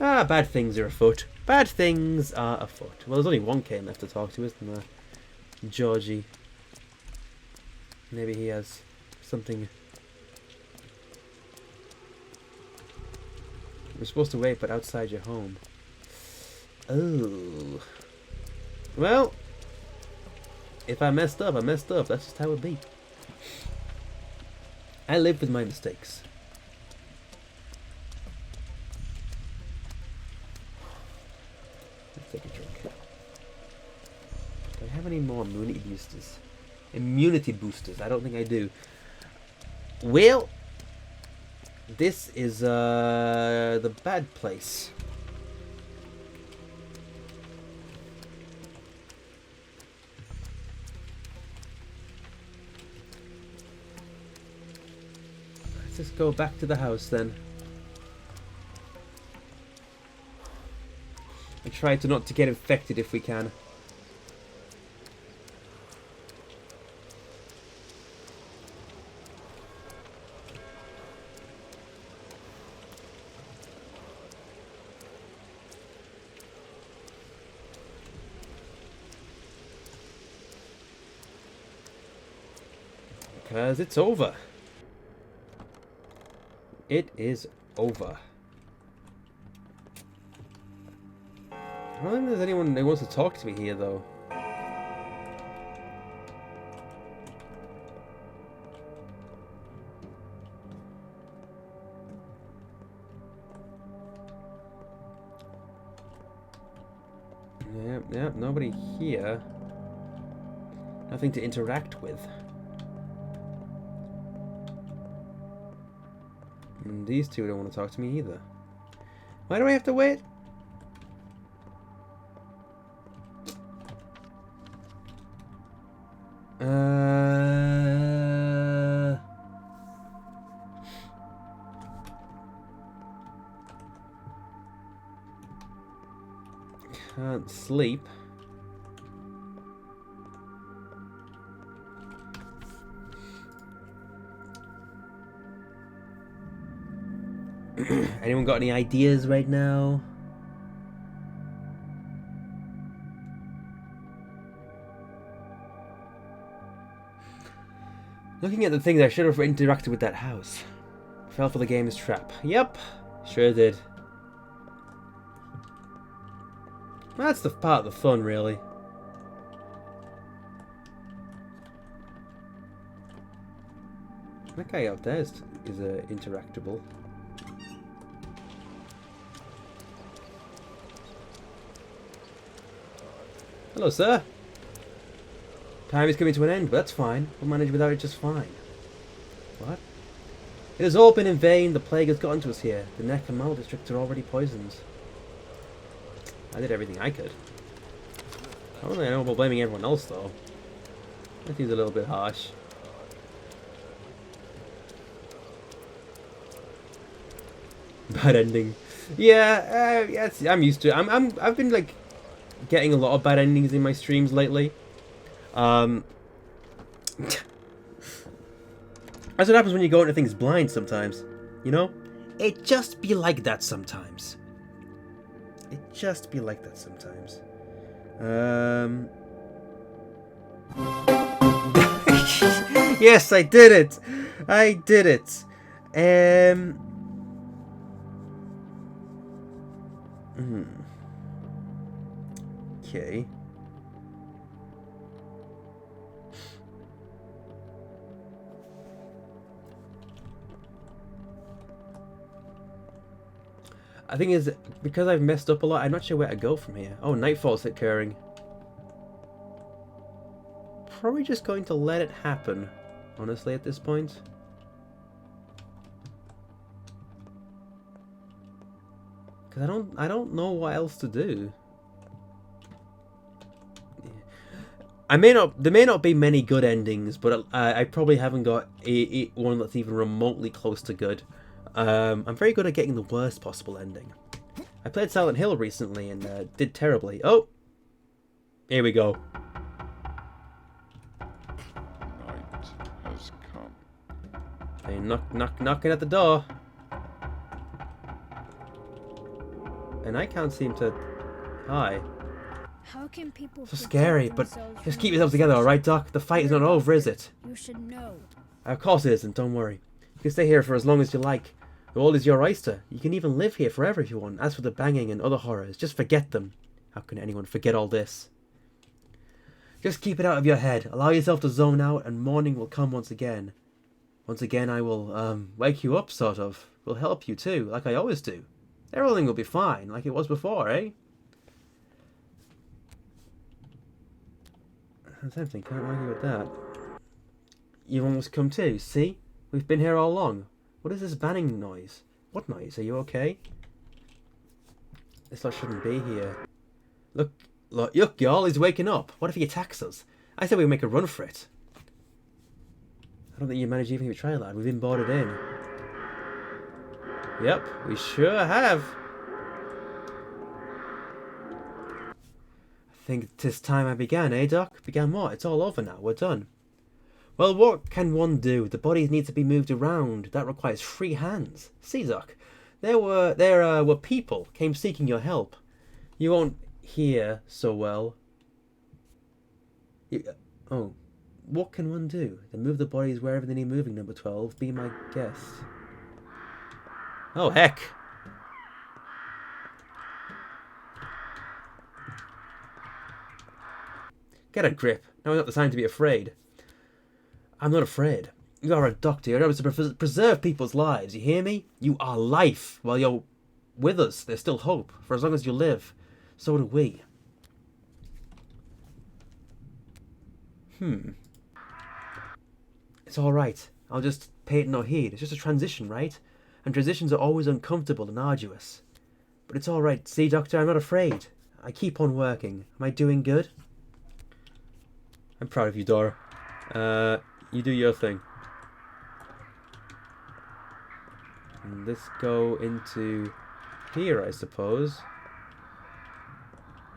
Ah, bad things are afoot. Bad things are afoot. Well, there's only one Cane left to talk to, isn't there? Georgie. Maybe he has something. We're supposed to wait, but outside your home. Oh. Well, if I messed up, I messed up. That's just how it be. I live with my mistakes. Let's take a drink. Do I have any more immunity boosters? Immunity boosters. I don't think I do. Well, this is the bad place. Let's just go back to the house then. And try to not to get infected if we can. Because it's over. It is over. I don't think there's anyone that wants to talk to me here, though. Yep, nobody here. Nothing to interact with. And these two don't want to talk to me either. Why do I have to wait? Can't sleep. Anyone got any ideas right now? Looking at the things, I should have interacted with that house. Fell for the game's trap. Yep, sure did. That's the part of the fun, really. That guy out there is interactable. Hello, sir. Time is coming to an end, but that's fine. We'll manage without it just fine. What? It has all been in vain. The plague has gotten to us here. The Neck and Mal districts are already poisoned. I did everything I could. I don't know about blaming everyone else, though. That seems a little bit harsh. Bad ending. Yeah, yes, I'm used to it. I've been like getting a lot of bad endings in my streams lately. That's what happens when you go into things blind sometimes. You know? It just be like that sometimes. It just be like that sometimes. Yes, I did it. I did it. Okay. I think is because I've messed up a lot, I'm not sure where to go from here. Oh, nightfall's occurring. Probably just going to let it happen, honestly, at this point. Because I don't know what else to do. There may not be many good endings, but I probably haven't got one that's even remotely close to good. I'm very good at getting the worst possible ending. I played Silent Hill recently and did terribly. Oh! Here we go. Night has come. Hey, knocking at the door. And I can't seem to... Hi. How can people So scary, but themselves just from keep yourselves together, alright, Doc? The fight is not over, is it? You should know. Of course it isn't, don't worry. You can stay here for as long as you like. The world is your oyster. You can even live here forever if you want. As for the banging and other horrors, just forget them. How can anyone forget all this? Just keep it out of your head. Allow yourself to zone out and morning will come once again. Once again I will, wake you up, sort of. Will help you too, like I always do. Everything will be fine, like it was before, eh? That's empty. Can't argue with that. You've almost come to. See? We've been here all along. What is this banning noise? What noise? Are you okay? This lot shouldn't be here. Look, y'all, he's waking up. What if he attacks us? I said we'd make a run for it. I don't think you managed even to try, lad. We've been boarded in. Yep, we sure have. I think 'tis time I began, eh, Doc? Began what? It's all over now. We're done. Well, what can one do? The bodies need to be moved around. That requires free hands. See, Doc, there were people came seeking your help. You won't hear so well. Oh, what can one do? They move the bodies wherever they need moving, number 12. Be my guest. Oh, heck. Get a grip. Now is not the time to be afraid. I'm not afraid. You are a doctor. Your job is to preserve people's lives. You hear me? You are life. While you're with us, there's still hope. For as long as you live, so do we. It's alright. I'll just pay it no heed. It's just a transition, right? And transitions are always uncomfortable and arduous. But it's alright. See, Doctor, I'm not afraid. I keep on working. Am I doing good? I'm proud of you, Dora. You do your thing. And let's go into here, I suppose.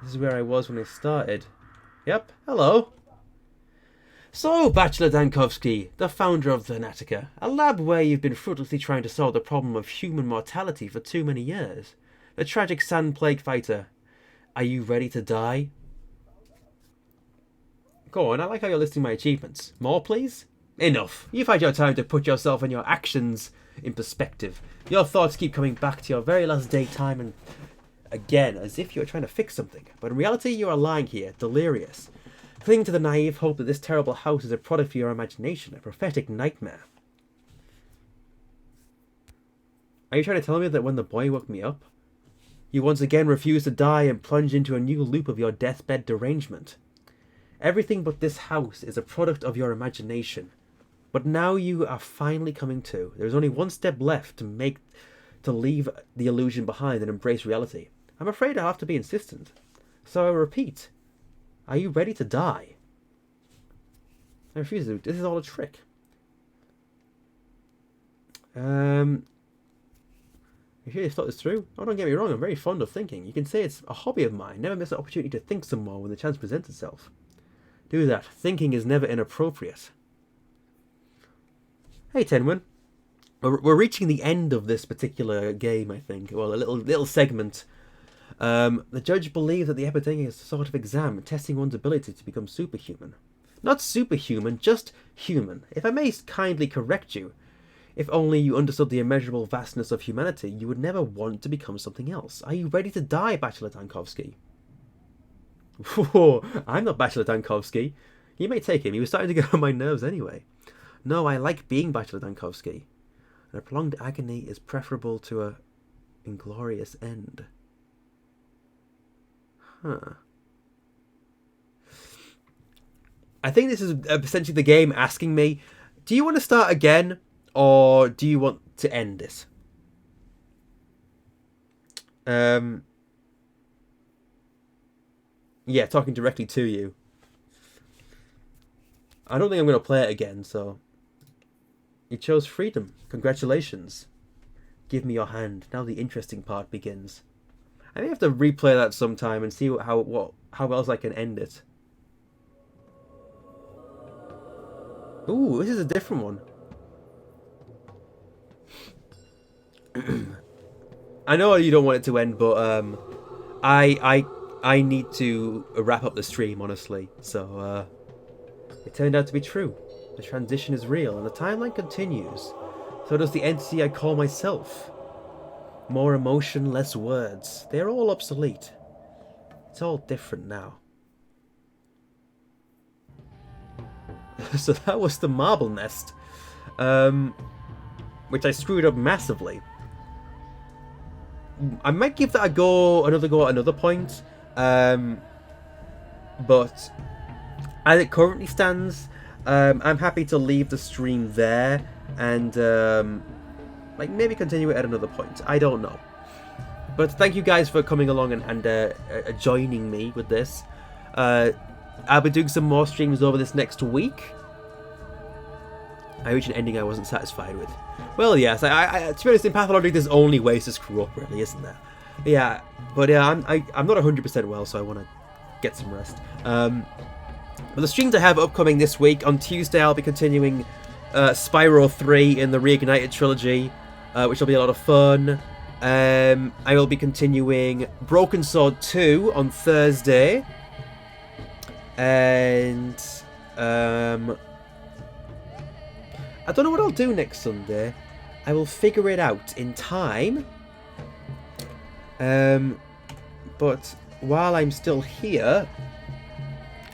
This is where I was when I started. Yep, hello. So, Bachelor Dankovsky, the founder of the Fanatica, a lab where you've been fruitlessly trying to solve the problem of human mortality for too many years. The tragic sand plague fighter. Are you ready to die? Go on, I like how you're listing my achievements. More, please? Enough. You've had your time to put yourself and your actions in perspective. Your thoughts keep coming back to your very last day time and again, as if you were trying to fix something. But in reality, you are lying here, delirious. Clinging to the naive hope that this terrible house is a product of your imagination, a prophetic nightmare. Are you trying to tell me that when the boy woke me up, you once again refused to die and plunge into a new loop of your deathbed derangement? Everything but this house is a product of your imagination. But now you are finally coming to. There is only one step left to leave the illusion behind and embrace reality. I'm afraid I'll have to be insistent. So I repeat, are you ready to die? I refuse to. This is all a trick. If you really thought this through, oh, don't get me wrong, I'm very fond of thinking. You can say it's a hobby of mine. Never miss an opportunity to think some more when the chance presents itself. Do that. Thinking is never inappropriate. Hey, Tenwin. We're reaching the end of this particular game, I think. Well, a little segment. The judge believes that the epidemic is a sort of exam, testing one's ability to become superhuman. Not superhuman, just human. If I may kindly correct you, if only you understood the immeasurable vastness of humanity, you would never want to become something else. Are you ready to die, Bachelor Dankovsky? Whoa, I'm not Bachelor Dankovsky. You may take him, he was starting to get on my nerves anyway. No, I like being Bachelor Dankovsky. And a prolonged agony is preferable to a inglorious end. Huh. I think this is essentially the game asking me, do you want to start again, or do you want to end this? Yeah, talking directly to you. I don't think I'm going to play it again, so... You chose freedom. Congratulations. Give me your hand. Now the interesting part begins. I may have to replay that sometime and see how else I can end it. Ooh, this is a different one. I know you don't want it to end, but I need to wrap up the stream, honestly. So it turned out to be true. The transition is real, and the timeline continues. So does the entity I call myself. More emotion, less words. They're all obsolete. It's all different now. So that was the marble nest. Which I screwed up massively. I might give that another go at another point. But as it currently stands, I'm happy to leave the stream there and like maybe continue it at another point. I don't know. But thank you guys for coming along and joining me with this. I'll be doing some more streams over this next week. I reached an ending I wasn't satisfied with. Well, yes, I to be honest, in Pathologic, there's only ways to screw up, really, isn't there? Yeah, but yeah, I'm not 100% well, so I want to get some rest. But the streams I have upcoming this week, on Tuesday I'll be continuing Spyro 3 in the Reignited trilogy, which will be a lot of fun. I will be continuing Broken Sword 2 on Thursday. And I don't know what I'll do next Sunday. I will figure it out in time. But while I'm still here,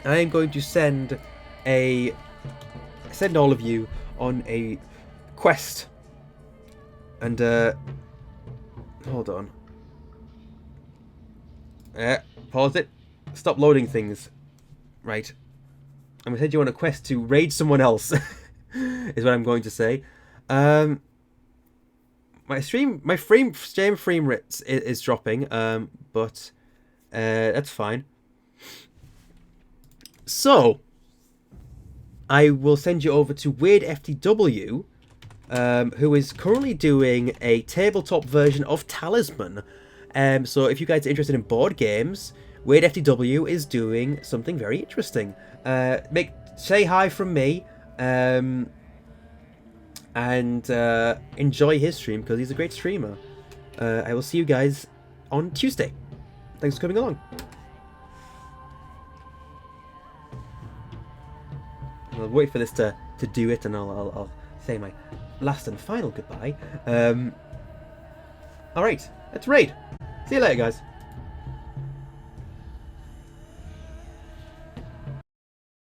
I am going to send all of you on a quest. And hold on. Pause it. Stop loading things. Right. I'm going to send you on a quest to raid someone else. Is what I'm going to say. My frame rate is dropping, but that's fine. So I will send you over to Weird FTW, who is currently doing a tabletop version of Talisman. So if you guys are interested in board games, Weird FTW is doing something very interesting. Say hi from me. And enjoy his stream because he's a great streamer. I will see you guys on Tuesday. Thanks for coming along. I'll wait for this to do it, and I'll say my last and final goodbye. All right, let's raid. See you later, guys.